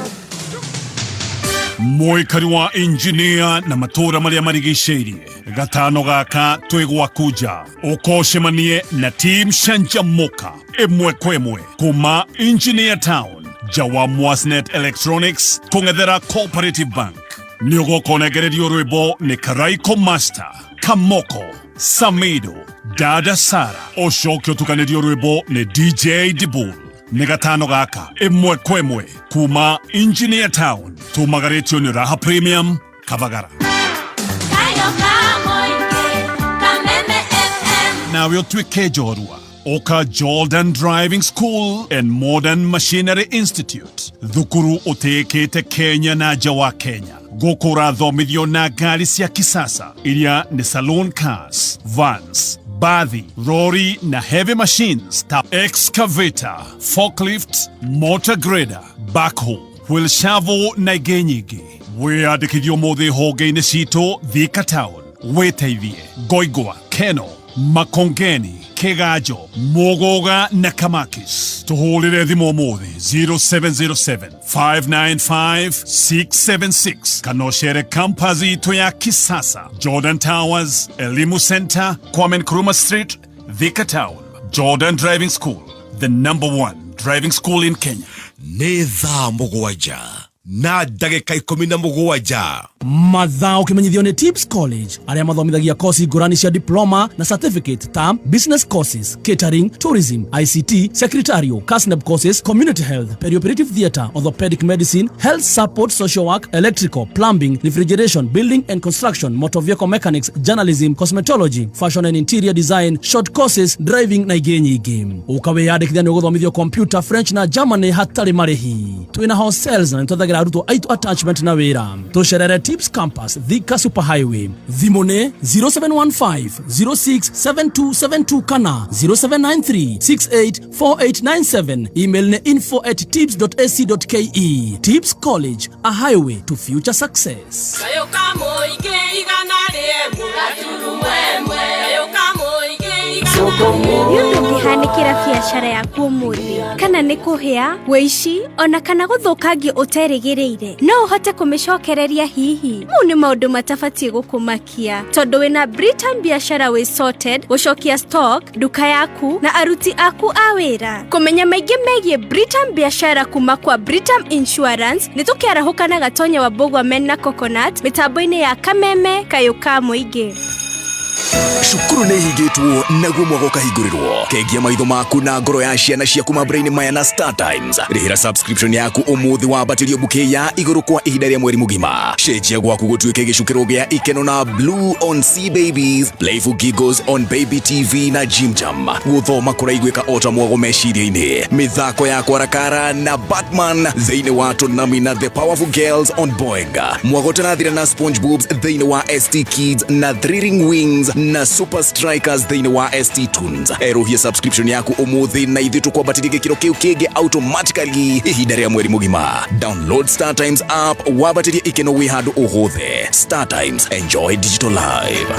Mũikari wa engineer na matũra marĩa marigicĩirie gatano gaka twĩgwakuja ũkocemanie na team Canjamũka ĩmwe kwa ĩmwe kuma Engineer Town Jawa Mwasnet Electronics kũng'ethera Cooperative Bank nĩ ũgũkonegererio rwĩmbo nĩ Karaiko Master Kamoko Samido Dada Sara ũcoke ũtukanĩrio rwĩmbo nĩ DJ Dibul. Nĩ gatano gaka ĩmwe kwa ĩmwe kuma Engineer Town tumagaretio nĩ Raha Premium Kavagara. Nawe ũtuĩke njorua Oka Jordan Driving School and Modern Machinery Institute thukuru ũtĩkĩte Kenya na nja wa Kenya gũkũ thomithio na ngari cia kisasa iria nĩ saloon cars, vans, bathi, lorry na heavy machines ta excavator, forklift, motor grader, backhoe, wheel shovel na ingĩ nyingĩ. Wĩyandĩkithio mũthĩ honge-inĩ citũ Thika Town. Wĩteithie Ngoigwa, Keno, Makongeni, Kĩganjo, Mũgũga na Kamakis. Tũhũrĩre thimũ mũthĩ 0707 595 676 kana ũcere campus itũ ya kisasa Jordan Towers, Elimu Center, Kwame Nkrumah Street, Thika Town. Jordan Driving School, the #1 driving school in Kenya. Nĩ thaa mũgwanja na ndagĩka 17 mathaa ũkĩmenyithio nĩ Tips College arĩa mathomithagia kosi ngũrani cia diploma na certificate ta business courses, catering, tourism, ICT, secretarial, CASNEB courses, community health, perioperative theatre, orthopedic medicine, health support, social work, electrical, plumbing, refrigeration, building and construction, motor vehicle mechanics, journalism, cosmetology, fashion and interior design, short courses, driving na ingĩ nyingĩ. Ũkawĩyandĩkithia nĩ ũgũthomithio computer, French na Germany hatarĩ marĩhi. Twĩna hostels na nĩtwethagira arutwo aitũ attachment na wĩra. Tũcerere TIPS campus, Thika Superhighway. Dhimone 0715 067272 kana 0793 684897. Email ne info@tips.ac.ke. TIPS College, a highway to future success. Yundu ngihanikira biacara yaku umuthi kana ni kuhia weici ona kana guthukangia uterigireire no uhote kumicokereria hihi mu ni maundu matabatie gukumakia tondu wina Britam biacara we sorted gucokia stock duka yaku na aruti aku a wira kumenya maingi megie Britam biacara kuma kwa Britam Insurance nitukiarahuka na gatonya wa Bogwa Men na Coconut mitambo-ini ya Kameme Kayuka Muingi. Cukuru nĩ ihingĩtwo naguo mwaka ũkahingũrĩrwo. Kengia maitho maku na ngoro ya ciana ciaku mambura-inĩ maya na Star Times. Rĩhĩra subscription yaku ũmũthĩ wambatĩrio bouquet ya igũrũ kwa ihinda rĩa mweri mũgima. Cenjia gwaku gũtuĩke gĩcukĩro gĩa ikeno na Blue on Sea Babies, Playful Giggles on Baby TV na Jim Jam. Gũthoma kũraiguĩka o ta mwago meciria-inĩ. Mĩthako ya kwarakara na Batman thĩinĩ wa Tonami na The Powerful Girls on Boeing. Mwago tanathira na SpongeBob's thĩinĩ wa ST Kids na Thrilling Wings na Super Strikers thĩinĩ wa ST Tunes. Erohia subscription yaku ũmũthĩ na ithuĩ tũkwambatĩria gĩkĩro kĩu kĩngĩ automatically ihinda rĩa mweri mũgima. Download Star Times app wambatĩrie ikeno wĩ handũ ũhũthĩ. Star Times, enjoy digital live.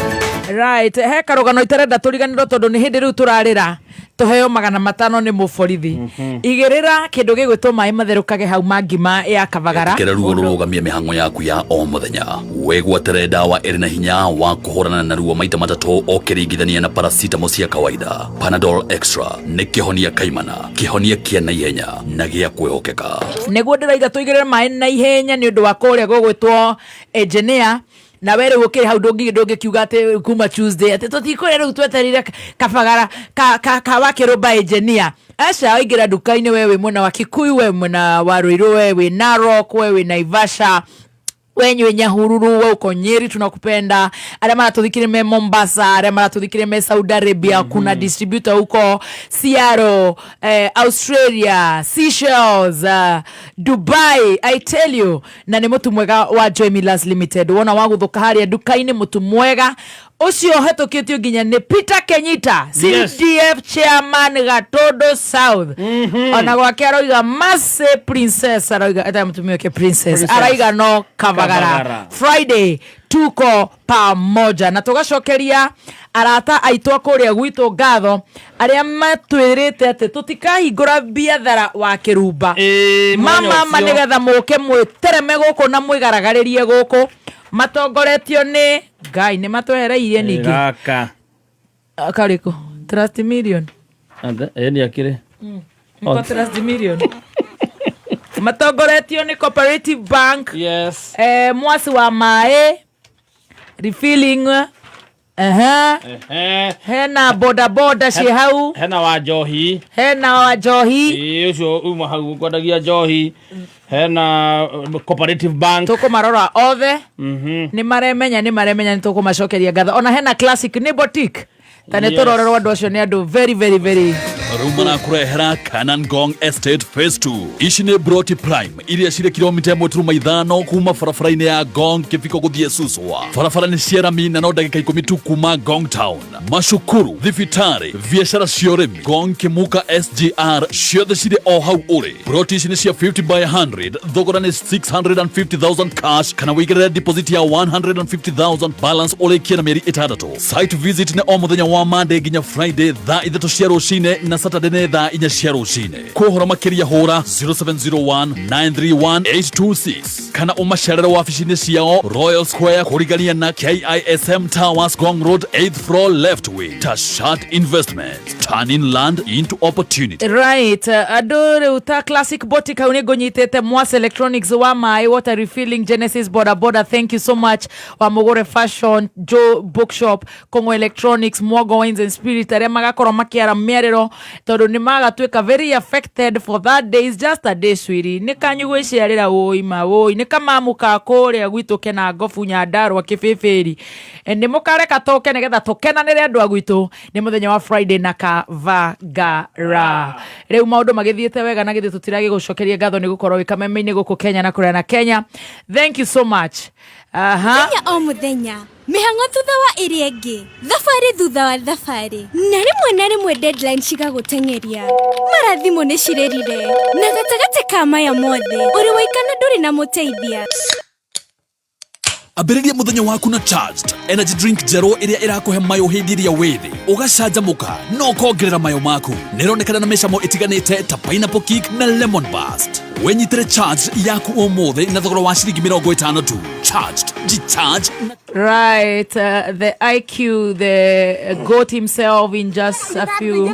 Right, he karũgano itarenda tũriganĩrwo tondũ nĩ hĩndĩ rĩu tũrarĩra tuheo 500 nĩ mũborithi. Igĩrĩra kĩndũ gĩgwĩtwo maĩ matherũkage hau mangima ya Kavagara. Kĩra ruo rũgamia mĩhang'o yaku ya o mũthenya. Wegwatere dawa ĩrĩ na hinya wa kũhũrana na ruo maita matatũ o kĩringithania na paracetamol cia kawaida. Panadol Extra nĩ kĩhonia kaimana, kĩhonia kĩa naihenya na gĩa kwĩhokeka. Nĩguo ndĩraiga tũigĩrĩre maĩ na ihenya nĩ ũndũ wa kũrĩa gũgwĩtwo engineer na were ukiri hau ndũngĩkiuga atĩ kuma Tuesday atĩ tũtikũrĩa rĩu tweterire Kavagara ka wakĩrũmba engineer. Aca waingĩra nduka-inĩ wewe mwena wa Kikuyu, wewe mwena wa Ruiru, wewe Narok, wewe Naivasha, wenye Nyahururu, wewe uko Nyeri, tunakupenda. Arĩa maratuthikire me Mombasa, arĩa maratuthikire me Saudi Arabia, kuna distributor huko Seattle, Australia, Seychelles, Dubai, I tell you. Na nĩ mũtu mwega wa Joy Millers Limited. Wona wagũthũka harĩa nduka-inĩ mũtu mwega ucio hetũkĩtio nginya nĩ Peter Kenyita, CDF chairman Gatondo South. Ona gwake aroiga Mase Princess, aroiga eta mũtumia wake Princess, araiga no Kavagara. Friday tuko pamoja na tugacokeria arata aitũ kũrĩa gwitũ ngatho arĩa matwĩrĩte atĩ tũtikahingũra biathara wa kĩrumba. Mama nĩgetha mũke mwĩtereme gũkũ na mwĩgaragĩrĩrie gũkũ. Matongoretio nĩ Ngai nĩ matwehereirie ningĩ gaka karĩkũ Trust Million ni akire kwa Trust Million. Matongoretio nĩ Cooperative Bank. Yes. Mwasi wa maĩ refilling. Hena boda boda ci hau. Hena wa njohi. Ucio uma hau kwendagia njohi. Hena Cooperative Bank. Tukumarora othe. Ni maremenya ni tukumacokeria ngatho. Ona hena Classic ni boutique. Tane tororero andũ acio nĩ andũ very Rumana kurehera Canaan Gong Estate Phase 2. Ici nĩ Broti Prime iria cirĩ kilomita 1.5 kuma barabara-inĩ ya Gong kĩbiko gũthiĩ Suswa. Barabara nĩ ciarami na no ndagĩka 10 tu kuma Gong Town. Macukuru, thibitarĩ, biacara cia ũrĩmi, Gong Kimuka SGR ciothe cirĩ o hau ũrĩ. Broti ici nĩ cia 50 by 100, thogora nĩ 650,000 cash kana wĩigĩrĩre deposit ya 150,000 balance ũrĩkie na mĩeri 6. Site visit nĩ o mũthenya wa Monday nginya Friday thaa 3 cia rũcinĩ na Saturday nĩ thaa 4 cia rũcinĩ. Kũhora makĩria hũra 0701-931-826 kana ũmacerere wabici-inĩ ciao Royal Square kũrigania na KISM Towers Gong Road 8th floor left wing. Tashat Investments, turning land into opportunity. Right, andũ rĩu ta Classic Boutique hau nĩ ngũnyitĩte Mwasi Electronics wa maĩ, water refilling, Genesis boda. Thank you so much. Wa Mũgũre Fashion, Joe Bookshop, Kongo Electronics, Mwogo Wines and Spirit arĩa magakorwo makĩara mĩarĩro tondũ nĩ magatuĩka very affected for that day. Is just a day sweetie. Nĩ kanyu gwĩciarĩra woi nĩ kamamuka kũrĩa gwitũ kena ngobu Nyandarua Kĩbĩbĩri. Nĩ mũkareka toke nĩgetha tũkenanĩre andũ a gwitũ. Nĩ mũthenya wa Friday na Kavagara. Rĩu maũndũ magĩthiĩte wega na githĩ tũtirage gũcokeria ngatho nĩ gũkorwo wĩ kameme-inĩ gũkũ Kenya na kũrĩa na Kenya. Thank you so much. Muthenya o muthenya mihango thutha wa iri ingi thabari thutha wa thabari na rimwe deadline cigagutengeria marathimo ni cirerire na gatagati ka maya mothe uri waikana nduri na muteithia. Ambĩrĩria mũthenya waku na Charged Energy Drink Zero ĩrĩa ĩrakũhe mayo hĩndĩ ĩrĩa wĩthĩ ũgacanjamũka no kongerera mayo maku. Nĩronekana na mĩcamo ĩtiganĩte ta pineapple kick na lemon burst. Wenyitĩre Charged yaku ũmũthĩ na thogora wa ciringi 50 tu. Charged, G-Charge. Right, the IQ, the goat himself in just a few.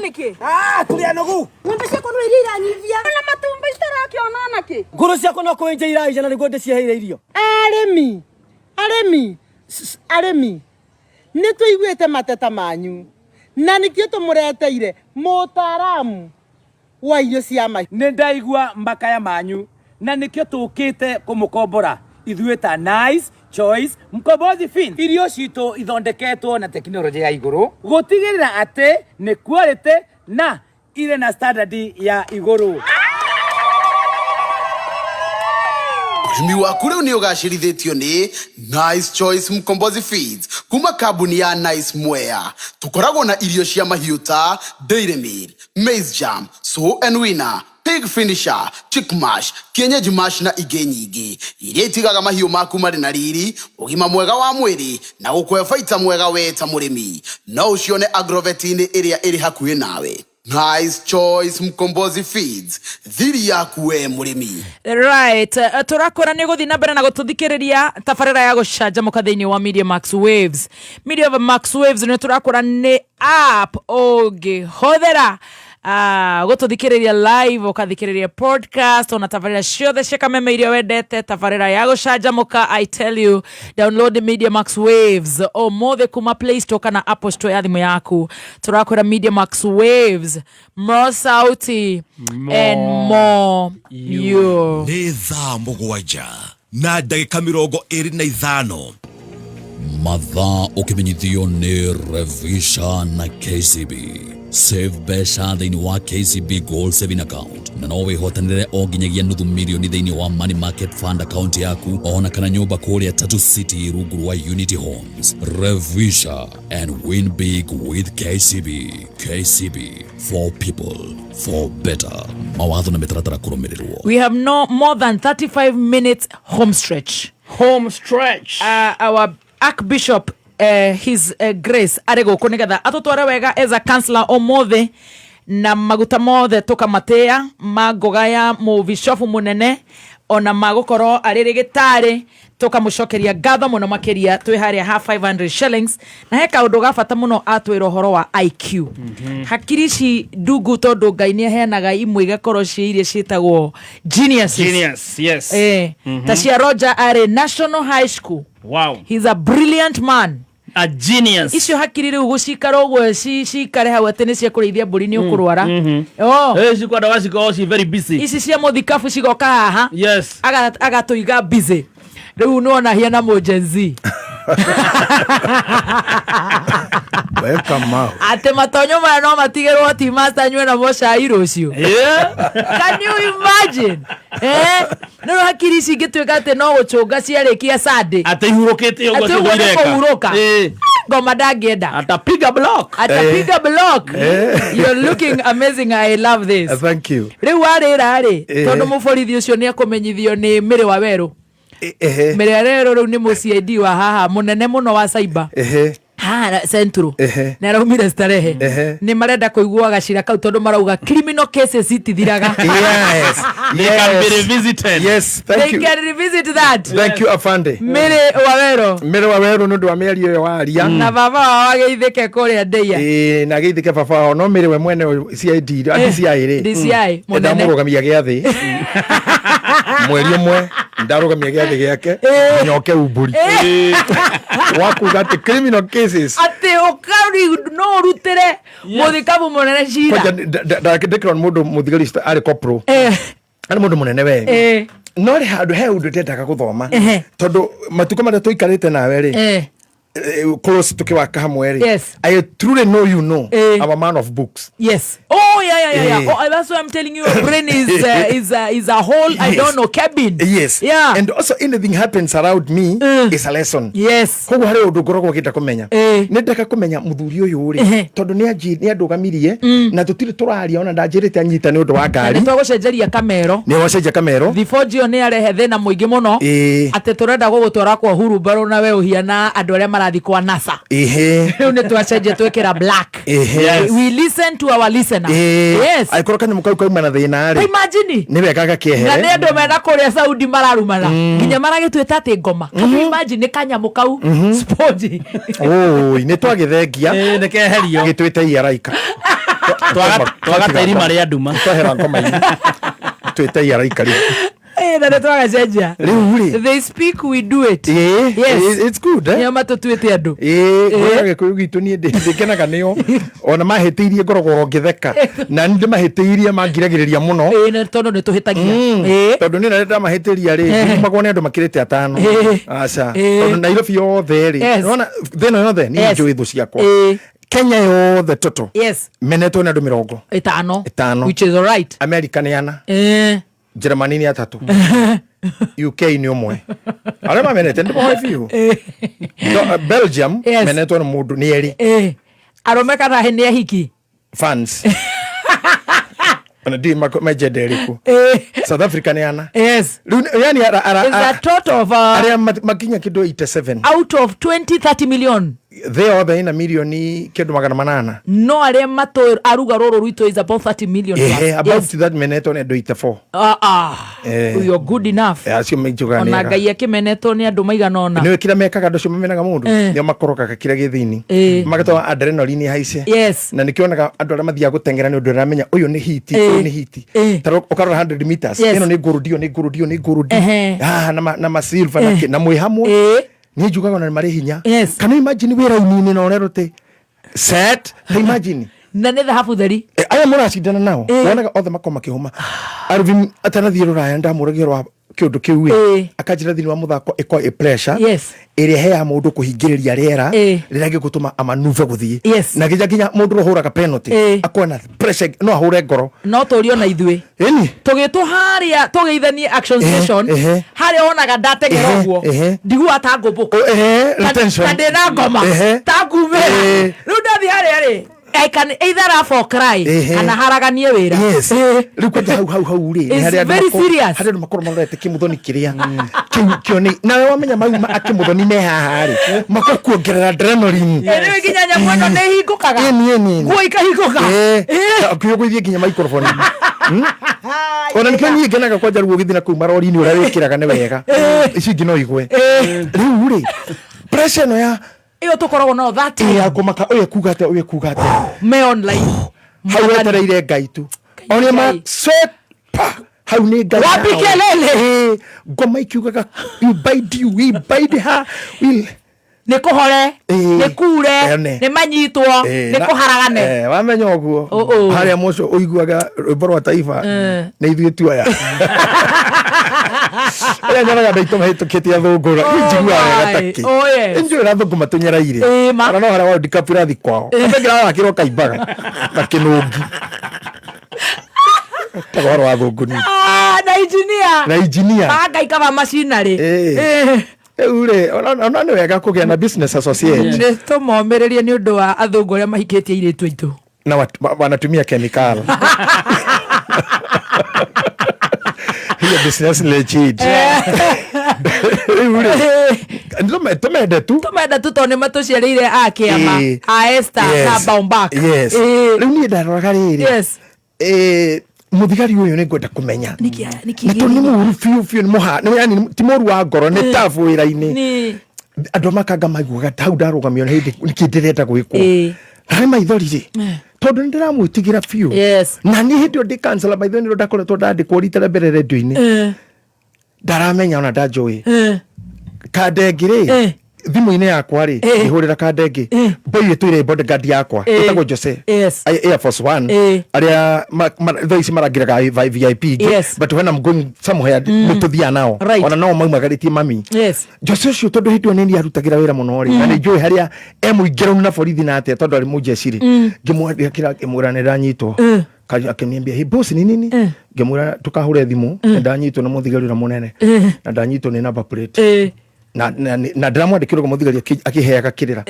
Nguru ciako no kwenja iraija na niguo ndicieheire irio. Aremi nĩ tũiguĩte mateta manyu na nĩkĩo tũmũreteire mũtaaramu wa irio cia mahiũ. Nĩ ndaigua mbakaya manyu na nĩkĩo tũkĩte kũmũkombora ithuĩ ta Nice Choice Mkombozi Fin. Irio citũ ithondeketwo na tekinoronjĩ ya igũrũ gũtigĩrĩra atĩ nĩ quality na ire na standard ya igũrũ. Urimi waku rĩu nĩ ũgacĩrithĩtio nĩ Nice Choice Mkombozi Feeds kuma kambuni ya Nice Mwea. Tũkoragwo na irio cia mahiũ ta Dairy Meal, Maize Jam, So and Winner, Pig Finisher, Chick Mash, Kienyeji Mash na ingĩ nyingĩ iria itigaga mahiũ maku marĩ na riri, ũgima mwega wa mwĩrĩ na gũkũhe baita mwega we ta mũrĩmi. No ũcione Agrovet-inĩ ĩrĩa ĩrĩ hakuhĩ nawe. Nice Choice Mkombozi Feeds, thiri yaku we mũrĩmi. Right, turakora nĩ gũthiĩ na mbere na gũtũthikĩrĩria tabarĩra ya gũcanjamũka thĩinĩ wa Media Max Waves. Media Max Waves nĩ turakora nĩ app ũngĩhũthĩra gũtũthikĩrĩria live, ũkathikĩrĩria podcast, ona tabarĩra ciothe cia kameme iria wendete, tabarĩra ya gũcanjamũka. I tell you, download Media Max Waves ũmũthĩ kuma Play Store kana Apple Store ya thimũ yaku. Tũrakora Media Max Waves, more sauti and more you. Nĩ thaa mũgwanja na ndagĩka 25 mathaa ũkĩmenyithio nĩ Revisha na KCB. Save mbeca thĩinĩ wa KCB Gold Saving Account na no wĩhotanĩre o nginyagia nuthu mirioni thĩinĩ wa Money Market Fund account yaku, ona kana nyũmba kũrĩa Tatu City rungu rwa Unity Homes. Revisha and win big with KCB. KCB, for people, for better. Mawatho na mĩtaratara kũrũmĩrĩrwo. We have no more than 35 minutes home stretch. Our Archbishop His Grace arego nigetha atutware wega as a counselor omothe na maguta mothe tukamatea magoga ya mubishofu munene ona magukorwo ari rigitari tukamucokeria ngatho muno makiria twi haria ha 500 shillings na he kaundu gabata muno atwira horo wa IQ. Hakirici ndungu tondu Ngai ni heanaga imwe igakorwo ciirie ciitagwo geniuses. Yes. Ta cia Roger are National High School. Wow. He's a brilliant man. A genius. Icio hakiri riu gucikara uguo cikare hau ati ni cia kurithia mburi ni ukurwara. Cikwenda waciko she very busy. Ici cia muthikabu cigoka haha. Yes. Agatuiga busy. Riu nona hiana mojenzi. Welcome out. Ate matonyo maya no matigerwo ti master nywe na mochai rucio. Can you imagine? No hakiri cingĩtuĩka atĩ no gũchũnga ciarĩkia Sunday. Ate ihurũkĩte ũguo cigoireka. Ngoma ndangĩenda. Atapiga block. You're looking amazing. I love this. Thank you. Rĩu warĩra rĩ tondũ mũborithi ũcio nĩ akũmenyithio nĩ Mĩrĩ wa Werũ. Mĩrĩ wa Werũ rĩu nĩ mũciĩ wa haha mũnene mũno wa cyber. Central na raumire starehe ni marenda kuigua gacira kau tondu marauga criminal cases itithiraga. Yes. They can be revisited. Yes, thank you. They can revisit that. Thank you Afande. Mĩrĩ wa Werũ nundu wa mĩario yo waria na baba wageithĩke kũrĩa Ndeia na geithĩke baba wao no Mĩrĩ we mwene CID DCI munene ndamurugamia gĩathĩ mweri ũmwe ndarugamia gĩathĩ gĩake nyoke umburi wakuga atĩ criminal cases ati ukari no rutire muthikabu munene cira ndakĩndĩkĩrwo nĩ mũndũ mũthigari arĩ corporal arĩ mũndũ mũnene we no rĩ handũ he ũndũ ndendaga gũthoma tondũ matukũ marĩa tũikarĩte nawe rĩ close tukiwaka hamwe ri. Yes. I truly know you know. I'm a man of books. Yes. Oh yeah. Oh, that's why I'm telling you, your brain is a whole I don't know cabin. Yes. Yeah. And also anything happens around me is a lesson. Yes. Koguo hari undu ngoragwo ngita kumenya. Nindaka kumenya muthuri uyu ri tondu ni andugamirie na tutire turaria ona ndanjirite anyita ni undu wa ngari. Ni twagucenjeria kamero. Ni wacenjia kamero. Before Gio ni arehe thina muingi muno. Ate turenda gugutwara kwa Uhuru Baro na we uhiana andu aria marathi kwa NASA. Riu ni twacenjia twekira black. We listen to our listener. Yes. Aikoro kanyu mukau kwa mana thina ri. Imagine. Ni wekaga kiehe. Na ni andu mena kuria Saudi mararumana. Nginya maragitweta ati ngoma. Can you imagine kanya mukau sponge. Oh, ni twagithengia. Ni keherio. Gitwete iraika. Twaga tairi maria nduma. Twahera ngoma ini. Twete iraika ri. Na twagecenjia. They speak, we do it. Yes. It's good, eh? Nyama tutwete andu. Gorage ko gitu ni ndikenaga nio. Ona mahetiirie ngorogoro ngitheka. Na ndi mahetiirie mangiragiriria muno. Na tondu ni tuhitagia. Tondu ni na mahetiiria ri. Magone andu makirite atano. Aca. Tondu Nairobi yothe ri. Ona theno yothe ni njui thu ciakwa. Kenya yothe toto. Yes. Menetwo ni andu 50. Which is all right. America ni ana. Germany ni 3. UK ni umwe. Arema menete ndo ho fiu. Belgium menetwo ni mundu ni eri. Arome kana hene hiki. Fans. Ana di majederiko. South Africa ni ana. Yes. Yani is a total of area makinya kido 87. Out of 20-30 million. They are the in a million kido magana manana. No are mato aruga roro ruito is about 30 million. About that meneto ne do 84. You're good enough. Acio mejuga ni. Ona ngai kimeneto ni andu maigana ona. Ni kira mekaga ndo cimenaga mundu. Ni makoroka kira githini. Magato adrenaline haice. Yes. Na nikionaga andu ara mathia gutengera ni undu ramenya uyu ni hiti, uyu ni hiti. Taro ukarora 100 meters. Ino ni gurudio. Na silver na mwi hamwe. Ni jugaga na mari hinya. Can you imagine wira unini na onerote set? Imagine. Na ne dhahabu theri. Aya muracindana nao. Wonaga othe makoma kihuma. Arvin atanathie ruraya ndamuragirwa kiundu kiu akajira thini wa muthako iko pressure iri he mundu kuhingiriria riera rirage gutuma amanuve guthie na ginya mundu rohuraga penalty akona pressure no ahure ngoro no turio na ithue tugitwo haria tugeithanie action station haria onaga ndategera guo ndigu atangumbuka ndina ngoma tangume riu ndathi haria I can either laugh or cry. Kana haraganie wira. Yes. Riu hau ri. It's very serious. Haria makoro marete kimuthoni kiria. Kio ni na wamenya mauma akimuthoni me haha ri. Makakuongerera adrenaline. Riu ginyanya mwana ne hingukaga. Ni. Guo ikahinguka. Akio gwithie ginya microphone. Ona nikio ni ngenaga kwanja ruo githina ku marori ni ura wikiraga ne wega. Ici ngino igwe. Riu ri. Pressure no ya iyo tukoragwo no that ya kumaka uye kugate me online hau wetereire ngai tu oni ma set hau ni ngai wapi kelele ngoma ikiugaga we bide her ni kuhore ni kure ni manyitwo ni kuharagane wamenya oguo haria muco uiguaga rwimbo rwa taifa ni ithuĩ tuaya aya nyaraga ndaito mahĩtũkĩtie thũngũra njigua wega taki njũĩra thũngũma tũnyeraire ona no harĩa World Cup irathi kwao kabengira wakĩrwo kaimbaga na kĩnũngi tagwaro wa thũngũni na engineer magai kama machinery ure ona ni wega kugĩa na business associate ni tũmomĩrĩrie nĩ ũndũ wa athũngũ arĩa mahikĩtie airĩtu aitũ na wanatumia chemical hiyo business legit ure tumende tu tondũ matuciarĩire a kĩama a Esther na Baumbak rĩu niĩ ndaroraga rĩrĩ muthigari uyu ni ngwenda kumenya na to ni muru fiu ni muha yani ti muru wa ngoro ni tafu wira-ini andu makanga maiguaga hau ndarugamio na hindi nikindirenda gwikwo hari maithori ri tondu ndiramwitigira fiu na ni hindi ndi cancel maithori ndo ndakoretwo ndandikwo ritera mbere radio-ini ndaramenya ona ndanjui kadengire thimu-inĩ yakwa rĩ ihũrĩra kandenge boy twire bodyguard yakwa etagwo Jose Air Force One aria thaa ici marangiraga VIP but when I'm going somewhere mututhia nao ona no maumagaritie mami Jose ucio tondu hindu nini arutagira wira muno ri na njui haria emuingĩranu na borithi na atia tondu ari mujeciri ngimwendia kira kimuranira nyitwo akiniambia hi boss ni nini ngimwira tukahure thimu ndanyitwo na muthigarira munene na ndanyitwo ni number plate na ndamwandikira ko muthigari akiheaga kirira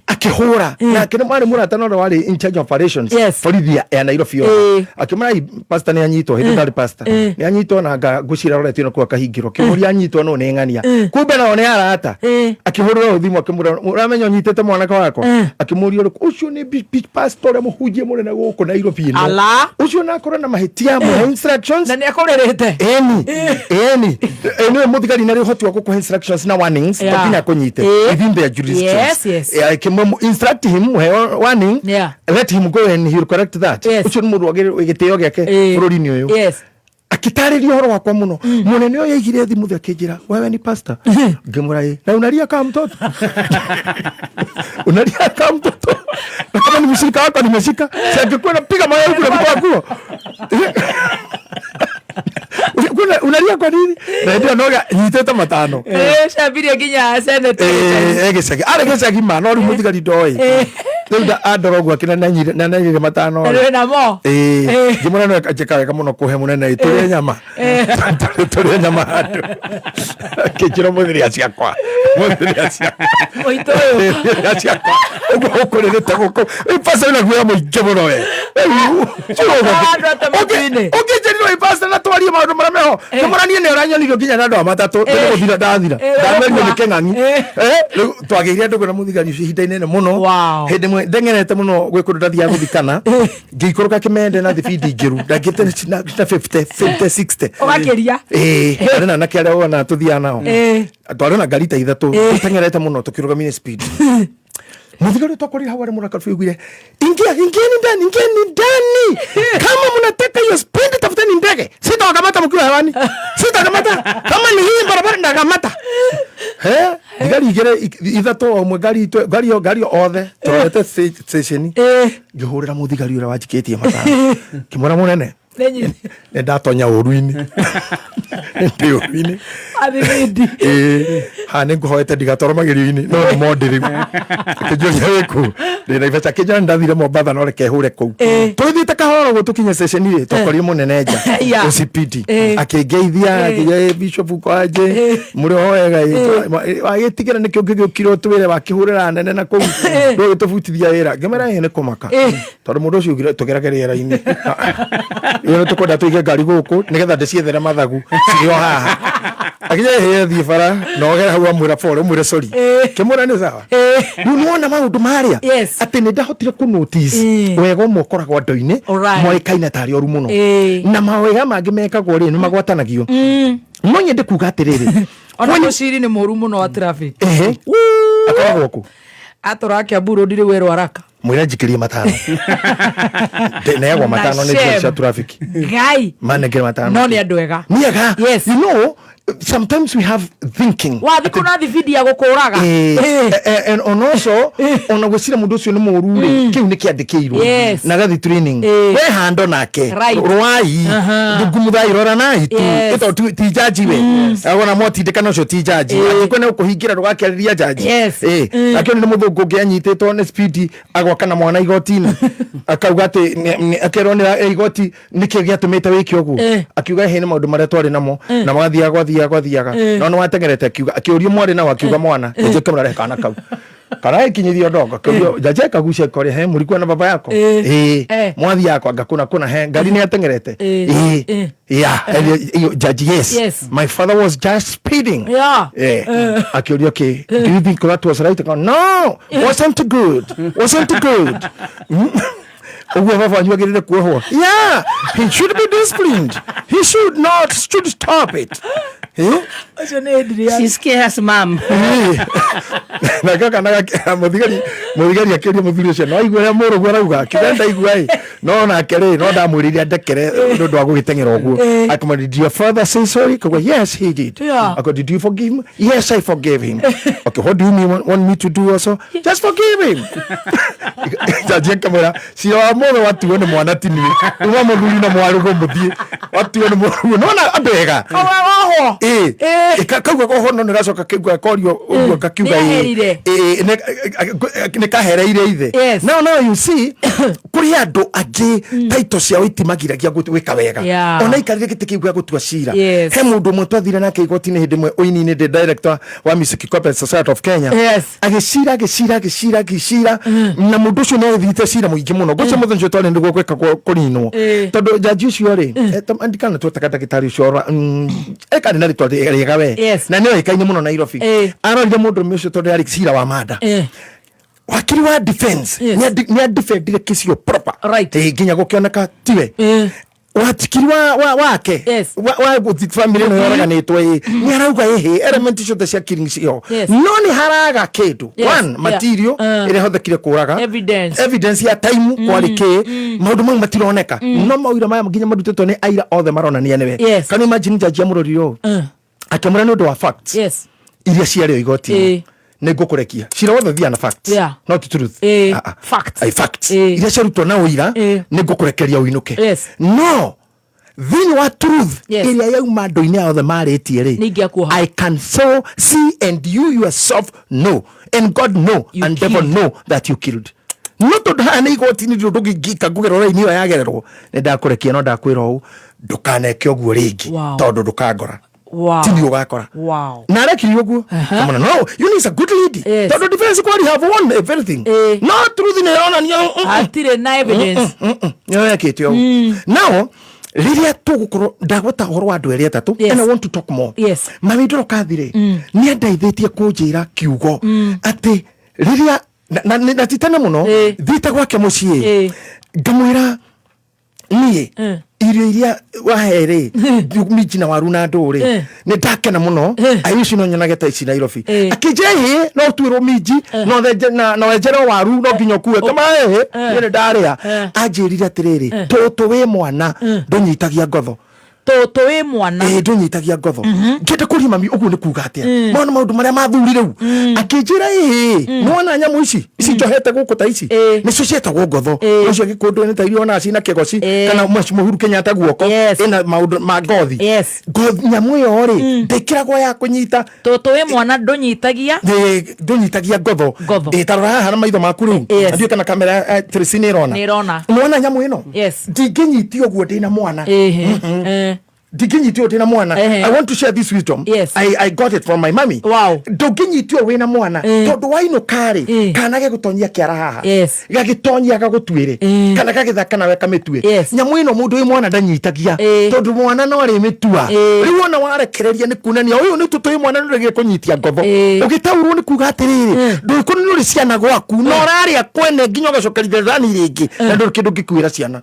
akihura na kene mwari murata no wari in charge of operations borithi ya Nairobi yo akimara pastor ni anyitwo hindi ndari pastor ni anyitwo na ngucira rore tino kwa kahingiro kimuri anyitwo no ni ngania kumbe na one arata akihurura thimu akimura uramenyo nyitete mwanaka wako akimuria ucio ni pastor muhunjie munene guku Nairobi no ucio na akora na mahitia mu instructions na ni akorerete eni muthigari na hoti wa kukuhe instructions na Pakina konyite within their jurisdiction kimwe instruct him warning let him go and he will correct that ucio ni mundu wagiteo giake bururi-ini uyu akitariria uhoro wakwa muno munene uyu yaigire thimu thia kinjira wewe ni pastor ngimurai na unalia kama mtoto unalia kama mtoto kama ni mshika wako nimeshika sasa kwa napiga mawe kule kwa kuo unalia kwa nini na ndio noga nyitete matano shabiria ginya senator egecagi are gecagi ma no muthigari ndoi nda andorogu akina na nyire matano namo ngimona no akajeka muno kuhe munene turi nyama kikiro muthiri aciakwa oitoyo aciakwa ukorerete guko ipasa na guya muinge muno we ukijeni no ipasa na twari maundu marameho kimuranie ne uranyonirio ginya na ndo matatu ndiguthira ndathira ndamerio ni keng'ang'i twageire ndugu na muthigari ihinda inene muno hindi ndengenete muno gwikundu ndathia guthikana ngikuruka kimende na thibindi ngiru ndagite na 50 60 ugakiria arena na kiara ona tuthia nao twarona ngari ta ithatu tengerete muno tukirugamia speed muthigari twakorira hawari murakafu yugire ingieni ndani kama mnataka hiyo speed tafuteni ndege sitawakamata mkiwa hewani sitawakamata kama ni hii barabara ndakamata gari igere ithatu omwe gari othe turete station ngihurira muthigari ura wajikitie matano kimura munene ne ndatonya uruini ndio uruini athibindi hane nguhoete ndigatoro magirio-ini no ni modiri kijoria wiku ndina ibeca kijana ndathire Mombasa no reke hure kuu twithite kahoro gutukinya station ri twakorie munene nja usipiti akingeithia akiye bishop kwaje muri hoega agitigira nikio ngigukiro twire wakihurira nene na kuu ndo tubutithia wira ngemera hene kumaka tondu mundu ucio tugerageria-ini yo tukwenda tuige ngari guku nigetha ndiciethere mathagu cirio haha akinya thie bara no gera hau amwira fore umwire sorry kimura ni sawa nuona maundu maria ati ni ndahotire ku notice wega mokoragwa ndo-ini moikaina tari oru muno na mawega mangi mekagwo ri ni magwatanagio no nyende kuga atiriri ona muciri ni muru muno wa traffic akoragwo ku atorake aburo ndiri weru haraka mwira njikirie matano neagwa matano ni cia traffic gai manegere matano no ni andu ega niega you know sometimes we have thinking wathi kuna thibindi ya gukuraga and also ona gwicira mundu ucio ni muru ri kiu ni kiandikirwo na gathi training we hando nake rwai ngumuthai rora na hitu ito ti jaji we agona motindikana ucio ti jaji atikone ukuhingira rugakeriria jaji akio ni muthungu ngianyititwo ni speed agwakana mwana igoti-ini akauga ati akerwo ni igoti niki giatumite wiki uguo akiuga hene maundu maria twari namo na gwathiaga no no watengerete akiuria mwari na wakiuga mwana njeke mrare kana kau kana ikinyithio ndongo kiuria jajeka gucia kore he muri na baba yako mwathi yako ngakuna he ngari ni atengerete judge yes my father was just speeding akiuria okay do you think that was right? No, wasn't good uwe baba nyugirire kuohwo he should be disciplined, he should stop it. She's scares mom. na kana muthigari akiria muthuri ucio no igwe muru gwa rauga kibenda igwa no na kere no ndamwiriria ndekere ndo agugitengera uguo akoma did your father say sorry ko yes he did ako did you forgive him yes I forgave him okay what do you want me to do also just forgive him jaje kamera si wa moro watu wone mwana tini uma muthuri na mwarugo muthie watu wone moro no na abega oho kagwa ko hono ngacoka kigwa korio uguo kakiuga ne kahereire ithe now you see kuri andu angi taito cia itimagiragia gwika wega ona ikarire gitikigwa gutua cira he mundu mwe twathire nake igoti-ini hindi mwe uini ni director wa Music Corporate Society of Kenya agicira na mundu ucio no thite cira muingi muno gucio muthenjo twari ndugo gweka kurinwo tondu jaji ucio ri andikana twataka ndagitari ucio ekani na ritwa riega we na nio ikaini muno Nairobi arorire mundu ucio tondu ari cira wa mada wakiri wa defense ni defendire kisio proper nginya gukioneka tiwe watikiri wake wa family no yoraganitwo ni arauga element icio cia killing cio no ni haraga kindu one material ire hothekire kuraga evidence ya time quality maundu mau matironeka no mawira maya nginya madutetwo ni aira othe maronania niwe kana imagine jaji amuroriro akamura no do wa facts iria ciario igoti negukurekia cira wothe thia na facts not truth facts iria ciarutwo na uira negukurekeria uinuke no thini wa truth iria yauma ndoine othe marĩtie ri I can so see and you yourself know and God know and devil know that you killed no to ndahana igoti-ini ndugingika ngugerora ini yagererwo ne ndakurekia no ndakwira u ndukaneke uguo ringi tondu ndukangora tini ugakora na rekiri uguo no you need a good lead tondu defense quality have won everything no truth ni ona ni atire na evidence yo yakitio now riria tugukorwo ndagota horo wa andu eri atatu and I want to talk more mami ndoro kathire ni andaithitie kunjira kiugo ati riria na titana muno thita gwake mucii ngamwira nie irio iria wahere miji na waru na nduri ni ndakena muno aici no nyonage ta ici Nairobi akijehi no twiro miji no na wejero waru no nginya kuwe kama ni ndaria anjirire atiriri toto we mwana ndunyitagia ngotho toto we mwana ndunyitagia ngotho ngende kuri mami uguo ni kuga atia mwana maundu maria mathuri riu akinjira mwana nyamu ici njohete guku ta ici ni cio cietagwo ngotho ucio gikundu ni ta irio na cina kigoci kana Uhuru Kenyatta guoko ina maundu ma ngothi nyamu yo ri ndikiragwo ya kunyita toto we mwana ndunyitagia ngotho tarora haha na maitho maku riu ndio kana kamera Trisini irona mwana nyamu ino ndinginyitio guo ndina mwana diginyitio tena mwana I want to share this wisdom I got it from my mommy doginyitio wena mwana tondu waino kari kana gegutonyia kiara haha gagitonyia gagutwire kana gagithaka nawe kamitue nyamu ino mundu wi mwana ndanyitagia tondu mwana no ari mitua riu ona warekereria ni kunania uyu ni tutui mwana ndirege kunyitia ngotho ugitaurwo ni kuga atiriri ndukuni nuri ciana gwaku no rari akwene nginya gacokerithia rani ringi na ndur kindu ngikuira ciana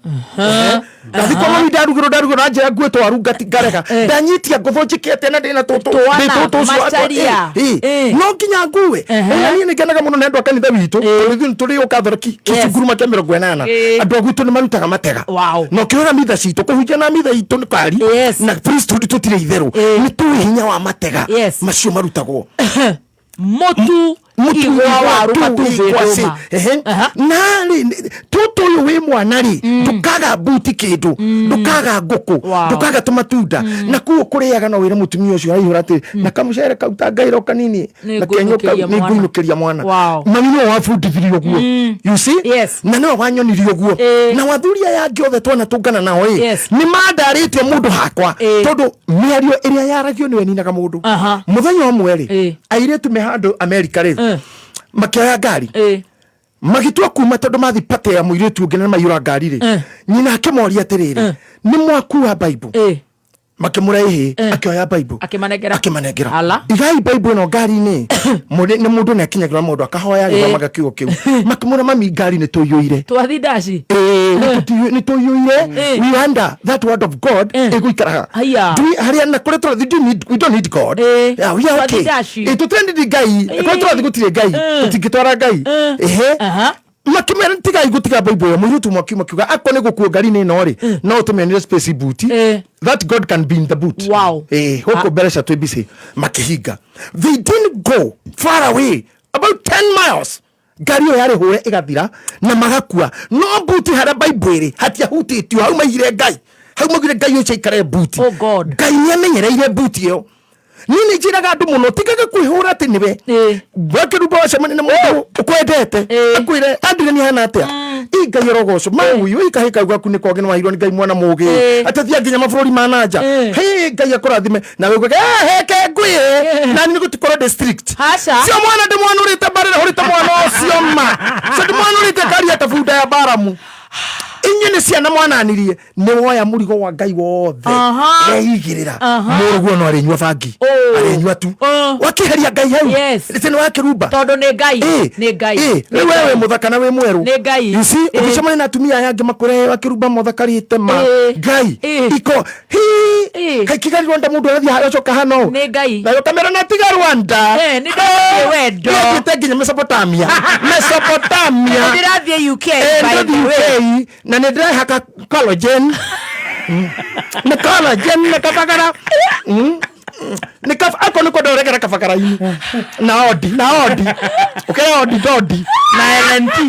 ndathikwa mami ndarugiro ranja ngwetwo arunga garega ndanyitia ngotho njikete na ndina toto macharia no nginya nguwe ni ngenaga muno nendo kanitha witu turi ukathoroki kicunguruma kia 80 andu agutu ni marutaga matega no kirora mitha citu kuhunjia na mitha itu ni kari na priesthood tutire itheru ni tu hinya wa matega macio marutagwo motu igwa waru matuziruma nari toto uyu wi mwana ri ndukaga buti kindu ndukaga nguku ndukaga tumatunda na kuo kuriaga no wire mutumia ucio aihura ati na kamucere kauta ngairo kanini na kenyo ni nguinukiria mwana mami no wabundithirio guo you see na no wanyonirio guo na wathuria yangi othe twana tungana nao ni mandaritie mundu hakwa tondu miario iria yaragio ni weninaga mundu muthenya umwe ri airetu me handu America ri makioya ngari magitua kuma tondu mathi pate ya muiretu ngene na mayura ngari ri nyina akemoria atiriri ni mwaku wa Bible makimuraihi akioya Bible akimanegera ala igai Bible no ngari ni ni mundu ne akinyagirwa mundu akahoya githamaga kiugo kiu makimura mami ngari ni tuyuire twathi dashi ni tuyuire we under that word of God iguikara haria na kure twa we don't need God yeah we are okay tutrendi di ngai ko twa gutire ngai tutingitwara ngai makimera tiga igutiga Bible murutu mwakiuma kiuga akone gukuo ngari ni no ri no utumenire space boot that God can be in the boot wow hoko beresha twebise makihiga they didn't go far away about 10 miles ngari yo yari hoye igathira na magakua no boot hara Bible ri hatia hutitio hau maigire ngai hau magire ngai yo chaikare boot oh God ngai ni amenyereire boot yo nini njiraga andu muno tigaga kwihura ati niwe bakiruba wacemani na mundu ukwendete akwire andire ni hana atia ingai rogoco maguyu ikahika gwaku ni koge nwahirwo ni ngai mwana mugi atathia nginya mabũrũri ma nanja he ngai akũrathime na we gweke heke ngui na ni gutikora district sio mwana ndi mwana urite barira urite mwana ucio ma sio ndi mwana urite kari atafunda ya baramu inye ni ciana mwananirie ni woya murigo wa ngai wothe eigirira murugo no arinywa bangi arinywa tu wakiheria ngai hau tene wakiruba tondu ni ngai ni wewe muthaka na we mweru ni ngai you see ukicemana na atumia yange makure wakiruba muthakarite ma ngai iko kai kigali Rwanda mundu arathi hacoka hano ni ngai na yo kamera na tiga Rwanda ni ngai wendo nginya Mesopotamia ndirathie UK na nedra haka collagen na collagen na kafagara ni kaf ako ni kodoregera kafagara ini na odi okay odi na LNT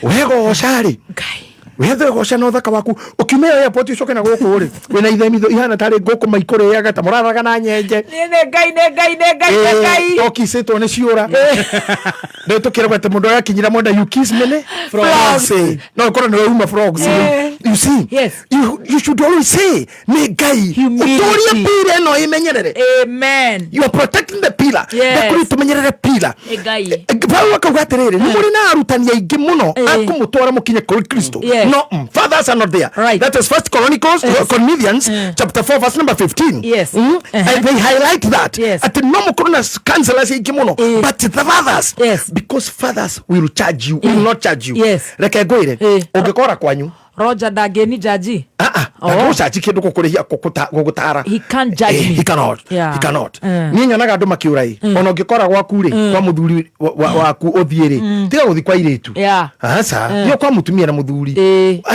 wego shari wethe goca no thaka waku ukimea airport ucoke na guku ri wina ithemithio ihana tari guku maikore yaga ta muraraga na nyenje ni ngai okisitwo ni ciura ndio tukiragwa te mundu yakinyira mwenda you kiss mene frogs no kora no uma frogs you see yes you should always say ni ngai utoria pile no imenyerere amen you are protecting the pillar bakuri tumenyerere pillar ngai bawa kaugaterere ni muri na arutani aingi muno akumutwara mukinye kuri Kristo no fathers are not there that is First Corinthians chapter 4 verse number 15 and they highlight that at no mukuna counselors aingi muno but the fathers because fathers will charge you will not charge you reke ngoire ungikora kwanyu Roger Dageni jaji akocaji kindu gukurihia gugutara he can't judge me he cannot ni nyonaga andu makiurai ona ungikora gwaku ri kwa muthuri waku uthiiri tiga guthi kwa iritu asa yo kwa mutumia na muthuri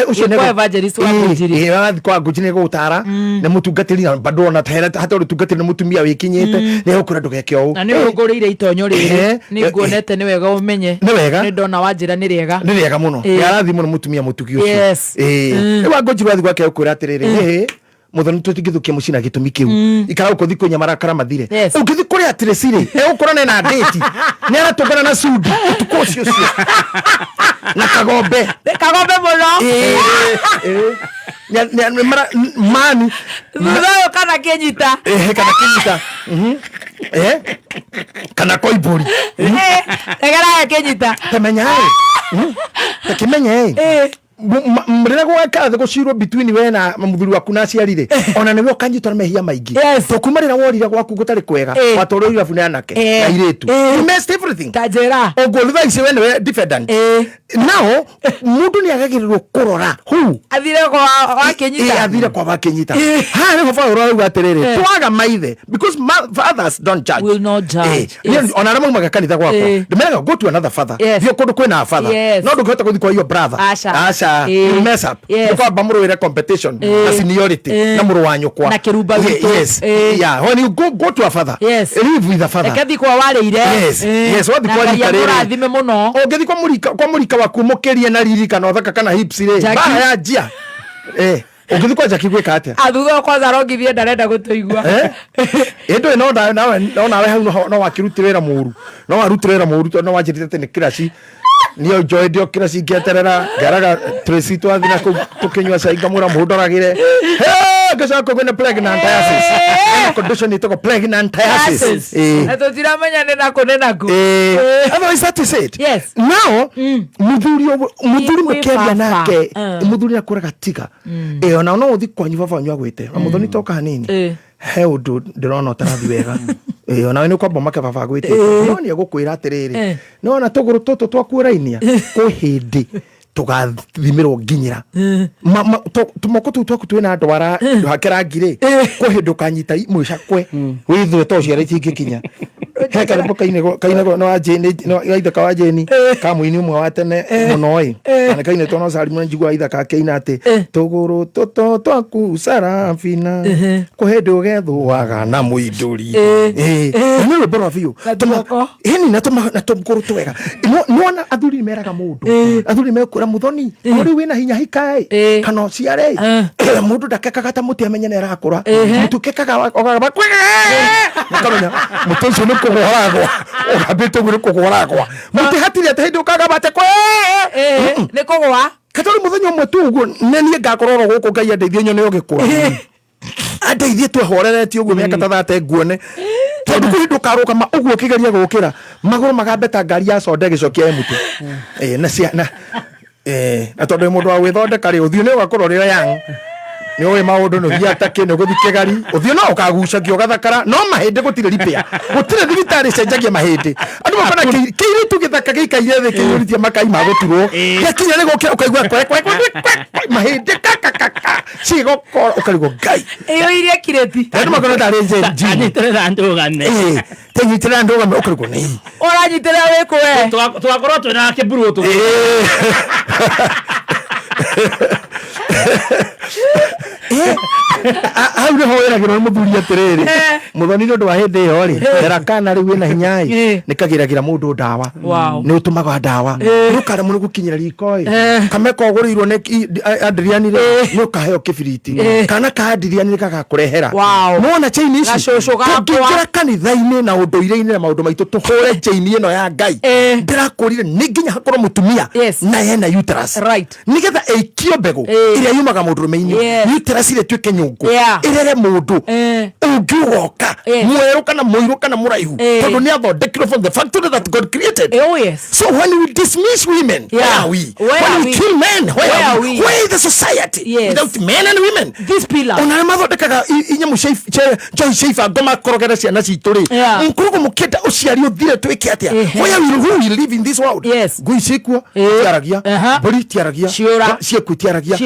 ucio ne kwa evangelist wa kunjiri wathi kwa ngujine gutara na mutungatiri na bado na hata utungatiri na mutumia wikinyite ni ukura ndugeke o na ni ugureire itonyo riri ni nguonete ni wega umenye ni ndona wanjira ni riega muno yarathi muno mutumia mutugi ucio ewa ngojirwa thi gwake ukura atiriri muthoni tutigithukia mucina gitumi kiu ikara uko thiko nyamara kara mathire ugithi kuri atirecire ukorane na date ni aratungana na sudi utuko cio na kagombe muno mani muthao kana kinyita kana koiburi egara kinyita tamenya takimenya mrena gwaka gucirwo between we na muthuri waku na ciarire ona niwe ukanyitwa mehia maingi tukumarira worira gwaku gutari kwega watorori rafune anake na iretu you messed everything tajera ogolitha ici we niwe defendant now mundu ni agagirirwo kurora hu athire kwa wakinyita ha ni baba urauga atiriri twaga maithe because fathers don't judge will not judge ona ramo magakanitha gwakwa ndimega go to another father thio kundu kwina father no ndungihota guthi kwa your brother asha you mess up kwa bamuru ire competition na seniority na muru wanyu kwa na kiruba witu when you go to a father live with a father ekethi kwa wale ire wathi kwa rika rathime muno ongethi kwa murika waku mukirie na ririka na thaka kana hips ire ba ya njia ongethi kwa jaki gwika atia athutha kwanza rongithie ndarenda gutuigua endo nawe hau no wakirutira muru no warutira muru no wanjirite ni kiraci Nio Joy ndio kira cingĩeterera ngaraga Tracy twathi na tukinyua cai ngamũra mũndoragire ngacako kwĩna pregnantiasis condition itoko pregnantiasis tũtiramenya nĩ nakũ nĩ nakũ otherwise that is it now mũthuri mũkĩaria nake mũthuri akũraga tiga ona no ũthi kwanyu baba wanyu agwĩte na mũthoni toka hanini he ũndũ ndĩrona ũtarathi wega ona nĩ ũkwamba make baba agwĩte no nĩ egũkwĩra atĩrĩrĩ nĩwona tũgũrũ tũtũ twakuorainia kwĩ hĩndĩ tũgathimirwo nginyĩra tumoko tũu twaku twĩna ndwara ndwakĩrangirĩ kwĩ hĩndĩ ũkanyita mwĩcakwe wĩthwe to ciara itingĩkinya he karĩmbo kainagwo na ithaka wa Jeni ka mũini ũmwe wa tene mũno kana kaine tono Salimon njigua ithaka keina atĩ tũgũrũ tũtũ twaku Sarafina kwĩ hĩndĩ ũgethũaga na mũindũri nĩ rwĩmbo biũ hĩni na tũgũrũ twega nĩwona athuri meraga mũndũ athuri mekũra mũthoni ũrĩ wĩna hinya hikaĩ kana ũciare mũndũ ndakekaga ta mũtĩ amenye nĩ arakũra mũtukekaga mũkamenya mũtũ ũcio nĩ kũgũragwo ũgambĩte ũguo nĩ kũgũragwo mũtĩ hatirĩ atĩ hĩndĩ ũkagambate nĩ kũgũa katarĩ mũthenya ũmwe tu ũguo nĩ ngakororwo gũkũ Ngai andeithie nyone ũgĩkũra andeithie twehoreretie ũguo mĩaka ta thate nguone tondũ kũrĩ ndũkarũgama ũguo ũkĩgeria gũkĩra magũrũ magambeta ngari ya soda ĩgĩcokia mũtĩ na ciana na tondũ mũndũ wa gwĩthondeka rĩ ũthiũ nĩ ũgakorwo rĩo yang nĩ ũĩ maũndũ nĩ ũthiĩ atakĩ nĩ ũgũthiĩ kĩgari ũthiũ no ũkagucagia ũgathakara no mahĩndĩ gũtirĩ ripĩa gũtirĩ thibitarĩ cenjagia mahĩndĩ andũ makona kĩirĩtu gĩthaka gĩikaire thĩ kĩiyũrĩtie makai ma gũturwo gĩkinya nĩ gũkĩra ũkaigua mahĩndĩ cigũkorwo ũkarigwo Ngai ĩyo iria kireti andũ makona ndarĩ anyitĩrĩra ndũgame tenyitĩrĩra ndũgame ũkarigwo nĩ ũranyitĩrĩra wĩkũ we twakorwo twĩna kĩmburuto hau nĩho wĩragĩrwo nĩ mũthuri atĩrĩrĩ mũthoni nĩ ũndũ wa hĩndĩ ĩyo rĩ erakana rĩu wĩna hinya nĩ kagĩragĩra mũndũ ndawa nĩ ũtũmaga ndawa nĩ ũkaremwo nĩ gũkinyĩra riko kameka ũgũrĩirwo nĩ Adriani rĩ nĩ ũkaheo kĩbiriti kana ka Adriani gagakũrehera nĩwona chaini ici tũngĩingĩra kanitha-inĩ na ũndũire-inĩ na maũndũ maitũ tũhũre chaini ĩno ya Ngai ndĩrakũrire nĩ nginya hakorwo mũtumia na hena uterus nĩgetha ĩikio mbegũ ĩrĩa yumaga mũndũrũme-inĩ uterus ĩrĩa tuĩke nyũngũ ĩrere mũndũ ũngiũgoka mwerũ kana mũirũ kana mũraihu tondũ nĩ athondekirwo from the factory that God created so when we dismiss women where are we when we kill men where are we where is the society without men and women these pillars ona mathondekaga inyamũ Joy Shaifa ngoma korogera ciana citũ rĩ nkũrũgũ mũkĩenda ũciari ũthire twĩke atĩa who will live in this world ngui ciĩkuo tiaragia mbũri tiaragia ciĩkuo tiaragia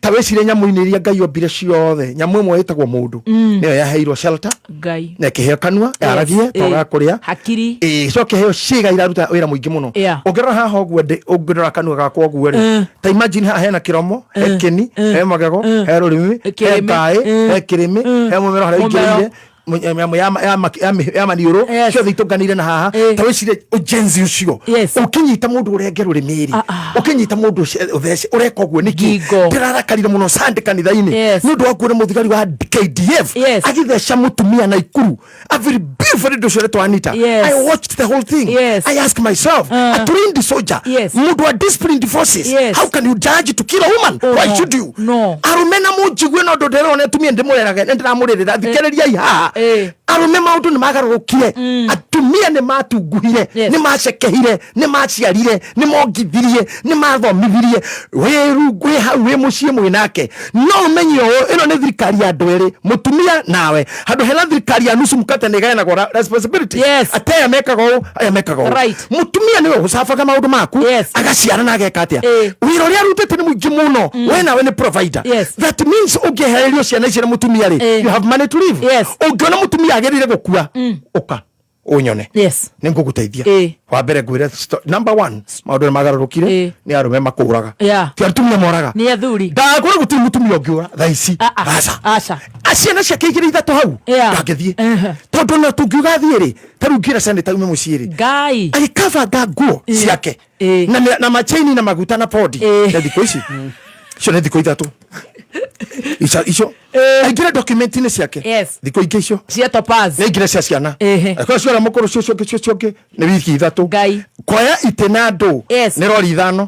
ta wĩcire nyamũ-inĩ iria Ngai ombire ciothe nyamũ ĩmwe ĩtagwo mũndũ nĩyo yaheirwo shelter Ngai na ĩkĩheo kanua yaragie toga kũrĩa hakiri coke heo ciĩga iraruta wĩra mũingĩ mũno ũngĩrora haha ũguo ũngĩrora kanua gakwa ũguo rĩ ta imagine haha hena kĩromo he kĩni he magego he rũrĩmĩ he ngaĩ he kĩrĩmĩ he mũmero harĩa ingĩrĩire ya maniũrũ ciothe itũnganĩire na haha ta wĩcire ũjenzi ũcio ũkĩnyita mũndũ ũrenge rũrĩmĩrĩ ũkĩnyita mũndũ ũthece ũreka ũguo nĩkĩ ndĩrarakarire mũno Sunday kanitha-inĩ nĩ ũndũ wa kuona mũthigari wa KDF agĩtheca mũtumia na ikuru a very beautiful ũndũ ũcio ũretwo Anita I watched the whole thing I asked myself a trained soldier mũndũ wa disciplined forces how can you judge to kill a woman why should you arũme na mũnjigue na ũndũ ndĩrona atumia ndĩmũreraga ndĩramũrĩrĩra thikĩrĩriai haha arũme maũndũ nĩ magarũrũkire atumia nĩ matunguhire nĩ macekehire nĩ maciarire nĩ mongithirie nĩ mathomithirie wĩ hau wĩ mũciĩ mwĩnake no ũmenye ũũ ĩno nĩ thirikari ya andũ erĩ mũtumia nawe handũ hena thirikari ya nusu mkate nĩ gayanagwo responsibility atĩ aya mekaga ũũ aya mekaga ũũ mũtumia nĩwe ũcabaga maũndũ maku agaciara na ageka atĩa wĩra ũrĩa arutĩte nĩ mũingĩ mũno we nawe nĩ provider that means ũngĩehererio ciana icio nĩ mũtumia rĩ you have money to live ũngĩona mũtumia agĩrĩire gũkua ũka unyone nĩ ngũgũteithia wa mbere ngwĩre number 1 maũndũ nĩ magarũrũkire nĩ arũme makũraga ti atumia moraga nĩ athuri ndakũrĩ gũtirĩ mũtumia ũngĩũra thaa ici aca ciana ciake igĩrĩ ithatũ hau ndangĩthiĩ tondũ no tũngiuga thiĩ rĩ ta rĩu ngĩra Sunday tauma mũciĩ rĩ Ngai agĩkabanga nguo ciake na machaini na maguta na podi na thikũ ici cio nĩ thikũ ithatũ icio aingire document-inĩ ciake thikũ ingĩ icio cia Topaz aingire cia ciana kwa ciora mũkũrũ cio nĩ wiki ithatũ koya itĩ na ndũ nĩ rori ithano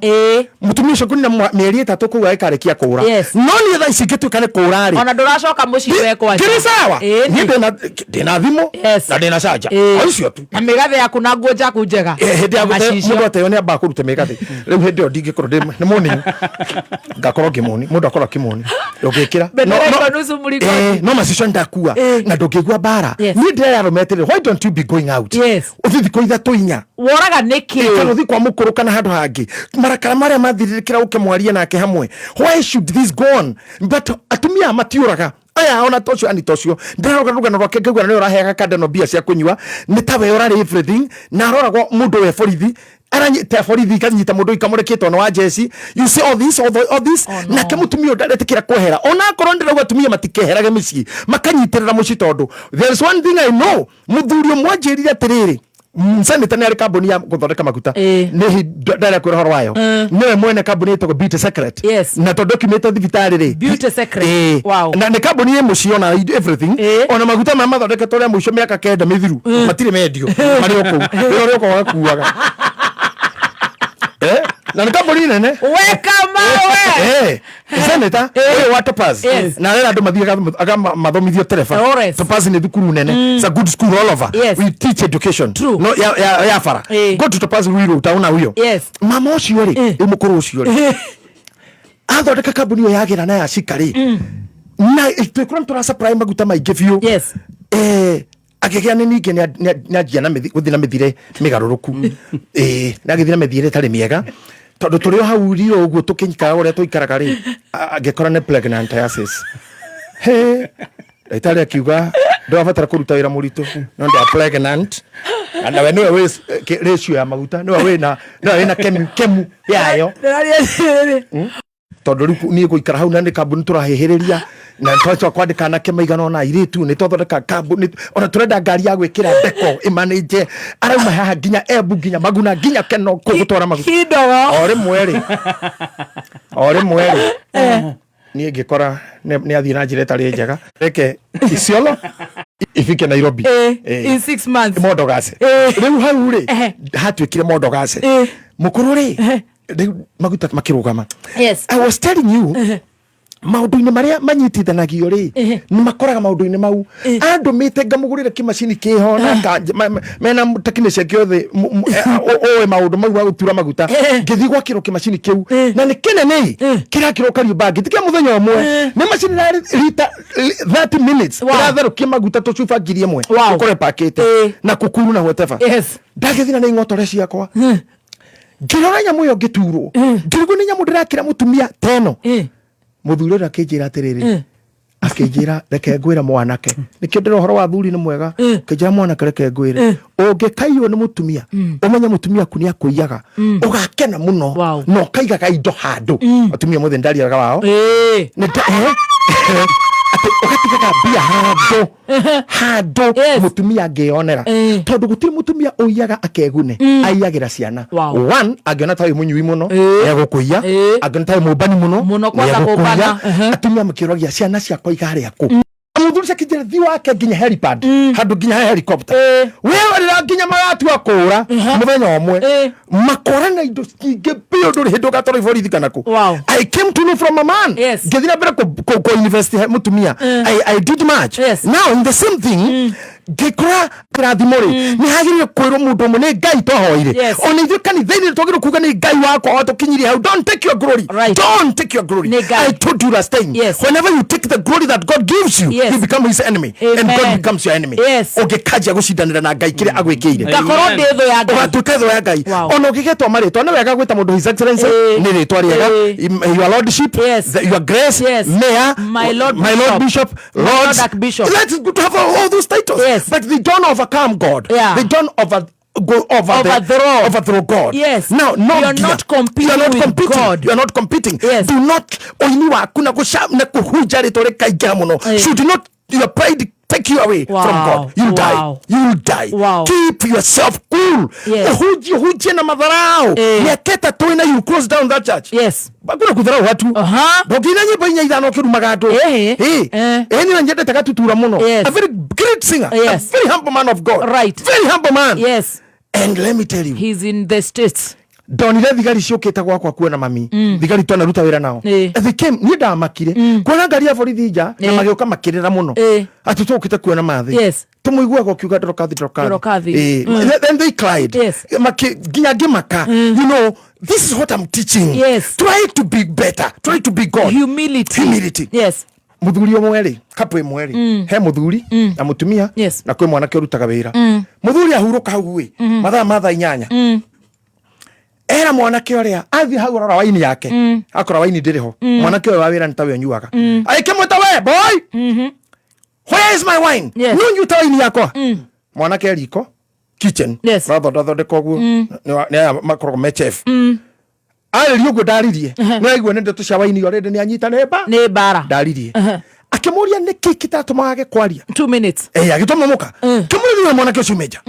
mũtumia ũcio kũnina mĩeri ĩtatũ kũu agĩkarĩkia kũũra no niĩ thaa ici ingĩtuĩka nĩ kũũra rĩ ona ndũracoka mũciĩ wekwa ngĩrĩ sawa niĩ ndĩna thimũ na ndĩna canja o icio tu na mĩgathĩ yaku na nguo njaku njega hĩndĩ ya mũndũ ateo nĩ ambaga kũruta mĩgathĩ rĩu hĩndĩ ĩyo ndingĩkorwo nĩ mũnini ngakorwo ngĩmũni mũndũ akorwo akĩmũni ũngĩkĩra no macicio ndakua na ndũngĩgua mbara niĩ ndĩrera meterere why don't you be going out ũthi thikũ ithatũ inya woraga nĩkĩ kana ũthi kwa mũkũrũ kana handũ hangĩ marakara marĩa mathirĩkĩra ũkĩmwaria nake hamwe why should this go on but atumia matiũraga aya ona tocio ani tocio ndĩroga rũgano rwake ngĩgua nĩ ũraheaga kandano mbia cia kũnyua nĩ tawe ũrarĩ everything na aroragwo mũndũ we borithi aranyita borithi kanyita mũndũ ikamũrekĩtwo no wa jesi you see all this na kemutumia ndaretikira kwehera ona akorwo ndĩrauga atumia matikeherage mĩciĩ makanyitĩrĩra mũciĩ tondũ there is one thing I know mũthuri ũmwe anjĩrire atĩrĩrĩ Seneta nĩ arĩ kambuni ya gũthondeka maguta nĩ ndarĩa kwĩra horo wayo nĩwe mwene kambuni ĩtagwo Beauty Secret na tondũ document thibitarĩ rĩ Beauty Secret na nĩ kambuni ĩ mũciĩ ona everything ona maguta marĩa mathondeketwo rĩa mũico mĩaka 9 mĩthiru matirĩ mendio marĩ o kũu rĩo rĩoka gakuaga na nĩ kambuni nene weka mawe Seneta ũyũ wa Topaz na arĩa andũ mathiaga mathomithio tereba Topaz nĩ thukuru nene it's a good school all over we teach education no ya fara go to Topaz Ruiru utaona huyo mama ũcio rĩ mũkũrũ ũcio rĩ athondeka kambuni ĩyo yagĩra na ya cikari na twĩkora tũra supply maguta maingĩ biũ akĩgĩa nĩ ningĩ nĩanjia na gũthiĩ na mĩthire mĩgarũrũku na gĩthiĩ na mĩthire ĩtarĩ mĩega tondũ tũrĩ o hau rio ũguo tũkĩnyikaga ũrĩa tũikaraga rĩ angĩkora nĩ pregnantiasis ndagĩtarĩ akiuga ndwabatara kũruta wĩra mũritũ no ndwa pregnant na we nĩwe wĩ ratio ya maguta nĩwe wĩna kemu yayo tondũ rĩu niĩ gũikara hau na nĩ kambuni tũrahĩhĩrĩria na twacoka kwandĩka anake maigana ona airĩtu nĩ twathondeka kambuni ona tũrenda ngari ya gwĩkĩra ndeko ĩmanĩnje arauma haha nginya Embu nginya Maguna nginya Keno gũtwara maguta o rĩmwe rĩ niĩ ngĩkora nĩ athiĩ na njĩra ĩtarĩ njega reke Isiolo ifike Nairobi in 6 months Mondogase rĩu hau rĩ hatuĩkire Mondogase mũkũrũ rĩ maguta makĩrũgama I was telling you maũndũ-inĩ marĩa manyitithanagio rĩ nĩ makoraga maũndũ-inĩ mau andũ mĩte ngamũgũrĩre kĩmacini kĩho mena teknĩcia kĩothe oĩ maũndũ mau ma gũtura maguta ngĩthiĩ gwakĩrwo kĩmacini kĩu na nĩ kĩnene kĩrakĩrwo Kariombangi ti kĩa mũthenya ũmwe nĩ macini ya rita 30 minutes ĩratherũkia maguta tũcuba 1000 ũkore pakĩte na kũkuru na whatever ndagĩthiĩ na nĩ ng'otore ciakwa ngĩrora nyamũ ĩyo ngĩturwo ngĩrigwo nĩ nyamũ ndĩrakĩra mũtumia teno mũthuri ũrĩa akĩnjĩra atĩrĩrĩ akĩnjĩra reke ngwĩra mwanake nĩkĩo ndĩra ũhoro wa thuri nĩ mwega akĩnjĩra mwanake reke ngwĩre ũngĩkaiywo nĩ mũtumia ũmenye mũtumia ku nĩ akũiyaga ũgakena mũno na ũkaigaga indo handũ atumia mothe ndariaga wao atĩ ũgatigaga mbia handũ mũtumia angĩonera tondũ gũtirĩ mũtumia ũiyaga akegune aiyagĩra ciana one angĩona ta wĩ mũnyui mũno egũkũiya angĩona ta wĩ mũmbani mũno egũkũiya atumia makĩũragia ciana ciakwa igarĩa kũ mũthuri ciakĩnjĩra thiĩ wake nginya helipad handũ nginya helicopter wĩrĩra nginya magatua kũũra mũthenya ũmwe makora na indo nyingĩ biũ ndũrĩ hĩndĩ ũgatwara borithi kana kũ I came to know from a man ngĩthiĩ na mbere kũ university mũtumia I did much now in the same thing ngĩkora kĩrathimo rĩ nĩ hagĩrĩire kwĩrwo mũndũ ũmwe nĩ Ngai twahoire ona ithuĩ kanitha-inĩ twagĩrĩirwo kuuga nĩ Ngai wakwa watũkinyirie hau don't take your glory don't take your glory I told you last time whenever you take the glory that God gives you you become his enemy and God becomes your enemy ũngĩkanjia gũcindanĩra na Ngai kĩrĩa agwĩkĩire ngakorwo ndĩ thũ ya Ngai ũgatuĩka thũ ya Ngai ona ũngĩgetwo marĩtwa nĩ wega gwĩta mũndũ his excellency nĩ rĩtwa rĩega your lordship your grace mayor my lord bishop lord archbishop let's go to have all those titles but they don't overcome God they don't overthrow God now you're not competing with God you're not competing do not oini waku na kuhunja rĩtwa rĩkaingĩra mũno should not your pride take you away from God you'll die keep yourself cool rule uhujie na madharau miaka tu na you close down that church bakuna kudharau watu ndogina nyimbo inya ithano kirumaga andu ni njendete gatutura muno a very great singer a very humble man of God very humble man and let me tell you he's in the States. Donire thigari ciukite gwakwa kuona mami thigari twana ruta wira nao they came ni ndamakire kuona ngari ya borithi nja na magioka makirira muno ati tukite kuona mathi tumuigua go kiuga Dorokathi then they cried ginya ngimaka you know this is what I'm teaching try to be better, try to be God, humility muthuri omwe couple mweri he muthuri na mutumia na kwe mwanake urutaga wira muthuri ahuruka hau wi mathaa inyanya era mwanake uria athi hau rora waini yake akora waini ndiriho mwanake wa wira ntawe nyuaga aikemweta we boy where is my wine nunyu tawaini yakwa mwanake riko kitchen rather koguo ni makoro me chef ali ugo daririe na igwe nende tu cia waini already ni anyita ne bara daririe akimuria niki kitatuma kwaria 2 minutes agitoma muka kimuria mwanake ucio meja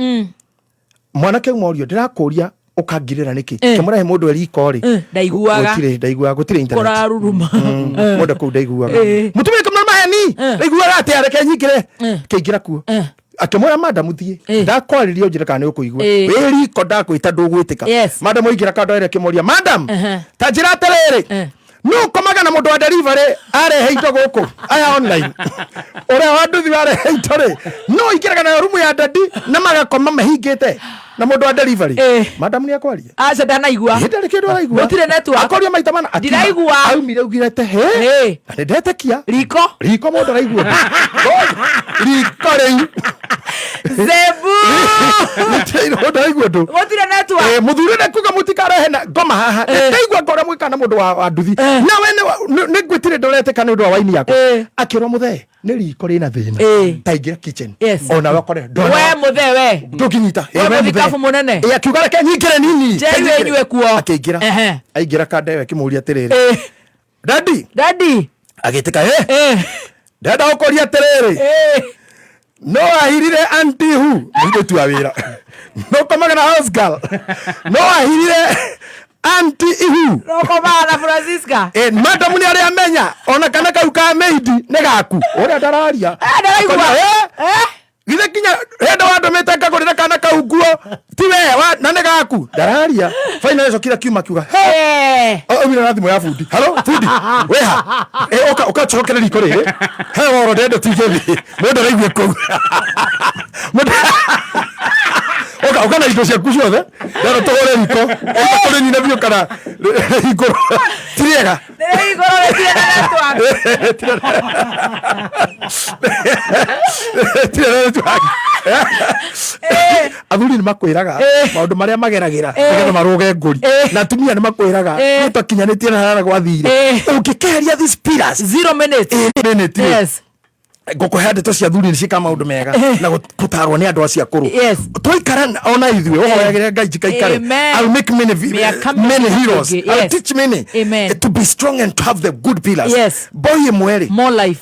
mwanake morio ndirakuria ukangirira niki kimurahe mundu eriko ri ndaiguaga gutire internet koraruruma mundu ku ndaiguaga mutumire kamna maheni ndaiguaga ati areke nyikire keingira kuo akimura madam thie ndakwaririo njira kana ukuigua riko ndakwita ndugwitika madam oigira kando ere kimuria madam tajira terere no komaga na mundu wa delivery arehe indo guku aya online ora wandu thi arehe indo ri no ikiraga na room ya dadi na magakoma mahingite na mundu wa delivery madam ni akwaria acha ndanaigua ndari kindu araigua gutire network akoria maita mana ndiraigua aumire ugirete ane ndetekia riko mundu araigua riko rei zebu nitiro ndaigua tu gutire network muthuri ne kuga mutikarehe na ngoma haha ndaigua ngora mwika na mundu wa nduthi na we ne gwitire ndorete kana ndu wa waini yako akirwa muthe ni riko rina thina taingira kitchen ona wakore we muthe we ndukinyita we muthikafu munene akiuga reke nyikire nini jewe nywe kuo akiingira aingira kande we kimuria tiriri dadi agitika dada ukoria tiriri no ahirire anti hu ndio tu awira no komaga na house girl no ahirire anti ihu no komaga na Francisca madam ni ari amenya ona kana kauka maid ne gaku ora ndararia ndaraigua githe kinya henda wandu meteka kurira kana kauguo ti we na ne gaku ndararia final so kila kiuma kiuga mira na thimu ya fundi hello fundi weha oka chokera riko riri he woro ndendo tigethi mundu araigua kou oka na indo cia kuciothe ndero togore riko kuri nyina bio kana igoro tiriega athuri ni makwiraga maundu maria mageragira nigetha maruge nguri na tumia ni makwiraga tutakinyanitie na gwathire ukikeria these pillars 0 minutes ngukuhe ndeto cia thuri nicika maundu mega na gutarwo ni andu acia kuru twaikara ona ithuĩ ũhoyagĩre Ngai njikaikare I'll make many heroes I'll teach many to be strong and to have the good pillars boy mweri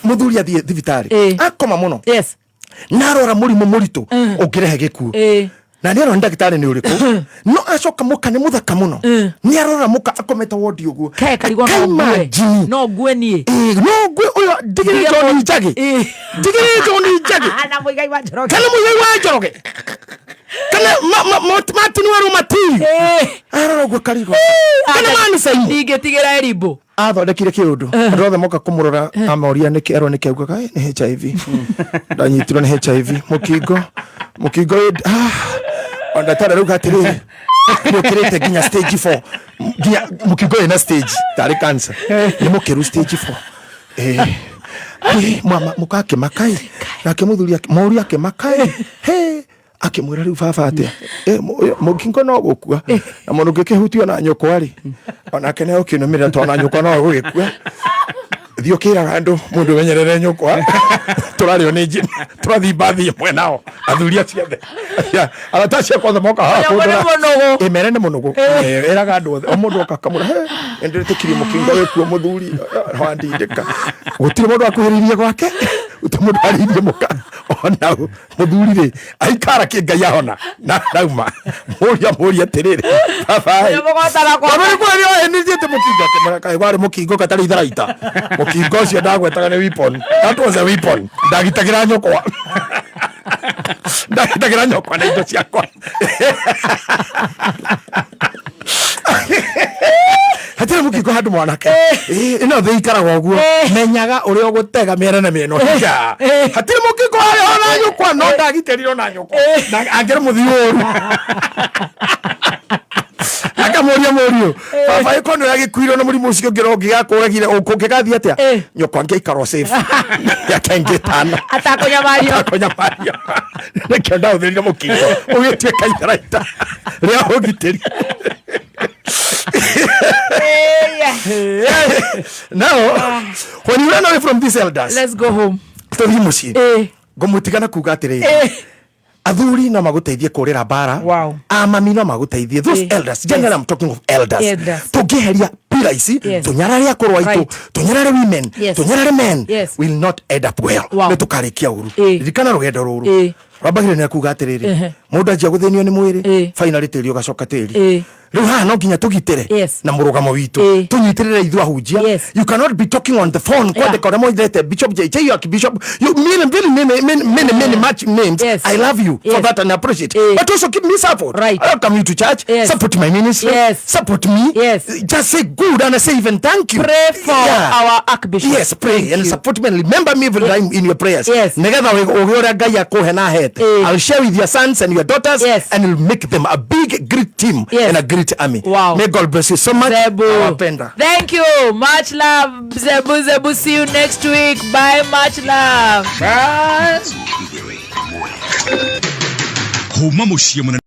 muthuri athie thibitari akoma muno narora murimu muritu ũngĩrehe gĩkuũ na nĩ arora ndagĩtarĩ nĩ ũrĩkũ no acoka muka nĩ muthaka muno nĩ arora muka akometa wodi ũguo no ngue nie no ngue ũyũ ndigĩrĩ John Njagi na mũigai wa Njoroge kana Martin wa Rumati arora ũguo karigo kana mani sai ndingĩtigĩra Erimbo athondekire kiundu andu othe moka kumurora amoria niki erwo niki augaga ni HIV ndanyitirwo ni HIV mukingo onda tara rau gatiri mukirite ginya stage 4 ginya mukingo ina stage tari cancer ni mukiru stage 4 mama mukake makai nake muthuri mauria ke makai akimwira riu baba atia mukingo no gukua na mundu ngikihutio na nyoko ari ona kene ukinumirira tona nyoko no gugikua thio kiraga andu mundu menyerere nyoko turario ni njini turathi bathi mwenao athuria ciothe aratacia kothe moka haha imere ni munugu eraga andu othe o mundu akakamura enderete kiri mukingo wekuo muthuri wandindika gutire mundu akuhiririe gwake utamudaririe muka ona muthuri aikara kingai ahona na rauma muria tirire baba mugotara kwa baba kwa rio ni jete mukingo kemaka wari mukingo katari itharaita mukingo cio ndagwetaga ni weapon that was a weapon ndagitagira nyokwa ndagitagira nyokwa na indo ciakwa hatire mukingo handu mwanake ino thii ikaraga uguo menyaga uri ogutega mere na meno higa hatire mukingo ari ona nyukwa no ndagiteriro na nyukwa angere muthiuru akamoria morio baba ikono yagikuiro na murimu ucio ngirongi gakuragire ukungikathi atia nyokwa ngeikaro safe yakengitana atakunyamario nekenda uthirire mukingo ugitie kaitharaita ria ugitiri now when you run away from these elders, let's go home. Tuthi muci ngomutigana kuga atiriri athuri no maguteithie kurira bara amami no maguteithie those elders generally I'm talking of elders tugiheria pira ici tunyarare akorwa itu tunyarare women tunyarare men will not end up well netukarikia uru rikana rugendo ruru Rabagire ne kuga atiriri mundu ajia guthenio ni mwiri finally tiri ugacoka tiri riu ha no nginya tugitire na murugamo witu tunyitirire ithu ahunjia you cannot be talking on the phone kwa de koramo idete bishop JJ you archbishop you many much names I love you for that and appreciate but also give me support I'll come to church support my ministry support me just say good and say even thank you pray for our archbishop pray and support me and remember me every time in your prayers negetha ugora ngai akuhe na hete I'll share with your sons and your daughters and you'll make them a big great team and a great army. May God bless you so much. Thank you. Much love. Zebu. See you next week. Bye. Much love. Bye.